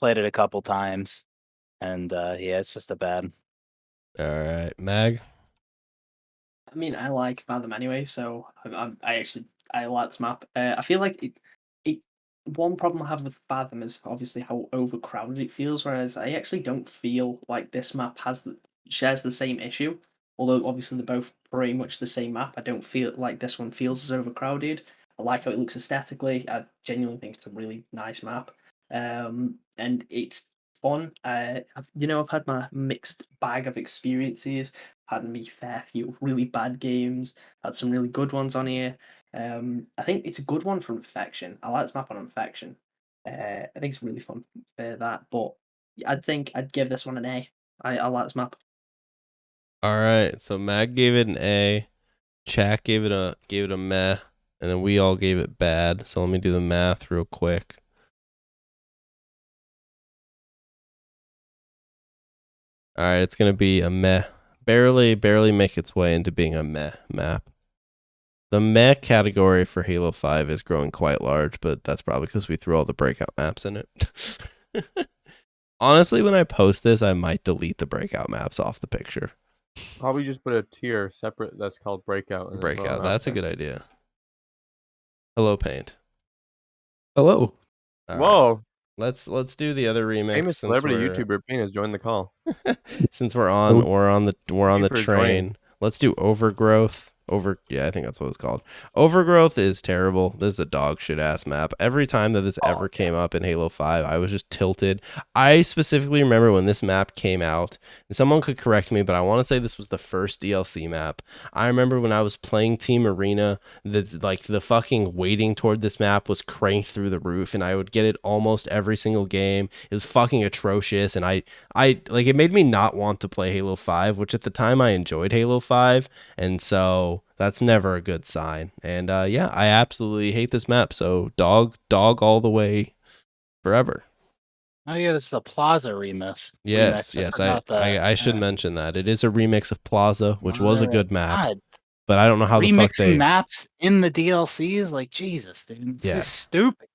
Speaker 2: Played it a couple times, and yeah, it's just a bad.
Speaker 1: All right, Mag.
Speaker 4: I mean, I like Fathom anyway, so I like this map. I feel like it. One problem I have with Fathom is obviously how overcrowded it feels, whereas I actually don't feel like this map shares the same issue. Although obviously they're both pretty much the same map, I don't feel like this one feels as overcrowded. I like how it looks aesthetically. I genuinely think it's a really nice map, and it's fun. I've had my mixed bag of experiences. Had me fair few really bad games. Had some really good ones on here. I think it's a good one for Infection. I like this map on Infection. I think it's really fun for that. But I think I'd give this one an A. I like this map.
Speaker 1: All right, so Mag gave it an A, Chat gave it a meh, and then we all gave it bad. So let me do the math real quick. All right, it's gonna be a meh. Barely make its way into being a meh map. The meh category for Halo 5 is growing quite large, but that's probably because we threw all the breakout maps in it. Honestly, when I post this, I might delete the breakout maps off the picture.
Speaker 5: Probably just put a tier separate that's called Breakout. And then throw
Speaker 1: Breakout,
Speaker 5: them out
Speaker 1: that's a
Speaker 5: there.
Speaker 1: good idea. Hello, Paint.
Speaker 7: Hello.
Speaker 1: All right,
Speaker 5: Whoa!
Speaker 1: let's do the other remix.
Speaker 5: Famous
Speaker 1: since
Speaker 5: celebrity
Speaker 1: we're-
Speaker 5: YouTuber Payne has joined the call.
Speaker 1: Since we're on the
Speaker 5: you for
Speaker 1: train,
Speaker 5: joining.
Speaker 1: let's do Overgrowth. Yeah, I think that's what it's called. Overgrowth is terrible. This is a dog shit ass map. Every time that this ever came up in Halo 5, I was just tilted. I specifically remember when this map came out, and someone could correct me, but I want to say this was the first DLC map. I remember when I was playing Team Arena, the fucking waiting toward this map was cranked through the roof, and I would get it almost every single game. It was fucking atrocious, and I like, it made me not want to play Halo 5, which at the time I enjoyed Halo 5, and so that's never a good sign. And yeah, I absolutely hate this map. So dog all the way forever.
Speaker 2: Oh yeah, this is a Plaza remix.
Speaker 1: Yes,
Speaker 2: remix.
Speaker 1: yes.
Speaker 2: forgot that.
Speaker 1: I should mention that it is a remix of Plaza, which was a
Speaker 2: My
Speaker 1: good map,
Speaker 2: God,
Speaker 1: but I don't know how the fuck
Speaker 2: remixing maps in the DLCs, like Jesus, dude, it's
Speaker 1: Yeah.
Speaker 2: so stupid.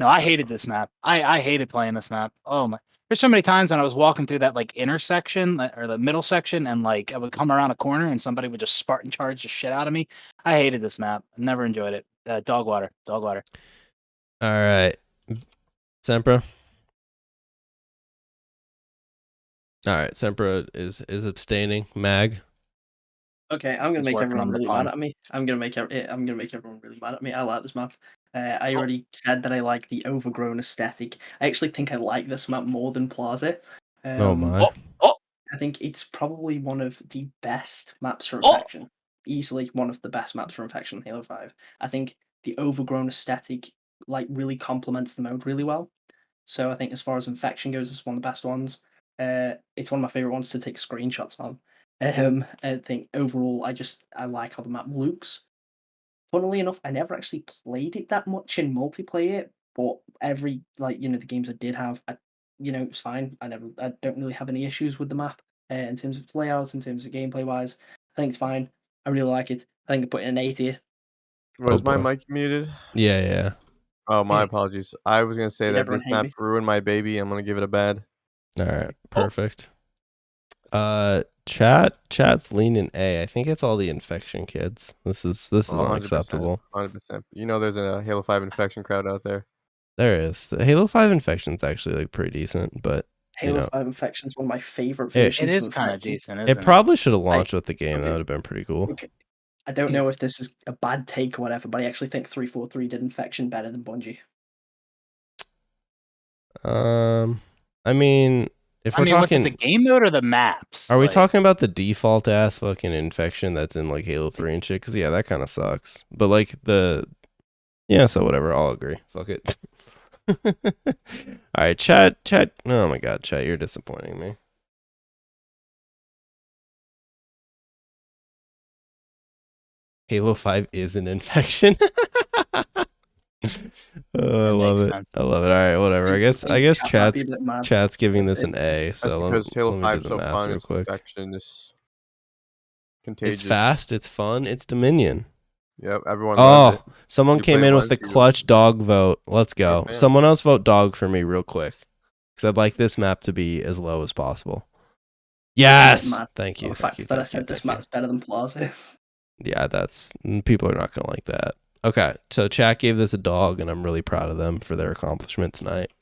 Speaker 2: No, I hated this map. I hated playing this map. Oh my! There's so many times when I was walking through that like intersection or the middle section, and like I would come around a corner and somebody would just Spartan charge the shit out of me. I hated this map. I never enjoyed it. Dog water.
Speaker 1: All right, Sempra. All right, Sempra is abstaining. Mag.
Speaker 4: Okay, I'm gonna
Speaker 2: He's
Speaker 4: make
Speaker 2: working
Speaker 4: everyone
Speaker 2: on the
Speaker 4: really
Speaker 2: pun.
Speaker 4: mad at me. I'm gonna make everyone really mad at me. I like this map. I already said that I like the overgrown aesthetic. I actually think I like this map more than Plaza.
Speaker 1: Oh my.
Speaker 4: I think it's probably one of the best maps for
Speaker 2: Oh!
Speaker 4: Infection. Easily one of the best maps for Infection in Halo 5. I think the overgrown aesthetic like really complements the mode really well. So I think as far as Infection goes, it's one of the best ones. It's one of my favorite ones to take screenshots on. I think overall, I like how the map looks. Funnily enough, I never actually played it that much in multiplayer, but every the games I did have, it's fine. I don't really have any issues with the map in terms of its layout, in terms of gameplay wise. I think it's fine. I really like it. I think I put it in an 8 here.
Speaker 5: Was my
Speaker 1: boy.
Speaker 5: mic muted?
Speaker 1: Yeah.
Speaker 5: Oh, my
Speaker 4: Hey.
Speaker 5: apologies. I was gonna say
Speaker 4: Did
Speaker 5: that
Speaker 4: everyone
Speaker 5: this
Speaker 4: hate
Speaker 5: map
Speaker 4: me?
Speaker 5: ruined my baby. I'm gonna give it a bad.
Speaker 1: All right, perfect. Chat's leaning A. I think it's all the Infection kids. This is
Speaker 5: 100%,
Speaker 1: unacceptable.
Speaker 5: 100%. You know, there's a Halo 5 Infection crowd out there.
Speaker 1: There is. The Halo 5 Infection's actually like pretty decent, but
Speaker 4: Halo
Speaker 1: know,
Speaker 4: 5 Infection is one of my favorite
Speaker 1: It-
Speaker 4: versions.
Speaker 2: It is
Speaker 4: of
Speaker 2: kind of
Speaker 4: Infection.
Speaker 2: decent, isn't
Speaker 1: it probably should have launched with the game. That
Speaker 4: okay.
Speaker 1: would have been pretty cool.
Speaker 4: Okay. I don't know if this is a bad take or whatever, but I actually think 343 did Infection better than Bungie.
Speaker 1: I mean, if we're
Speaker 2: what's
Speaker 1: talking
Speaker 2: it, the game mode or the maps?
Speaker 1: Are we
Speaker 2: Like,
Speaker 1: talking about the default ass fucking Infection that's in like Halo 3 and shit? Because yeah, that kind of sucks. But like so whatever. I'll agree. Fuck it. All right, chat. Oh my god, chat, you're disappointing me. Halo 5 is an Infection. I love it.
Speaker 2: sense.
Speaker 1: I love it. All right, whatever. I guess
Speaker 4: Chat might be a bit mad.
Speaker 1: chat's giving this an A.
Speaker 5: That's
Speaker 1: So
Speaker 5: because Halo
Speaker 1: let me
Speaker 5: 5
Speaker 1: do
Speaker 5: is
Speaker 1: the
Speaker 5: so
Speaker 1: math
Speaker 5: fun.
Speaker 1: real
Speaker 5: It's
Speaker 1: quick.
Speaker 5: Infection. It's contagious.
Speaker 1: It's fast. It's fun. It's Dominion.
Speaker 5: Yep, everyone loves it.
Speaker 1: Oh, someone
Speaker 5: You
Speaker 1: came
Speaker 5: play
Speaker 1: in with
Speaker 5: once,
Speaker 1: the
Speaker 5: you go,
Speaker 1: clutch dog vote. Let's go.
Speaker 5: fan.
Speaker 1: Someone else vote dog for me real quick. Because I'd like this map to be as low as possible. Yes!
Speaker 4: Mad
Speaker 1: Thank you.
Speaker 4: the
Speaker 1: Thank
Speaker 4: fact
Speaker 1: you.
Speaker 4: that I
Speaker 1: Thank you.
Speaker 4: said this
Speaker 1: Thank you.
Speaker 4: map's better than Plaza.
Speaker 1: Yeah, that's people are not gonna like that. Okay, so chat gave this a dog, and I'm really proud of them for their accomplishment tonight.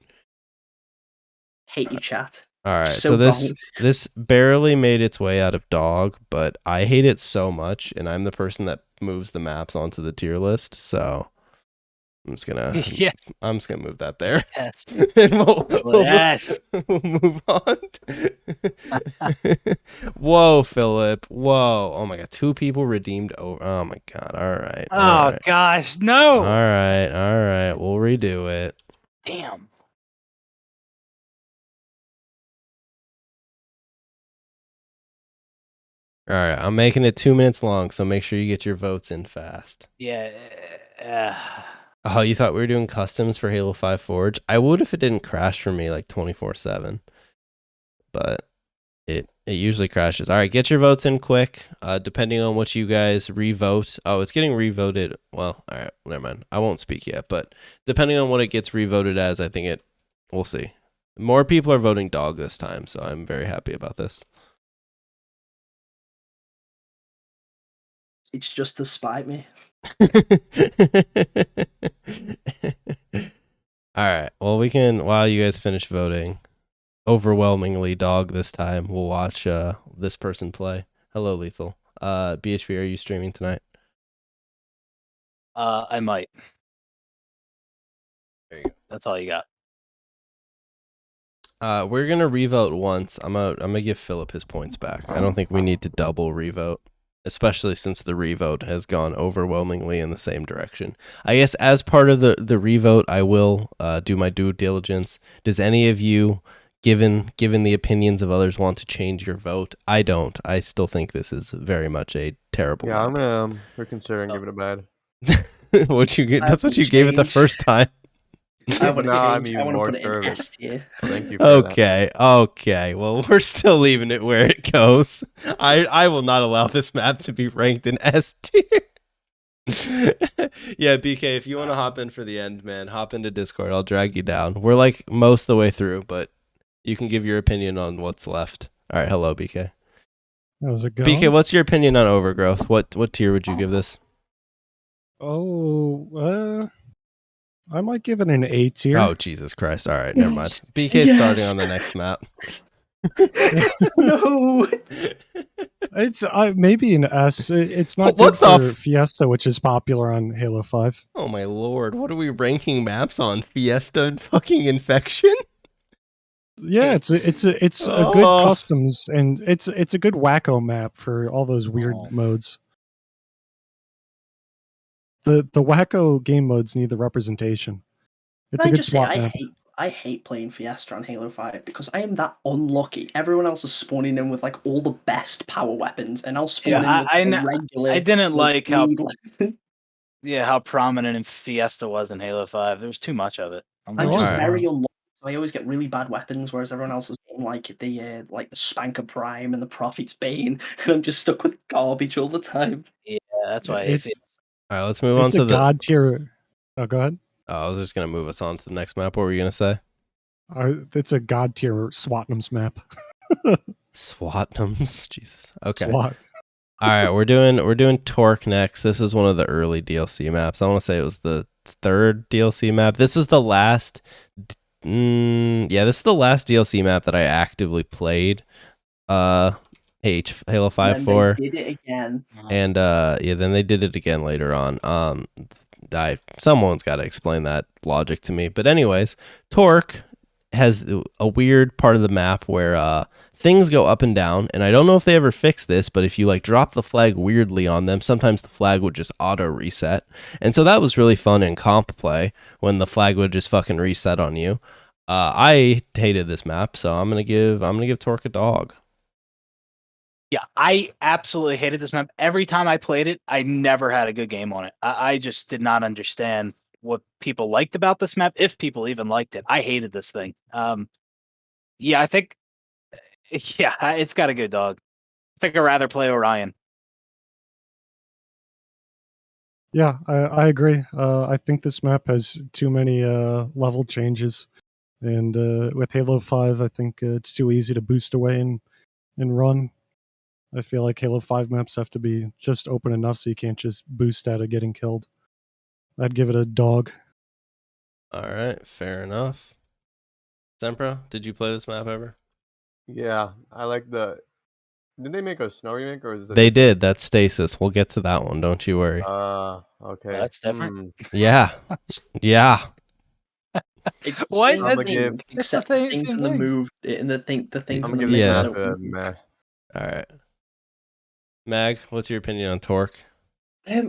Speaker 4: Hate you, chat.
Speaker 1: All right,
Speaker 4: So
Speaker 1: so
Speaker 4: wrong.
Speaker 1: this barely made its way out of dog, but I hate it so much, and I'm the person that moves the maps onto the tier list, so I'm just gonna
Speaker 2: Yes.
Speaker 1: I'm just gonna move that there.
Speaker 2: Yes.
Speaker 1: And we'll
Speaker 2: Yes.
Speaker 1: we'll move on. Whoa, Philip. Whoa. Oh my god, 2 people redeemed over. Oh my god. All right.
Speaker 2: Oh
Speaker 1: All right.
Speaker 2: gosh, no.
Speaker 1: All right. All right. We'll redo it.
Speaker 2: Damn.
Speaker 1: All right. I'm making it 2 minutes long, so make sure you get your votes in fast.
Speaker 2: Yeah.
Speaker 1: Oh, you thought we were doing customs for Halo 5 Forge? I would if it didn't crash for me like 24/7. But it usually crashes. All right, get your votes in quick. Depending on what you guys revote. Oh, it's getting revoted. Well, all right, never mind. I won't speak yet, but depending on what it gets revoted as, I think we'll see. More people are voting dog this time, so I'm very happy about this.
Speaker 4: It's just to spite me.
Speaker 1: All right. Well, we can, while you guys finish voting, overwhelmingly dog this time, we'll watch this person play. Hello, Lethal. BHB, are you streaming tonight?
Speaker 2: I might.
Speaker 1: There you go.
Speaker 2: That's all you got.
Speaker 1: We're gonna revote once. I'm gonna give Philip his points back. I don't think we need to double revote, especially since the revote has gone overwhelmingly in the same direction. I guess as part of the revote, I will do my due diligence. Does any of you, given the opinions of others, want to change your vote? I don't. I still think this is very much a terrible.
Speaker 5: Yeah,
Speaker 1: map.
Speaker 5: we're considering giving it bad.
Speaker 1: What you get?
Speaker 4: I
Speaker 1: That's what
Speaker 4: will
Speaker 1: you gave it the
Speaker 4: change.
Speaker 1: first time.
Speaker 4: I want to
Speaker 5: Now I'm
Speaker 4: change. I
Speaker 5: even
Speaker 4: want to
Speaker 5: more
Speaker 4: put it in
Speaker 5: fervent.
Speaker 4: S tier.
Speaker 5: Thank you for that.
Speaker 1: Okay. Well, we're still leaving it where it goes. I will not allow this map to be ranked in S tier. Yeah, BK, if you want to hop in for the end, man, hop into Discord. I'll drag you down. We're like most of the way through, but you can give your opinion on what's left. All right, hello, BK.
Speaker 8: How's it going?
Speaker 1: BK, what's your opinion on Overgrowth? What tier would you give this?
Speaker 8: Oh, I might give it an A tier.
Speaker 1: Oh, Jesus Christ. All right, never mind. BK's
Speaker 4: Yes.
Speaker 1: starting on the next map.
Speaker 4: No.
Speaker 8: It's maybe an S. It's not
Speaker 1: What
Speaker 8: good
Speaker 1: the
Speaker 8: for Fiesta, which is popular on Halo 5.
Speaker 1: Oh my lord, what are we ranking maps on? Fiesta and fucking Infection?
Speaker 8: Yeah, it's a good
Speaker 1: Oh.
Speaker 8: customs, and it's a good wacko map for all those weird
Speaker 2: Oh.
Speaker 8: modes. The wacko game modes need the representation. It's
Speaker 4: Can
Speaker 8: a
Speaker 4: I
Speaker 8: good
Speaker 4: just say,
Speaker 8: swap map.
Speaker 4: I hate playing Fiesta on Halo 5 because I am that unlucky. Everyone else is spawning in with like all the best power weapons, and I'll spawn
Speaker 2: Yeah,
Speaker 4: in with a regular.
Speaker 2: I didn't like how
Speaker 4: meat weapon.
Speaker 2: how prominent in Fiesta was in Halo 5. There was too much of it.
Speaker 4: I'm
Speaker 8: Oh,
Speaker 4: just
Speaker 8: yeah.
Speaker 4: very unlucky. So I always get really bad weapons, whereas everyone else is getting like the Spanker Prime and the Prophet's Bane, and I'm just stuck with garbage all the time.
Speaker 2: Yeah, that's why I hate
Speaker 8: It's
Speaker 2: Fiesta.
Speaker 1: All right, let's move on
Speaker 8: it's
Speaker 1: to
Speaker 8: a
Speaker 1: the
Speaker 8: god tier. Oh, go ahead.
Speaker 1: I was just gonna move us on to the next map. What were you gonna say?
Speaker 8: It's a god tier Swatnums map.
Speaker 1: Swatnums? Jesus. Okay.
Speaker 8: SWAT.
Speaker 1: All right, we're doing Torque next. This is one of the early DLC maps. I want to say it was the 3rd DLC map. This was the last this is the last DLC map that I actively played. Halo 5
Speaker 4: And
Speaker 1: for.
Speaker 4: they did it again.
Speaker 1: And then they did it again later on. Someone's got to explain that logic to me. But anyways, Torque has a weird part of the map where things go up and down, and I don't know if they ever fixed this, but if you like drop the flag weirdly on them, sometimes the flag would just auto reset. And so that was really fun in comp play when the flag would just fucking reset on you. I hated this map, so I'm gonna give Torque a dog.
Speaker 2: Yeah, I absolutely hated this map. Every time I played it, I never had a good game on it. I just did not understand what people liked about this map, if people even liked it. I hated this thing. Yeah, I think, yeah, it's got a good dog. I think I'd rather play Orion.
Speaker 8: Yeah, I agree. I think this map has too many level changes, and with Halo 5, I think it's too easy to boost away and run. I feel like Halo 5 maps have to be just open enough so you can't just boost out of getting killed. I'd give it a dog.
Speaker 1: All right, fair enough. Sempro, did you play this map ever?
Speaker 5: Yeah, I like the. Did they make a snow remake or is it?
Speaker 1: They did. That's Stasis. We'll get to that one. Don't you worry.
Speaker 5: Okay.
Speaker 2: That's different.
Speaker 1: Yeah. Yeah.
Speaker 4: It's the
Speaker 2: What?
Speaker 4: same
Speaker 5: I'ma
Speaker 4: thing,
Speaker 5: give-
Speaker 2: It's the
Speaker 4: except the
Speaker 2: thing-
Speaker 4: things
Speaker 2: same
Speaker 4: in the
Speaker 2: thing.
Speaker 4: move and the things
Speaker 5: I'm
Speaker 4: in
Speaker 5: gonna
Speaker 4: the
Speaker 5: give this
Speaker 1: Yeah.
Speaker 5: map
Speaker 4: middle
Speaker 5: a
Speaker 4: don't.
Speaker 5: meh.
Speaker 1: All right. Mag, what's your opinion on Torque?
Speaker 4: I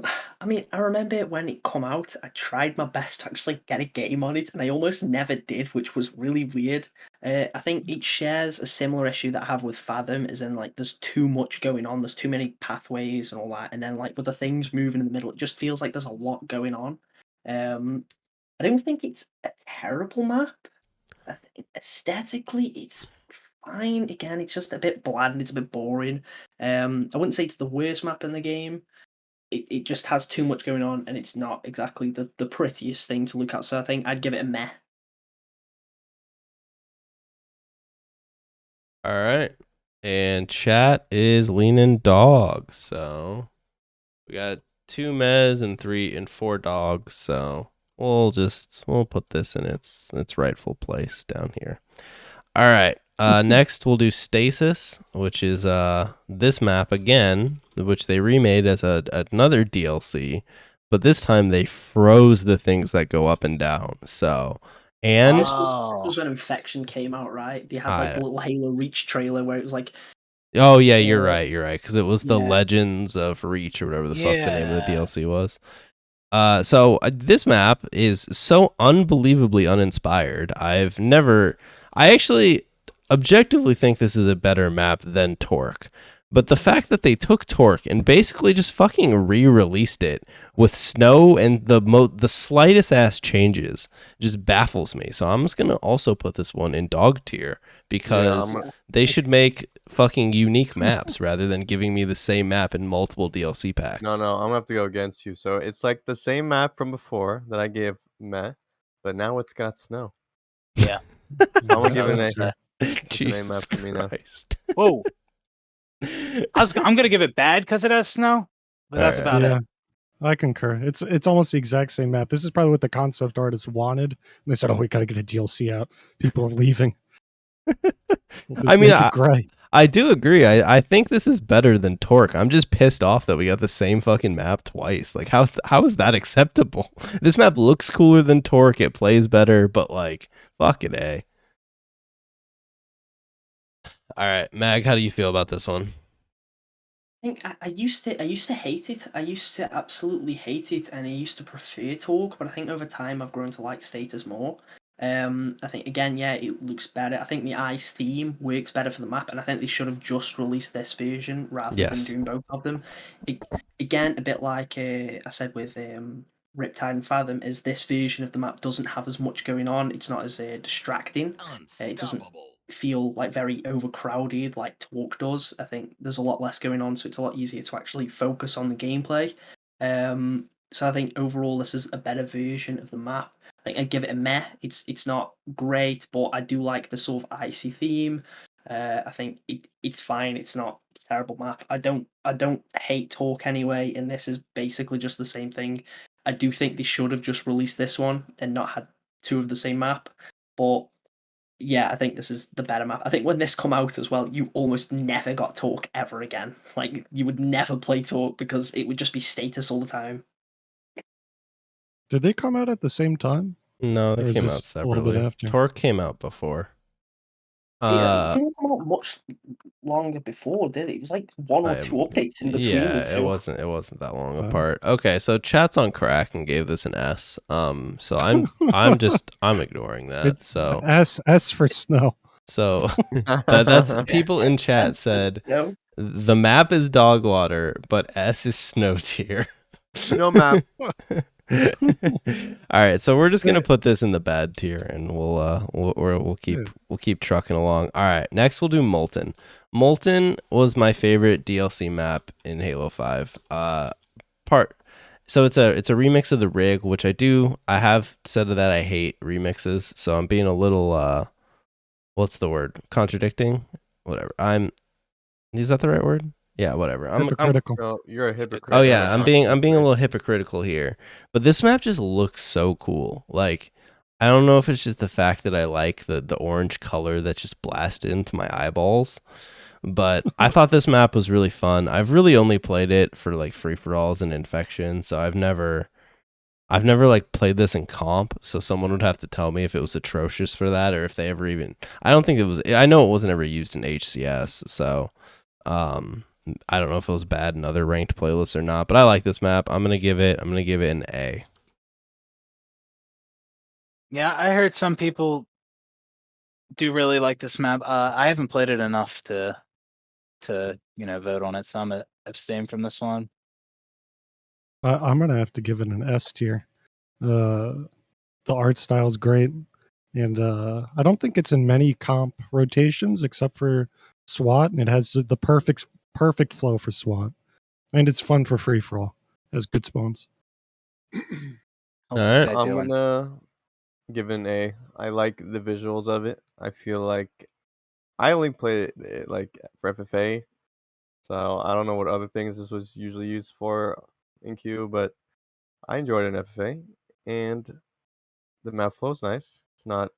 Speaker 4: mean, I remember when it come out, I tried my best to actually get a game on it, and I almost never did, which was really weird. I think it shares a similar issue that I have with Fathom, is in like there's too much going on, there's too many pathways and all that, and then like with the things moving in the middle, it just feels like there's a lot going on. I don't think it's a terrible map. I think aesthetically, it's fine. Again, it's just a bit bland, it's a bit boring. I wouldn't say it's the worst map in the game. It just has too much going on, and it's not exactly the prettiest thing to look at. So I think I'd give it a meh.
Speaker 1: All right. And chat is leaning dog. So we got 2 mez and 3 and 4 dogs. So we'll put this in its rightful place down here. All right. Next we'll do Stasis, which is this map again, which they remade as another DLC, but this time they froze the things that go up and down. So and
Speaker 4: This was when Infection came out, right? They had like the little Halo Reach trailer where it was like,
Speaker 1: oh yeah, you're right, because it was the
Speaker 4: Yeah.
Speaker 1: Legends of Reach or whatever the fuck the name of the
Speaker 2: Yeah.
Speaker 1: DLC was. So this map is so unbelievably uninspired. I actually objectively think this is a better map than Torque. But the fact that they took Torque and basically just fucking re-released it with snow and the slightest ass changes just baffles me. So I'm just gonna also put this one in dog tier because they should make fucking unique maps rather than giving me the same map in multiple DLC packs.
Speaker 5: No, I'm gonna have to go against you. So it's like the same map from before that I gave meh, but now it's got snow.
Speaker 2: Yeah.
Speaker 5: So I'm gonna give it
Speaker 2: That's
Speaker 5: an A.
Speaker 2: what
Speaker 5: It's an A
Speaker 1: Jesus
Speaker 5: map for me now.
Speaker 1: Christ.
Speaker 2: Whoa. I'm gonna give it bad because it has snow, but that's
Speaker 1: Alright.
Speaker 2: about
Speaker 8: Yeah,
Speaker 2: it.
Speaker 8: I concur. It's almost the exact same map. This is probably what the concept artists wanted. And they said, "Oh, we got to get a DLC out. People are leaving." We'll just
Speaker 1: I mean,
Speaker 8: make it gray.
Speaker 1: I do agree. I think this is better than Torque. I'm just pissed off that we got the same fucking map twice. Like, how is that acceptable? This map looks cooler than Torque. It plays better, but like, fucking A. All right, Mag, how do you feel about this one?
Speaker 4: I think I used to hate it. I used to absolutely hate it, and I used to prefer Talk. But I think over time I've grown to like Status more. I think again, yeah, it looks better. I think the Ice theme works better for the map, and I think they should have just released this version rather than doing both of them. Again, a bit like I said with Riptide and Fathom, is this version of the map doesn't have as much going on. It's not as distracting. It doesn't feel like very overcrowded like Talk does. I think there's a lot less going on, so it's a lot easier to actually focus on the gameplay. So I think overall this is a better version of the map. I think I'd give it a meh. It's not great, but I do like the sort of icy theme. I think it's fine. It's not a terrible map. I don't hate Talk anyway, and this is basically just the same thing. I do think they should have just released this one and not had two of the same map. But yeah, I think this is the better map. I think when this come out as well, you almost never got Talk ever again. Like you would never play Talk because it would just be Status all the time.
Speaker 8: Did they come out at the same time?
Speaker 1: No,
Speaker 8: Or
Speaker 1: they
Speaker 8: is
Speaker 1: came out
Speaker 8: this a little bit
Speaker 1: separately.
Speaker 8: after?
Speaker 1: Torque came out before.
Speaker 4: It didn't come out much longer before, did it? It was like one or two updates in between the two.
Speaker 1: It wasn't that long apart. Okay, so chat's on crack and gave this an S. So I'm ignoring that.
Speaker 8: It's
Speaker 1: So
Speaker 8: S for snow.
Speaker 1: So that's people in chat said the map is dog water, but S is snow tier.
Speaker 5: No map.
Speaker 1: All right, so we're just gonna put this in the bad tier, and we'll keep trucking along. All right, next we'll do Molten. Molten was my favorite DLC map in Halo 5. So it's a remix of the rig, which I have said that I hate remixes, so I'm being a little what's the word? Contradicting? Whatever. Is that the right word? Yeah, whatever.
Speaker 8: Hypocritical.
Speaker 5: No, you're a hypocrite.
Speaker 1: Oh
Speaker 5: You're
Speaker 1: yeah,
Speaker 5: a
Speaker 1: I'm being a
Speaker 5: hypocrite.
Speaker 1: little hypocritical here. But this map just looks so cool. Like, I don't know if it's just the fact that I like the orange color that's just blasted into my eyeballs. But I thought this map was really fun. I've really only played it for like free for alls and infection, so I've never like played this in comp, so someone would have to tell me if it was atrocious for that or if they ever even I don't think it was I know it wasn't ever used in HCS, so I don't know if it was bad in other ranked playlists or not, but I like this map. I'm gonna give it an A.
Speaker 2: Yeah, I heard some people do really like this map. I haven't played it enough to vote on it, so I'm abstain from this one.
Speaker 8: I'm gonna have to give it an S tier. The art style is great, and I don't think it's in many comp rotations except for SWAT, and it has the perfect flow for SWAT, and it's fun for free for all. Has good spawns.
Speaker 2: How's
Speaker 1: All
Speaker 2: this
Speaker 1: right.
Speaker 2: guy
Speaker 5: I'm
Speaker 2: doing?
Speaker 5: gonna give it an A. I like the visuals of it. I feel like I only played it like for FFA, so I don't know what other things this was usually used for in queue, but I enjoyed it in FFA, and the map flow's nice. It's not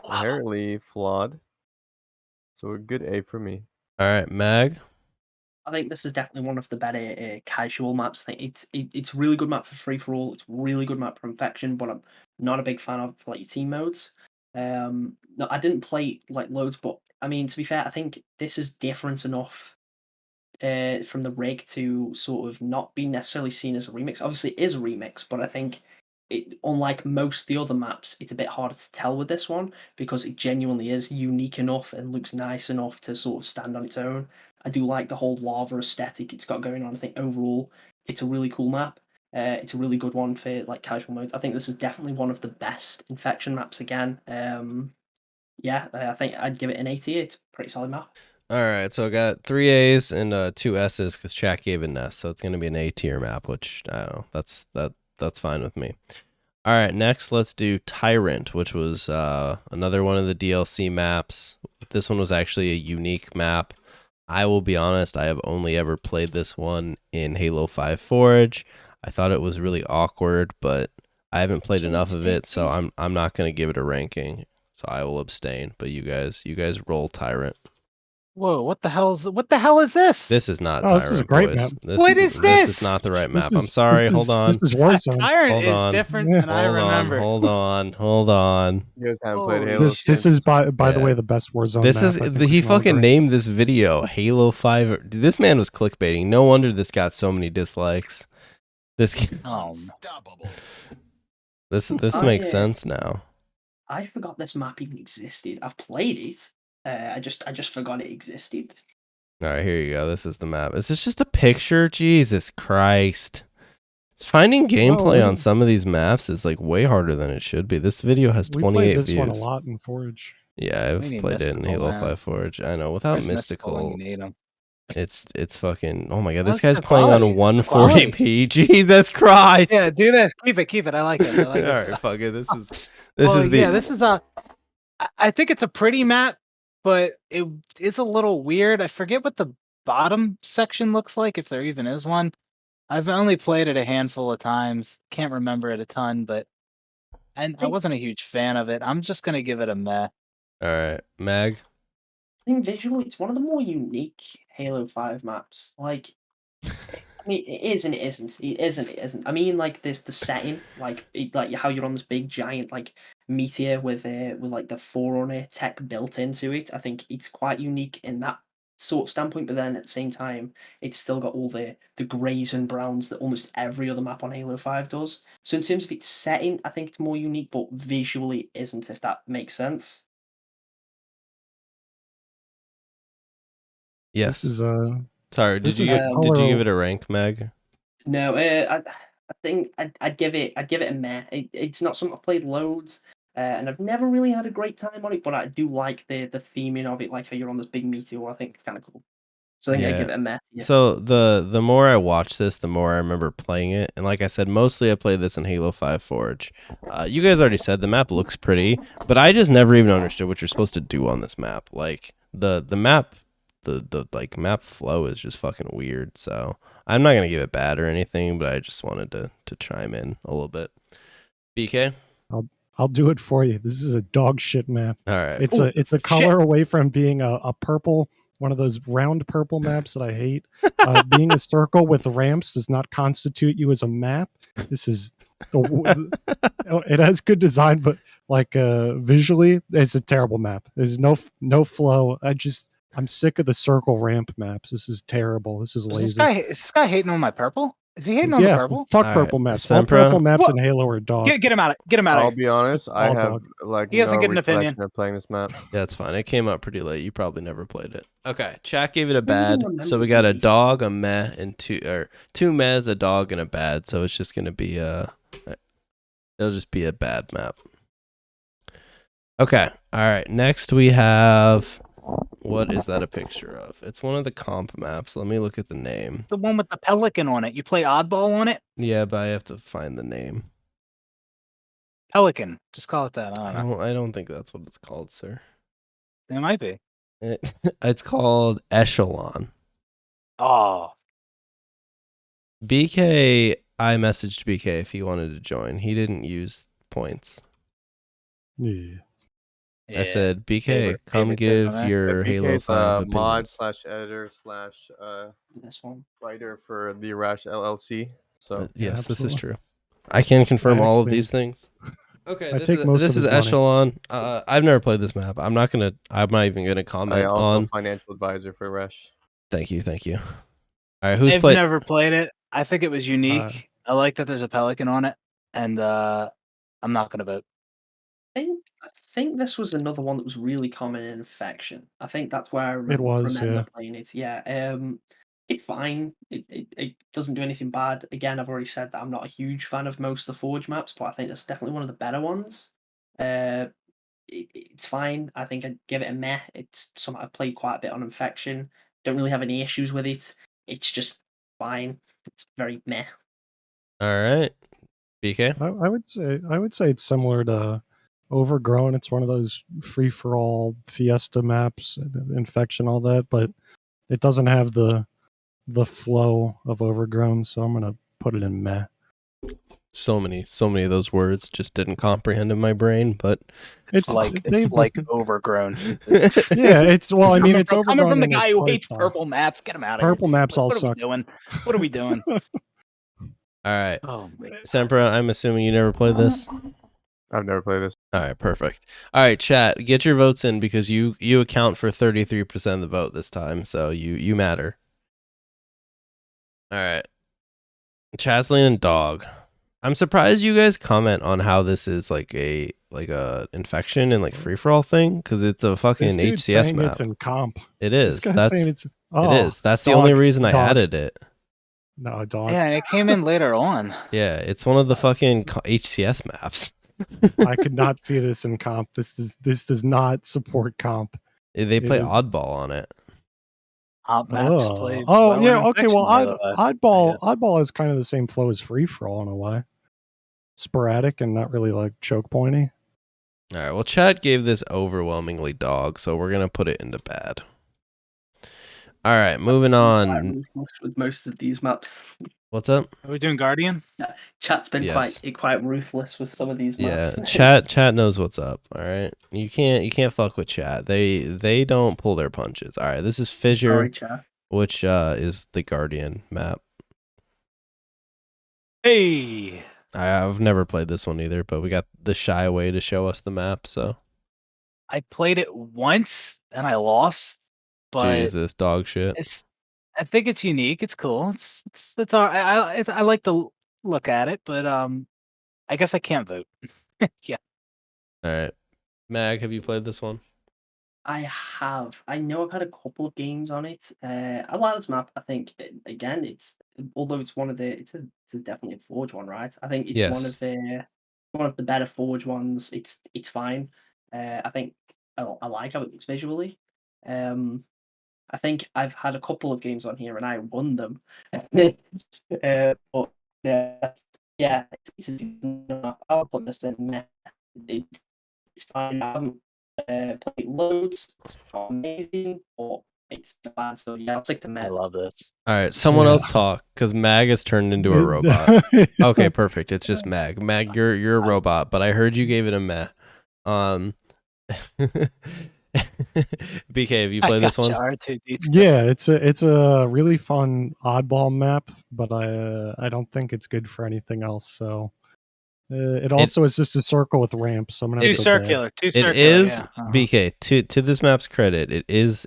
Speaker 5: inherently flawed, so a good A for me.
Speaker 1: All right, Mag.
Speaker 4: I think this is definitely one of the better casual maps. I think it's a really good map for free for all. It's a really good map for infection, but I'm not a big fan of like your team modes. No, I didn't play like loads, but I mean to be fair, I think this is different enough from the rig to sort of not be necessarily seen as a remix. Obviously, it is a remix, but I think unlike most of the other maps, it's a bit harder to tell with this one because it genuinely is unique enough and looks nice enough to sort of stand on its own. I do like the whole lava aesthetic it's got going on. I think overall, it's a really cool map. It's a really good one for like casual modes. I think this is definitely one of the best infection maps again. I think I'd give it an 80. It's a pretty solid map.
Speaker 1: All right, so I got 3 A's and 2 S's because chat gave it an S, so it's gonna be an A tier map, which I don't know. That's fine with me. All right, next let's do Tyrant, which was another one of the DLC maps. This one was actually a unique map. I will be honest, I have only ever played this one in Halo 5 Forge. I thought it was really awkward, but I haven't played enough of it, so I'm not gonna give it a ranking. So I will abstain. But you guys roll Tyrant.
Speaker 2: Whoa, what the hell is this?
Speaker 1: This is not
Speaker 8: Oh,
Speaker 1: Tyrant,
Speaker 8: this is a great
Speaker 1: boys.
Speaker 8: map.
Speaker 1: This
Speaker 2: What
Speaker 1: is
Speaker 2: is
Speaker 1: This is
Speaker 2: this?
Speaker 1: not the right map.
Speaker 8: This
Speaker 1: I'm
Speaker 8: is-
Speaker 1: sorry.
Speaker 8: this
Speaker 1: Hold
Speaker 8: is-
Speaker 1: on.
Speaker 8: This is Warzone.
Speaker 2: Tyrant
Speaker 1: Hold
Speaker 2: is
Speaker 1: on.
Speaker 2: different
Speaker 8: Yeah.
Speaker 2: than I
Speaker 1: Hold
Speaker 2: remember.
Speaker 1: Hold on.
Speaker 5: You guys haven't played
Speaker 2: Holy
Speaker 5: Halo.
Speaker 8: This
Speaker 5: since-
Speaker 8: is by the
Speaker 1: Yeah.
Speaker 8: way the best Warzone.
Speaker 1: This
Speaker 8: map,
Speaker 1: is
Speaker 8: I think
Speaker 1: he
Speaker 8: we can all
Speaker 1: fucking
Speaker 8: agree.
Speaker 1: named this video Halo 5. Dude, this man was clickbaiting. No wonder this got so many dislikes. This this makes
Speaker 4: yeah.
Speaker 1: sense now.
Speaker 4: I forgot this map even existed. I've played it. I just forgot it existed.
Speaker 1: All right, here you go. This is the map. Is this just a picture? Jesus Christ. It's finding gameplay on some of these maps is like way harder than it should be. This video has
Speaker 8: We
Speaker 1: 28
Speaker 8: played this
Speaker 1: views.
Speaker 8: one a lot in Forge.
Speaker 1: Yeah,
Speaker 2: We
Speaker 1: I've
Speaker 2: need
Speaker 1: played it in
Speaker 2: Mystical,
Speaker 1: Halo
Speaker 2: man.
Speaker 1: 5 Forge. I know. Without
Speaker 2: Where's Mystical when
Speaker 1: Mystical,
Speaker 2: you need 'em?
Speaker 1: it's fucking. Oh my god, this
Speaker 2: What's
Speaker 1: guy's
Speaker 2: the
Speaker 1: playing
Speaker 2: quality?
Speaker 1: on
Speaker 2: The quality.
Speaker 1: 140p. Jesus Christ.
Speaker 2: Yeah, do this. Keep it. I like it. I like
Speaker 1: All
Speaker 2: this.
Speaker 1: right, fuck it. This is
Speaker 2: This is a. I think it's a pretty map, but it is a little weird. I forget what the bottom section looks like, if there even is one. I've only played it a handful of times. Can't remember it a ton, but I wasn't a huge fan of it. I'm just gonna give it a meh.
Speaker 1: All right, Mag.
Speaker 4: I think visually, it's one of the more unique Halo 5 maps. Like, I mean, it is and it isn't. It is and it isn't. I mean, like this the setting, like how you're on this big giant like meteor with like the Forerunner tech built into it. I think it's quite unique in that sort of standpoint. But then at the same time, it's still got all the greys and browns that almost every other map on Halo 5 does. So in terms of its setting, I think it's more unique, but visually it isn't. If that makes sense.
Speaker 1: Yes.
Speaker 8: This is
Speaker 1: Sorry,
Speaker 8: this
Speaker 1: did
Speaker 8: is
Speaker 1: you
Speaker 8: a
Speaker 1: did you
Speaker 8: color-
Speaker 1: give it a rank, Meg?
Speaker 4: No, I think I'd give it a meh. It's not something I've played loads, and I've never really had a great time on it. But I do like the theming of it, like how you're on this big meteor. I think it's kind of cool. So I think I
Speaker 1: Yeah.
Speaker 4: give it a meh. Yeah.
Speaker 1: So the more I watch this, the more I remember playing it. And like I said, mostly I played this in Halo 5 Forge. You guys already said the map looks pretty, but I just never even understood what you're supposed to do on this map. Like the map, the like map flow is just fucking weird. So I'm not gonna give it bad or anything, but I just wanted to chime in a little bit. BK?
Speaker 8: I'll do it for you. This is a dog shit map.
Speaker 1: All right.
Speaker 8: It's a color away from being a purple, one of those round purple maps that I hate. Being a circle with ramps does not constitute you as a map. This is it has good design, but like visually, it's a terrible map. There's no flow. I'm sick of the circle ramp maps. This is terrible. This is
Speaker 2: Is
Speaker 8: lazy.
Speaker 2: this guy hating on my purple? Is he hating on the purple?
Speaker 8: Fuck
Speaker 1: All
Speaker 8: purple
Speaker 1: right,
Speaker 8: maps. All
Speaker 1: Sempra?
Speaker 8: purple maps
Speaker 2: What?
Speaker 8: in Halo are dog.
Speaker 2: Get him out of get him out
Speaker 5: I'll
Speaker 2: of here.
Speaker 5: be honest, I
Speaker 8: all
Speaker 5: have
Speaker 8: dog.
Speaker 5: like
Speaker 2: He hasn't
Speaker 5: no
Speaker 2: given an opinion.
Speaker 5: recollection of playing this map.
Speaker 1: Yeah, it's fine. It came out pretty late. You probably never played it. Okay, chat gave it a
Speaker 4: Maybe I don't
Speaker 1: bad. So
Speaker 4: remember
Speaker 1: we got a
Speaker 4: these.
Speaker 1: dog, a meh, and two mehs, a dog, and a bad. So it's just gonna be it'll just be a bad map. Okay, all right. Next we have, what is that a picture of? It's one of the comp maps. Let me look at the name.
Speaker 2: The one with the pelican on it. You play oddball on it?
Speaker 1: Yeah, but I have to find the name.
Speaker 2: Pelican. Just call it that. I don't know.
Speaker 1: I don't think that's what it's called, sir.
Speaker 2: It might be.
Speaker 1: It's called Echelon.
Speaker 2: Oh.
Speaker 1: BK, I messaged BK if he wanted to join. He didn't use points.
Speaker 8: Yeah.
Speaker 1: I said, BK,
Speaker 2: Favorite-
Speaker 1: come
Speaker 2: favorite
Speaker 1: give
Speaker 2: Tesla, man.
Speaker 1: your Halo
Speaker 5: BK's
Speaker 1: 5
Speaker 5: mod
Speaker 1: opinions.
Speaker 5: / editor /
Speaker 4: This one.
Speaker 5: writer for the Arrrash LLC. So
Speaker 1: Yes, this is
Speaker 8: absolutely.
Speaker 1: true. I can confirm all of
Speaker 8: Actually,
Speaker 1: these things. Okay,
Speaker 8: I
Speaker 1: this
Speaker 8: take
Speaker 1: is
Speaker 8: most
Speaker 1: this
Speaker 8: of
Speaker 1: is
Speaker 8: his money.
Speaker 1: Echelon. I've never played this map. I'm not even gonna
Speaker 5: I
Speaker 1: comment
Speaker 5: also
Speaker 1: on.
Speaker 5: financial advisor for Arrrash.
Speaker 1: Thank you. All right, who's
Speaker 2: I've
Speaker 1: played?
Speaker 2: never played it. I think it was unique. I like that there's a pelican on it, and I'm not gonna vote.
Speaker 4: I think this was another one that was really common in Infection. I think that's where I remember,
Speaker 8: was, yeah.
Speaker 4: playing it. Yeah, it's fine. It doesn't do anything bad. Again, I've already said that I'm not a huge fan of most of the Forge maps, but I think that's definitely one of the better ones. It's fine. I think I'd give it a meh. It's something I've played quite a bit on Infection. Don't really have any issues with it. It's just fine. It's very meh.
Speaker 1: All right, BK.
Speaker 8: I would say it's similar to Overgrown. It's one of those free for all Fiesta maps, Infection, all that, but it doesn't have the flow of Overgrown, so I'm gonna put it in meh.
Speaker 1: So many of those words just didn't comprehend in my brain, but
Speaker 2: It's like overgrown.
Speaker 8: Yeah, it's well, I mean, it's
Speaker 2: coming
Speaker 8: Overgrown
Speaker 2: from the
Speaker 8: in
Speaker 2: guy
Speaker 8: its
Speaker 2: who
Speaker 8: play
Speaker 2: hates
Speaker 8: style.
Speaker 2: purple maps. Get him out of
Speaker 8: Purple
Speaker 2: here.
Speaker 8: maps all
Speaker 2: What are
Speaker 8: suck.
Speaker 2: we doing? What are we doing?
Speaker 1: all right.
Speaker 2: Oh my God.
Speaker 1: Sempra, I'm assuming you never played this.
Speaker 5: I've never played this.
Speaker 1: All right, perfect. All right, chat, get your votes in because you account for 33% of the vote this time, so you matter. All right, Chasley and Dog. I'm surprised you guys comment on how this is like a infection and like free for all thing because it's a fucking
Speaker 8: This dude's
Speaker 1: HCS
Speaker 8: saying
Speaker 1: map.
Speaker 8: it's in comp.
Speaker 1: It
Speaker 8: This
Speaker 1: is.
Speaker 8: guy's
Speaker 1: That's
Speaker 8: saying
Speaker 1: it
Speaker 8: it's
Speaker 1: is. That's the only reason I
Speaker 8: dog.
Speaker 1: added it.
Speaker 8: No, dog.
Speaker 2: Yeah, and it came in later on.
Speaker 1: Yeah, it's one of the fucking HCS maps.
Speaker 8: I could not see this in comp. This does not support comp.
Speaker 1: They play
Speaker 8: is-
Speaker 1: oddball on it.
Speaker 2: Hot maps play.
Speaker 8: Oh
Speaker 2: well
Speaker 8: yeah,
Speaker 2: in
Speaker 8: okay.
Speaker 2: Infection,
Speaker 8: Well,
Speaker 2: by the way.
Speaker 8: oddball is kind of the same flow as free for all in a way. Sporadic and not really like choke pointy.
Speaker 1: All right. Well, Chad gave this overwhelmingly dog, so we're gonna put it into bad. All right, moving
Speaker 4: Quite
Speaker 1: on.
Speaker 4: ruthless with most of these maps.
Speaker 1: What's up?
Speaker 2: Are we doing Guardian?
Speaker 4: Chat's been
Speaker 1: Yes.
Speaker 4: quite ruthless with some of these
Speaker 1: Yeah,
Speaker 4: maps.
Speaker 1: chat knows what's up. All right, you can't fuck with chat. They don't pull their punches. All right, this is Fissure,
Speaker 4: Sorry, Chat.
Speaker 1: which is the Guardian map.
Speaker 2: Hey.
Speaker 1: I've never played this one either, but we got the Shy Away to show us the map. So
Speaker 2: I played it once and I lost, but
Speaker 1: Jesus, dog shit.
Speaker 2: I think it's unique. It's cool. It's all I like to look at it, but I guess I can't vote. Yeah.
Speaker 1: All right, Mag, have you played this one?
Speaker 4: I have. I know I've had a couple of games on it. I like this map. I think again, although it's one of the it's definitely a Forge one, right? I think it's one
Speaker 1: Yes.
Speaker 4: of the better Forge ones. It's fine. I think I like how it looks visually. I think I've had a couple of games on here and I won them. But yeah, I'll put this in there. It's fine. I haven't played loads. It's not amazing, but it's bad. So yeah, I'll take the
Speaker 2: I
Speaker 4: meh.
Speaker 2: love this.
Speaker 1: All right, someone
Speaker 8: Yeah.
Speaker 1: else talk because Mag has turned into a robot. Okay, perfect. It's just Mag. Mag, you're a robot, but I heard you gave it a meh. BK, have you played this one?
Speaker 8: Yeah, it's a really fun oddball map, but I don't think it's good for anything else. So it also is just a circle with ramps. So I'm gonna have
Speaker 2: Too
Speaker 8: to go bad.
Speaker 2: circular. Too
Speaker 1: It
Speaker 2: circular.
Speaker 1: is
Speaker 2: Yeah.
Speaker 1: BK. To this map's credit, it is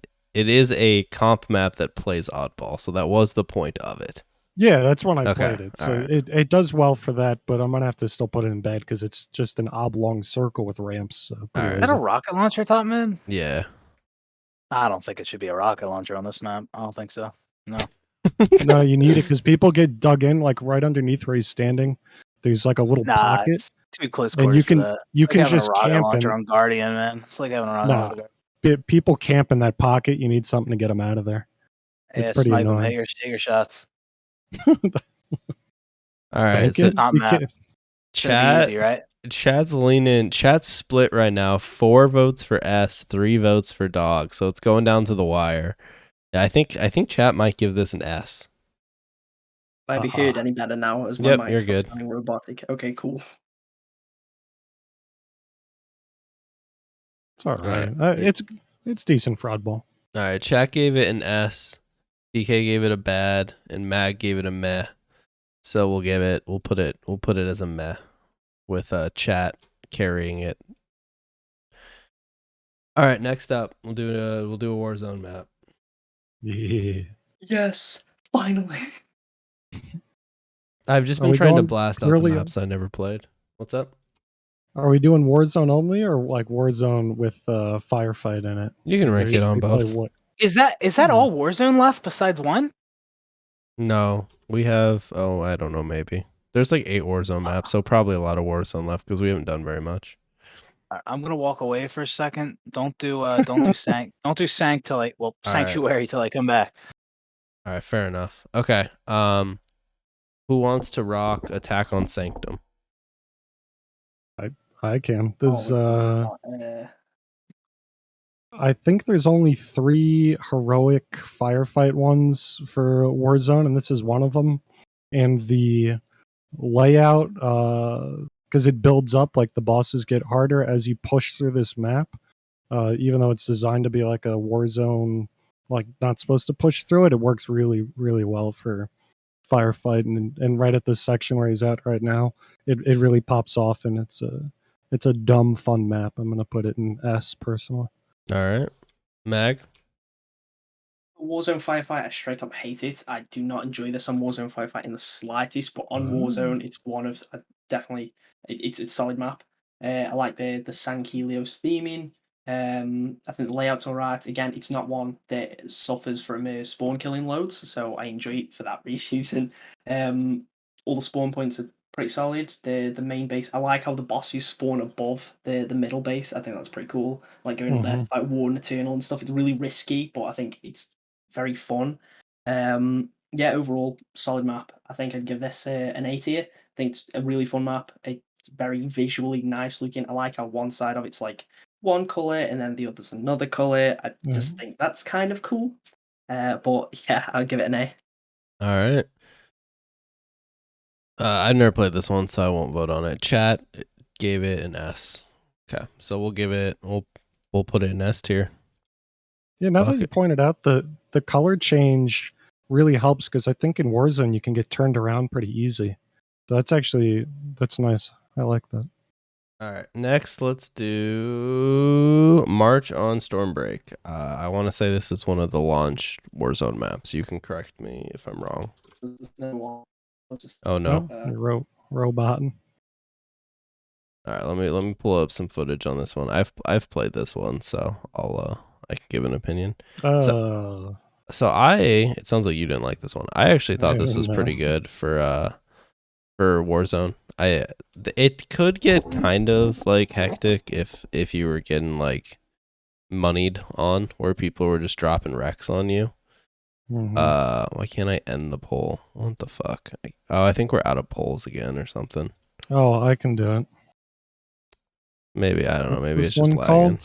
Speaker 1: a comp map that plays oddball. So that was the point of it.
Speaker 8: Yeah, that's when I
Speaker 1: Okay,
Speaker 8: played it. So
Speaker 1: alright.
Speaker 8: it does well for that, but I'm gonna have to still put it in bed because it's just an oblong circle with ramps. So pretty
Speaker 1: Alright.
Speaker 2: Is that a
Speaker 8: lazy.
Speaker 2: rocket launcher, top man?
Speaker 1: Yeah.
Speaker 2: I don't think it should be a rocket launcher on this map. I don't think so. No.
Speaker 8: No, you need it because people get dug in like right underneath where he's standing. There's like a little
Speaker 2: Nah,
Speaker 8: pocket,
Speaker 2: it's too close
Speaker 8: and
Speaker 2: quarters
Speaker 8: you
Speaker 2: for
Speaker 8: can
Speaker 2: that.
Speaker 8: you
Speaker 2: It's
Speaker 8: can
Speaker 2: like having
Speaker 8: just
Speaker 2: a rocket
Speaker 8: camp
Speaker 2: launcher
Speaker 8: and
Speaker 2: on Guardian, man. It's like having a rocket
Speaker 8: Nah.
Speaker 2: launcher.
Speaker 8: people camp in that pocket. You need something to get them out of there. It's
Speaker 2: Yeah,
Speaker 8: pretty
Speaker 2: snipe them,
Speaker 8: annoying.
Speaker 2: hit your shots.
Speaker 1: All right.
Speaker 8: Like
Speaker 1: So
Speaker 8: it,
Speaker 2: Not
Speaker 8: you
Speaker 2: map.
Speaker 8: can't-
Speaker 2: It's gonna be easy, right?
Speaker 1: Chat's leaning. Chat's split right now. 4 votes for S, 3 votes for Dog. So it's going down to the wire. I think chat might give this an S.
Speaker 4: Might be heard any better now as my
Speaker 1: Yep,
Speaker 4: mic
Speaker 1: you're
Speaker 4: stops
Speaker 1: good.
Speaker 4: sounding robotic. Okay, cool.
Speaker 8: It's all right.
Speaker 1: Alright.
Speaker 8: It's decent for oddball.
Speaker 1: All right. Chat gave it an S. BK gave it a bad, and Mag gave it a meh. So we'll put it as a meh, with chat carrying it. All right. Next up, we'll do a Warzone map.
Speaker 8: Yeah.
Speaker 4: Yes, finally.
Speaker 1: I've just
Speaker 8: Are
Speaker 1: been
Speaker 8: we
Speaker 1: trying to
Speaker 8: going
Speaker 1: blast out the
Speaker 8: purely-
Speaker 1: maps I never played. What's up?
Speaker 8: Are we doing Warzone only or like Warzone with firefight in it?
Speaker 1: You can
Speaker 8: Is
Speaker 1: rank
Speaker 8: there-
Speaker 1: it on
Speaker 8: we play
Speaker 1: both.
Speaker 8: what-
Speaker 2: Is that all Warzone left besides one?
Speaker 1: No, we have. Oh, I don't know. Maybe there's like 8 Warzone maps, so probably a lot of Warzone left because we haven't done very much.
Speaker 2: I'm gonna walk away for a second. Don't do sank till I
Speaker 1: right.
Speaker 2: sanctuary till I come back.
Speaker 1: All right, fair enough. Okay. Who wants to rock Attack on Sanctum?
Speaker 8: I can. There's
Speaker 4: Oh,
Speaker 8: I think there's only 3 heroic firefight ones for Warzone, and this is one of them. And the layout, because it builds up, like the bosses get harder as you push through this map. Even though it's designed to be like a Warzone, like not supposed to push through it, it works really, really well for firefight. And right at this section where he's at right now, it really pops off, and it's a dumb fun map. I'm gonna put it in S personally.
Speaker 1: All right, Mag.
Speaker 4: Warzone Firefight, I straight up hate it. I do not enjoy this on Warzone Firefight in the slightest, but on Warzone, it's one of definitely it's a solid map. I like the San Helios theming. I think the layout's alright. Again, it's not one that suffers from spawn killing loads, so I enjoy it for that reason. All the spawn points are pretty solid. The main base, I like how the bosses spawn above the middle base. I think that's pretty cool. Like going up there to fight War and Eternal and stuff. It's really risky, but I think it's very fun. Yeah, overall solid map. I think I'd give this an A tier. I think it's a really fun map. It's very visually nice looking. I like how one side of it's like one color and then the other's another color. I just think that's kind of cool. But yeah, I'll give it an A.
Speaker 1: All right. I've never played this one, so I won't vote on it. Chat gave it an S. Okay, so we'll put it in S tier.
Speaker 8: Yeah, now that you pointed out, the color change really helps because I think in Warzone you can get turned around pretty easy. So that's nice. I like that.
Speaker 1: All right, next let's do March on Stormbreak. I want to say this is one of the launch Warzone maps. You can correct me if I'm wrong. Oh no,
Speaker 8: Roboting.
Speaker 1: All right, let me pull up some footage on this one. I've played this one, so I can give an opinion. So it sounds like you didn't like this one. I actually thought this was pretty good for Warzone. It could get kind of like hectic if you were getting like moneyed on, where people were just dropping wrecks on you.
Speaker 8: Mhm.
Speaker 1: Why can't I end the poll? What the fuck? I think we're out of polls again or something.
Speaker 8: Oh, I can do it.
Speaker 1: Maybe, I don't know.
Speaker 8: What's
Speaker 1: Maybe
Speaker 8: this
Speaker 1: it's just
Speaker 8: one
Speaker 1: lagging.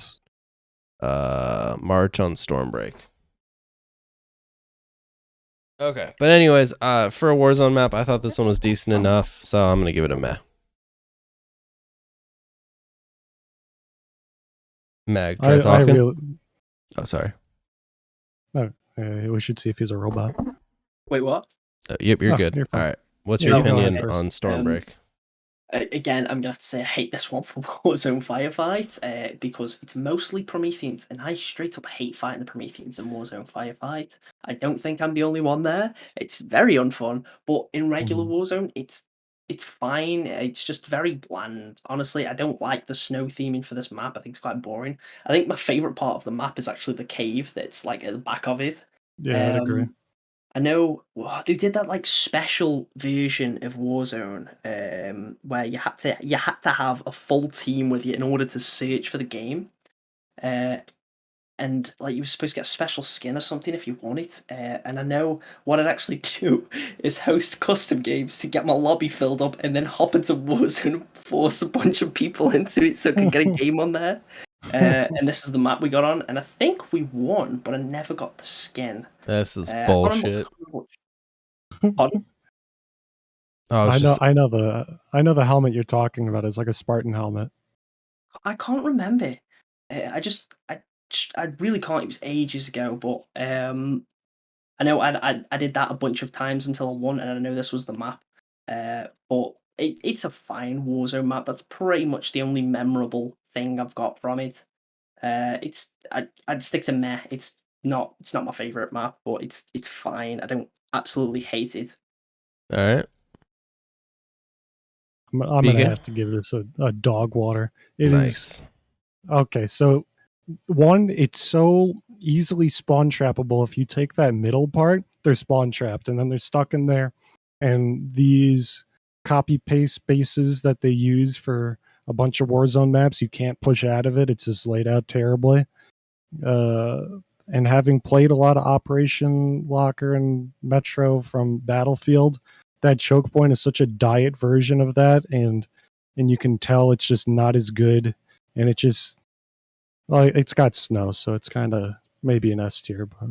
Speaker 8: called?
Speaker 1: March on Stormbreak. Okay, but anyways, for a Warzone map, I thought this one was decent enough, so I'm gonna give it a meh. Mag, try
Speaker 8: I
Speaker 1: talking.
Speaker 8: really.
Speaker 1: Oh, sorry.
Speaker 8: We should see if he's a robot.
Speaker 4: Wait, what?
Speaker 1: Yep, you're
Speaker 8: Oh,
Speaker 1: good.
Speaker 8: you're fine.
Speaker 1: All right. What's
Speaker 8: Yeah,
Speaker 1: your
Speaker 8: you go ahead
Speaker 1: opinion
Speaker 8: first.
Speaker 1: on Stormbreak?
Speaker 4: Again, I'm gonna have to say I hate this one for Warzone Firefight because it's mostly Prometheans, and I straight up hate fighting the Prometheans in Warzone Firefight. I don't think I'm the only one there. It's very unfun, but in regular Warzone, it's fine. It's just very bland. Honestly, I don't like the snow theming for this map. I think it's quite boring. I think my favorite part of the map is actually the cave that's like at the back of it.
Speaker 8: Yeah, I'd agree.
Speaker 4: I know they did that like special version of Warzone, where you had to have a full team with you in order to search for the game, and like you were supposed to get a special skin or something if you want it. And I know what I'd actually do is host custom games to get my lobby filled up, and then hop into Warzone and force a bunch of people into it so I could get a game on there. And this is the map we got on, and I think we won, but I never got the skin.
Speaker 1: This is
Speaker 4: I can't
Speaker 1: bullshit.
Speaker 4: Pardon?
Speaker 1: Oh,
Speaker 8: I know the helmet you're talking about is like a Spartan helmet.
Speaker 4: I can't remember. I really can't. It was ages ago, but I know I did that a bunch of times until I won, and I know this was the map. But it's a fine Warzone map. That's pretty much the only memorable thing I've got from it. I'd stick to meh. It's not my favorite map, but it's fine. I don't absolutely hate it.
Speaker 1: all right.
Speaker 8: I'm gonna
Speaker 1: PK?
Speaker 8: have to give this a dog water. It is
Speaker 1: Nice.
Speaker 8: okay. So one, it's so easily spawn trappable. If you take that middle part, they're spawn trapped, and then they're stuck in there. And these copy paste bases that they use for a bunch of Warzone maps, you can't push out of it. It's just laid out terribly. And having played a lot of Operation Locker and Metro from Battlefield, that choke point is such a diet version of that, and you can tell it's just not as good, and it just it's got snow, so it's kind of maybe an S tier, but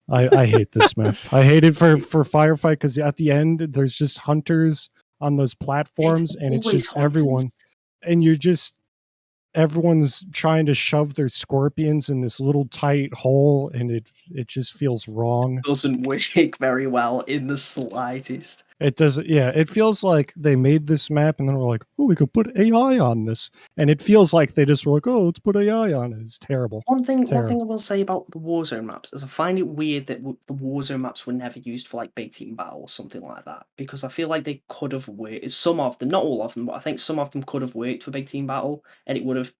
Speaker 8: I hate this map. I hate it for firefight because at the end there's just hunters on those platforms, and it's
Speaker 4: always
Speaker 8: just
Speaker 4: hunters.
Speaker 8: everyone, and everyone's trying to shove their scorpions in this little tight hole, and it just feels wrong.
Speaker 4: Doesn't work very well in the slightest.
Speaker 8: It doesn't. Yeah, it feels like they made this map and then we're like, oh, we could put AI on this, and it feels like they just were like, oh, let's put AI on it. It's terrible.
Speaker 4: One thing I
Speaker 8: Terrible.
Speaker 4: will say about the Warzone maps is I find it weird that the Warzone maps were never used for like big team battle or something like that, because I feel like they could have worked. Some of them, not all of them, but I think some of them could have worked for big team battle, and it would have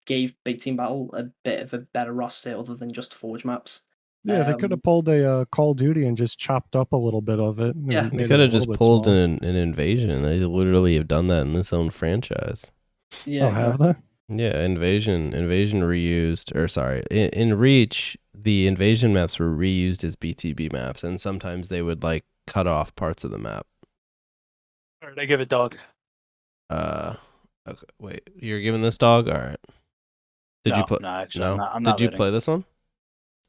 Speaker 4: gave big team battle a bit of a better roster other than just Forge maps.
Speaker 8: Yeah, they could have pulled a Call of Duty and just chopped up a little bit of it. And
Speaker 4: Yeah.
Speaker 8: made
Speaker 1: They
Speaker 8: it
Speaker 1: could
Speaker 8: a
Speaker 1: have just
Speaker 8: little bit
Speaker 1: pulled
Speaker 8: smaller.
Speaker 1: an invasion. They literally have done that in this own franchise.
Speaker 4: Yeah,
Speaker 8: Oh, have they?
Speaker 1: Yeah, invasion reused, or sorry, in Reach, the invasion maps were reused as BTB maps, and sometimes they would like cut off parts of the map.
Speaker 2: All right, I give it dog.
Speaker 1: Okay, wait, you're giving this dog? All right. Did you play?
Speaker 2: No, actually,
Speaker 1: No.
Speaker 2: I'm not
Speaker 1: Did you
Speaker 2: voting.
Speaker 1: play this one?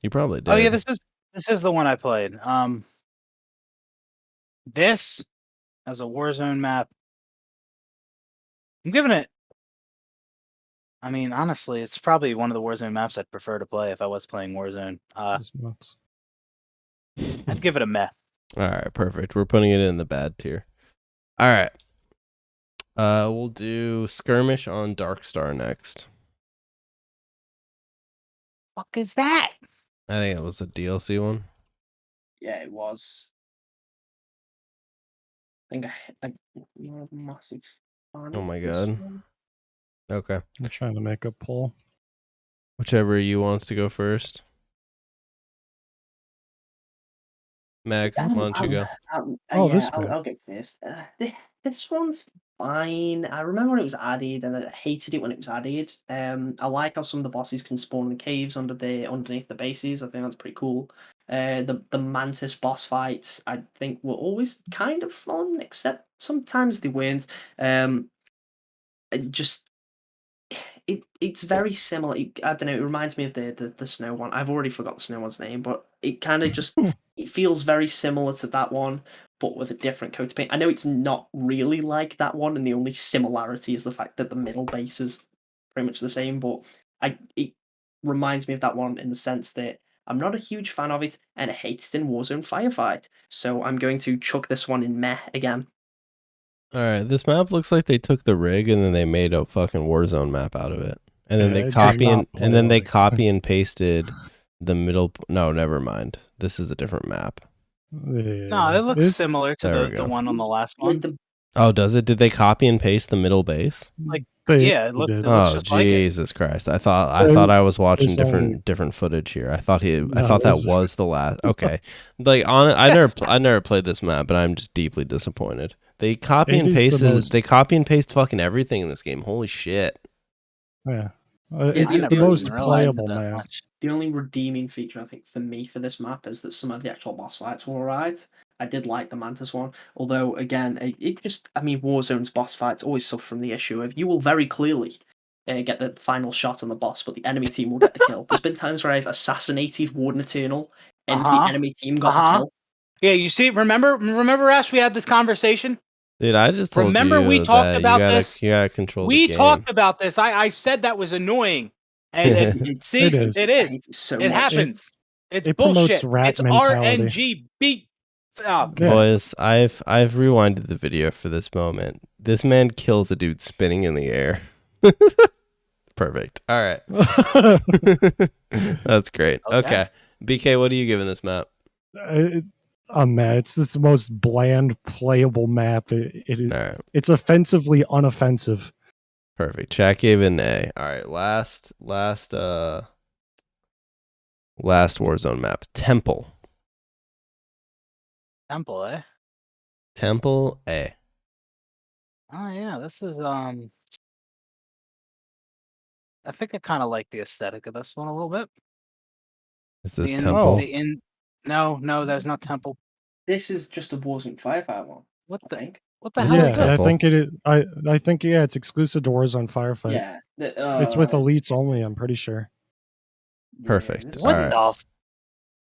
Speaker 1: You probably did.
Speaker 2: Oh yeah, this is the one I played. This as a Warzone map, I'm giving it. I mean, honestly, it's probably one of the Warzone maps I'd prefer to play if I was playing Warzone.
Speaker 8: Just nuts.
Speaker 2: I'd give it a meh.
Speaker 1: All right, perfect. We're putting it in the bad tier. All right. We'll do Skirmish on Darkstar next.
Speaker 2: Fuck is that?
Speaker 1: I think it was a DLC one.
Speaker 4: Yeah, it was. I think you're a massive fan.
Speaker 1: Oh my
Speaker 4: of this
Speaker 1: god.
Speaker 4: one.
Speaker 1: Okay.
Speaker 8: I'm trying to make a poll.
Speaker 1: Whichever you wants to go first. Meg, why don't you go?
Speaker 8: This one.
Speaker 4: I'll get first. This one's fine. I remember when it was added, and I hated it when it was added. I like how some of the bosses can spawn in the caves underneath the bases. I think that's pretty cool. The Mantis boss fights I think were always kind of fun, except sometimes they weren't. Just it's very similar. I don't know. It reminds me of the snow one. I've already forgot the snow one's name, but it kind of just it feels very similar to that one, but with a different coat of paint. I know it's not really like that one, and the only similarity is the fact that the middle base is pretty much the same. But it reminds me of that one in the sense that I'm not a huge fan of it, and I hate it in Warzone Firefight. So I'm going to chuck this one in meh again.
Speaker 1: All right, this map looks like they took the rig and then they made a fucking Warzone map out of it, and then
Speaker 8: Yeah,
Speaker 1: they
Speaker 8: it does
Speaker 1: copy
Speaker 8: not play
Speaker 1: and then they
Speaker 8: like-
Speaker 1: copy and pasted the middle. No, never mind. This is a different map.
Speaker 2: No, it looks
Speaker 8: It's-
Speaker 2: similar to
Speaker 1: There we
Speaker 2: the
Speaker 1: go.
Speaker 2: one on the last
Speaker 4: Like
Speaker 2: one.
Speaker 4: the
Speaker 1: Oh, does it? Did they copy and paste the middle base?
Speaker 8: they-
Speaker 2: Yeah, it
Speaker 8: they
Speaker 2: looks
Speaker 8: did.
Speaker 2: it looks
Speaker 1: Oh
Speaker 2: just like it.
Speaker 1: Jesus Christ! I thought
Speaker 8: So
Speaker 1: I was watching
Speaker 8: there's only-
Speaker 1: different footage here. I thought I
Speaker 8: No,
Speaker 1: thought that
Speaker 8: it's-
Speaker 1: was the last. Okay, like I never played this map, but I'm just deeply disappointed. They copy
Speaker 8: It
Speaker 1: and
Speaker 8: is the
Speaker 1: paste
Speaker 8: most-
Speaker 1: they copy and paste fucking everything in this game. Holy shit!
Speaker 8: Yeah,
Speaker 4: Yeah,
Speaker 8: it's
Speaker 2: I
Speaker 8: the
Speaker 2: never
Speaker 8: most
Speaker 2: even realized
Speaker 8: playable
Speaker 2: that
Speaker 8: map.
Speaker 2: much.
Speaker 4: The only redeeming feature I think for me for this map is that some of the actual boss fights were alright. I did like the Mantis one, although again, Warzone's boss fights always suffer from the issue of you will very clearly get the final shot on the boss, but the enemy team will get the kill. There's been times where I've assassinated Warden Eternal, and
Speaker 2: Uh-huh.
Speaker 4: the enemy team got the
Speaker 2: Uh-huh.
Speaker 4: kill.
Speaker 2: Yeah, you see, remember, Ash, we had this conversation.
Speaker 1: Dude, I just told
Speaker 2: Remember
Speaker 1: you
Speaker 2: we talked
Speaker 1: that
Speaker 2: about
Speaker 1: you gotta
Speaker 2: this?
Speaker 1: you gotta control
Speaker 2: We
Speaker 1: the game.
Speaker 2: talked about this. I said that was annoying, and see,
Speaker 8: It is.
Speaker 2: it is.
Speaker 4: I hate it so
Speaker 2: It
Speaker 4: much.
Speaker 2: happens. It's
Speaker 8: it promotes
Speaker 2: bullshit.
Speaker 8: rat
Speaker 2: It's
Speaker 8: mentality.
Speaker 2: RNG beat. Oh,
Speaker 8: Yeah.
Speaker 1: Boys, I've rewinded the video for this moment. This man kills a dude spinning in the air. Perfect. All right. That's great.
Speaker 2: Okay.
Speaker 1: Okay. BK, what are you giving this map?
Speaker 8: Man, it's the most bland, playable map.
Speaker 1: All right.
Speaker 8: It's offensively unoffensive.
Speaker 1: Perfect. Chat gave it an A. All right. Last Warzone map. Temple.
Speaker 2: Temple, eh?
Speaker 1: Temple A.
Speaker 2: Oh yeah, this is I think I kind of like the aesthetic of this one a little bit.
Speaker 1: Is this
Speaker 2: The
Speaker 1: Temple?
Speaker 2: No, that's not Temple.
Speaker 4: This is just a Warzone Firefight one.
Speaker 2: What
Speaker 4: I
Speaker 2: the
Speaker 4: think.
Speaker 2: what the
Speaker 1: This
Speaker 2: hell
Speaker 1: is
Speaker 2: is
Speaker 8: Yeah, I
Speaker 2: this?
Speaker 1: Temple.
Speaker 8: think it is. I think it's exclusive to Warzone Firefight.
Speaker 4: Yeah.
Speaker 8: It's with elites only. I'm pretty sure.
Speaker 1: Perfect.
Speaker 4: this
Speaker 2: What
Speaker 1: All
Speaker 4: one
Speaker 1: right.
Speaker 2: the?
Speaker 4: is-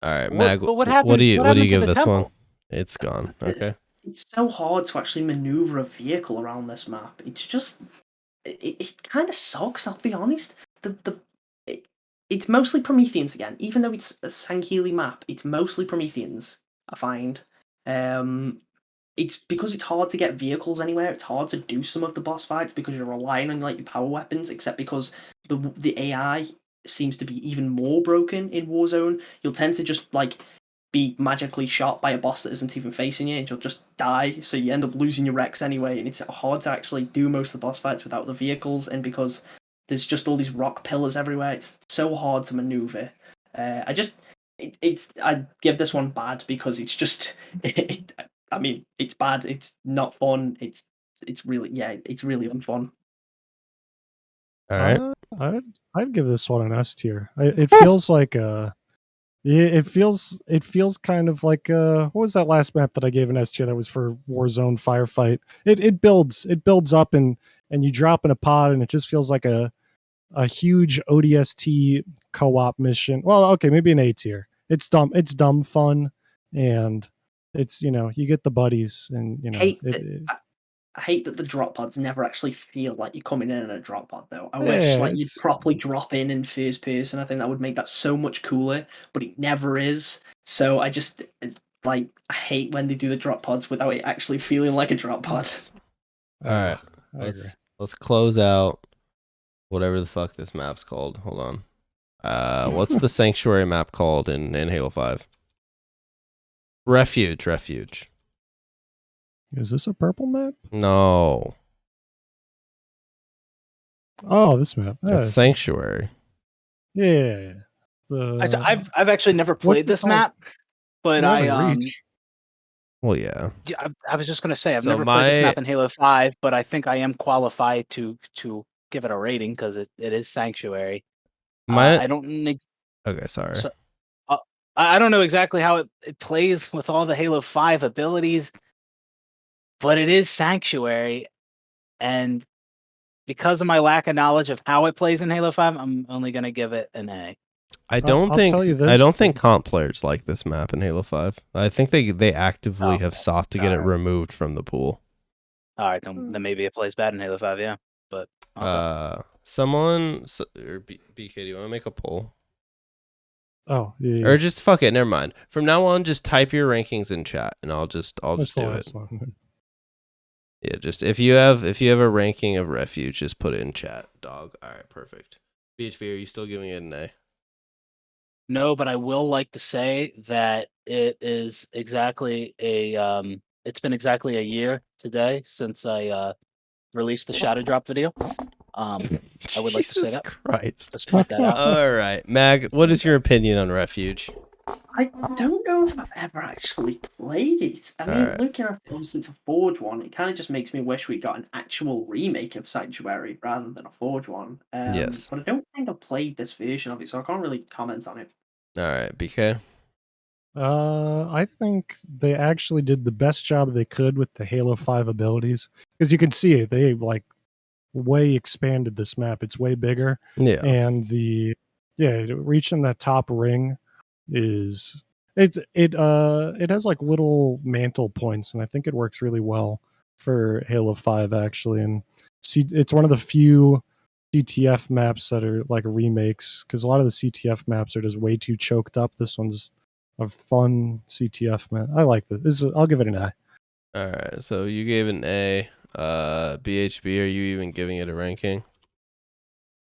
Speaker 1: All right,
Speaker 2: What-
Speaker 1: Mag.
Speaker 2: but what
Speaker 1: What
Speaker 2: happened-
Speaker 1: do you
Speaker 2: what
Speaker 1: what do you
Speaker 2: happened to
Speaker 1: give
Speaker 2: the
Speaker 1: this one?
Speaker 2: temple?
Speaker 1: It's gone. Okay.
Speaker 4: It's so hard to actually maneuver a vehicle around this map. It's just, it kind of sucks. I'll be honest. It's mostly Prometheans again, even though it's a Sankheili map. It's mostly Prometheans. I find, it's because it's hard to get vehicles anywhere. It's hard to do some of the boss fights because you're relying on like your power weapons. Except because the AI seems to be even more broken in Warzone. You'll tend to just like be magically shot by a boss that isn't even facing you, and you'll just die. So you end up losing your Rex anyway, and it's hard to actually do most of the boss fights without the vehicles. And because there's just all these rock pillars everywhere, it's so hard to maneuver. I'd give this one bad because it's just. I mean, it's bad. It's not fun. It's really really unfun.
Speaker 1: All right.
Speaker 8: I'd give this one an S tier. It feels like it feels kind of like what was that last map that I gave an S tier that was for Warzone Firefight? It builds up and you drop in a pod and it just feels like a huge ODST co-op mission. Well, okay, maybe an A tier. It's dumb fun, and it's you get the buddies and
Speaker 4: I hate that the drop pods never actually feel like you're coming in a drop pod, though. I wish like you'd properly drop in first person. I think that would make that so much cooler, but it never is. So I hate when they do the drop pods without it actually feeling like a drop pod.
Speaker 1: All right.
Speaker 8: I agree.
Speaker 1: Let's close out whatever the fuck this map's called. Hold on. What's the sanctuary map called in Halo 5? Refuge.
Speaker 8: Is this a purple map?
Speaker 1: No.
Speaker 8: Oh, this map.
Speaker 1: That's Sanctuary.
Speaker 8: Yeah.
Speaker 2: I've actually never played
Speaker 8: it
Speaker 2: this
Speaker 8: called?
Speaker 2: map, but
Speaker 8: You haven't Reach.
Speaker 1: Well, yeah.
Speaker 2: Yeah, I was just gonna say I've
Speaker 1: So
Speaker 2: never played this
Speaker 1: my-
Speaker 2: map in Halo 5, but I think I am qualified to give it a rating because it is Sanctuary.
Speaker 1: My
Speaker 2: I don't ex-
Speaker 1: okay, sorry.
Speaker 2: so, I don't know exactly how it plays with all the Halo 5 abilities, but it is Sanctuary, and because of my lack of knowledge of how it plays in Halo 5, I'm only gonna give it an A.
Speaker 1: I don't
Speaker 8: I'll
Speaker 1: think
Speaker 8: tell you
Speaker 1: I
Speaker 8: this.
Speaker 1: don't think comp players like this map in Halo 5. I think they actively have sought to get it
Speaker 2: alright.
Speaker 1: removed from the pool.
Speaker 2: All right, then maybe it plays bad in Halo 5, yeah. But okay.
Speaker 1: BK, do you want to make a poll?
Speaker 8: Oh, yeah.
Speaker 1: Or just fuck it, never mind. From now on, just type your rankings in chat, and I'll just
Speaker 8: That's the
Speaker 1: do it.
Speaker 8: last one.
Speaker 1: Yeah, just if you have a ranking of Refuge, just put it in chat, dog. All right, perfect. BHB, are you still giving it an A?
Speaker 2: No, but I will like to say that it is exactly it's been exactly a year today since I released the Shadow Drop video. I would like to say
Speaker 1: Jesus
Speaker 2: that.
Speaker 1: Christ.
Speaker 2: Just point that out.
Speaker 1: All right, Mag, what is your opinion on Refuge?
Speaker 4: I don't know if I've ever actually played it. I mean,
Speaker 1: Alright.
Speaker 4: looking at it since a Forge one, it kind of just makes me wish we got an actual remake of Sanctuary rather than a Forge one.
Speaker 1: Yes.
Speaker 4: But I don't think I've played this version of it, so I can't really comment on it.
Speaker 1: All right, BK.
Speaker 8: I think they actually did the best job they could with the Halo 5 abilities. Because you can see it, they like way expanded this map. It's way bigger.
Speaker 1: Yeah.
Speaker 8: And reaching that top ring is it has like little mantle points, and I think it works really well for Halo 5 actually. And it's one of the few CTF maps that are like remakes, because a lot of the CTF maps are just way too choked up. This one's a fun CTF map. I like this. I'll give it an A.
Speaker 1: All right, so you gave it an A. BHB, are you even giving it a ranking?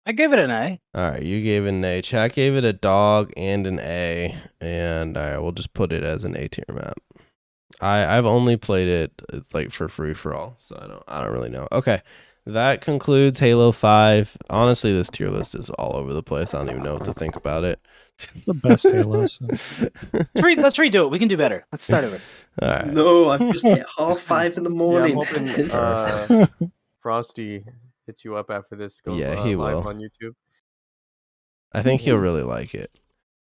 Speaker 2: I give it an A.
Speaker 1: All right, you gave it an A. Chat gave it a dog and an A, and all right, we'll just put it as an A tier map. I've only played it like for free for all, so I don't really know. Okay, that concludes Halo 5. Honestly, this tier list is all over the place. I don't even know what to think about it.
Speaker 8: The best Halo. So.
Speaker 2: Let's redo it. We can do better. Let's start over.
Speaker 1: All right.
Speaker 4: No, I've just hit 5:30 in the
Speaker 5: Yeah,
Speaker 4: morning.
Speaker 5: I'm hoping Frosty hits you up after this goes
Speaker 1: he
Speaker 5: live
Speaker 1: will.
Speaker 5: on YouTube.
Speaker 1: I think he'll really like it.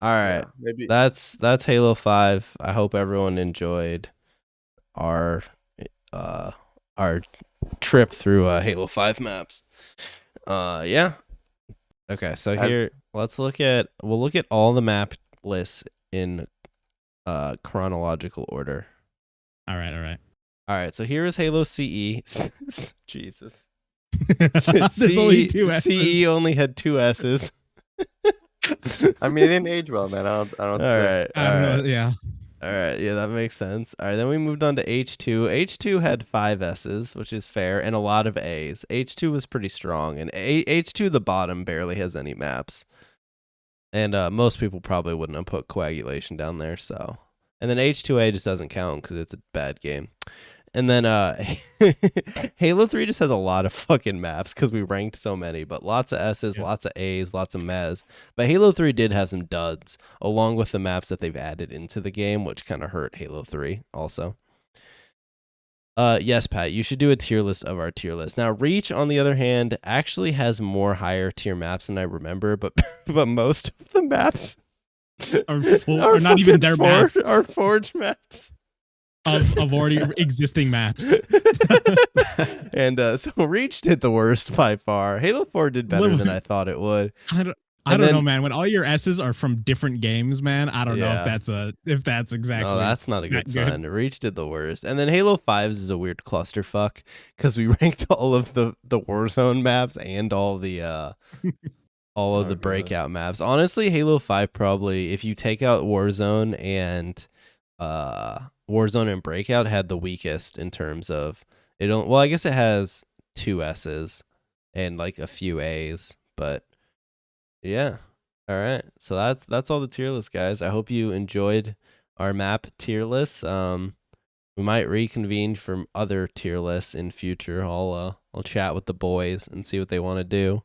Speaker 1: All right.
Speaker 5: Yeah, maybe.
Speaker 1: That's Halo 5. I hope everyone enjoyed our trip through Halo 5 maps. Yeah. Okay, so here we'll look at all the map lists in chronological order.
Speaker 9: All right.
Speaker 1: All right, so here is Halo CE. Jesus.
Speaker 9: There's only two S's.
Speaker 1: CE only had 2 S's.
Speaker 5: I mean, it didn't age well, man. I don't
Speaker 1: All
Speaker 5: see
Speaker 1: right.
Speaker 9: I don't know. Yeah.
Speaker 1: All right, yeah, that makes sense. All right, then we moved on to H2. H2 had 5 S's, which is fair, and a lot of A's. H2 was pretty strong, and H2, the bottom, barely has any maps. And most people probably wouldn't have put Coagulation down there, so. And then H2A just doesn't count because it's a bad game. And then Halo 3 just has a lot of fucking maps because we ranked so many, but lots of S's, lots of A's, lots of Mez. But Halo 3 did have some duds, along with the maps that they've added into the game, which kind of hurt Halo 3 also. Yes, Pat, you should do a tier list of our tier list. Now, Reach, on the other hand, actually has more higher tier maps than I remember, but most of the maps
Speaker 9: are not even their maps.
Speaker 1: Are Forge maps.
Speaker 9: Of already existing maps.
Speaker 1: And so Reach did the worst by far. Halo 4 did better than I thought it would.
Speaker 9: I don't know, man. When all your S's are from different games, man, I don't know if that's exactly.
Speaker 1: No, that's not a good sign. Reach did the worst. And then Halo 5's is a weird clusterfuck because we ranked all of the Warzone maps and all the Breakout maps. Honestly, Halo 5 probably, if you take out Warzone and Breakout, had the weakest in terms of it. Well, I guess it has 2 S's and like a few A's, but yeah. All right, so that's all the tier lists, guys. I hope you enjoyed our map tier lists. We might reconvene for other tier lists in future. I'll chat with the boys and see what they want to do.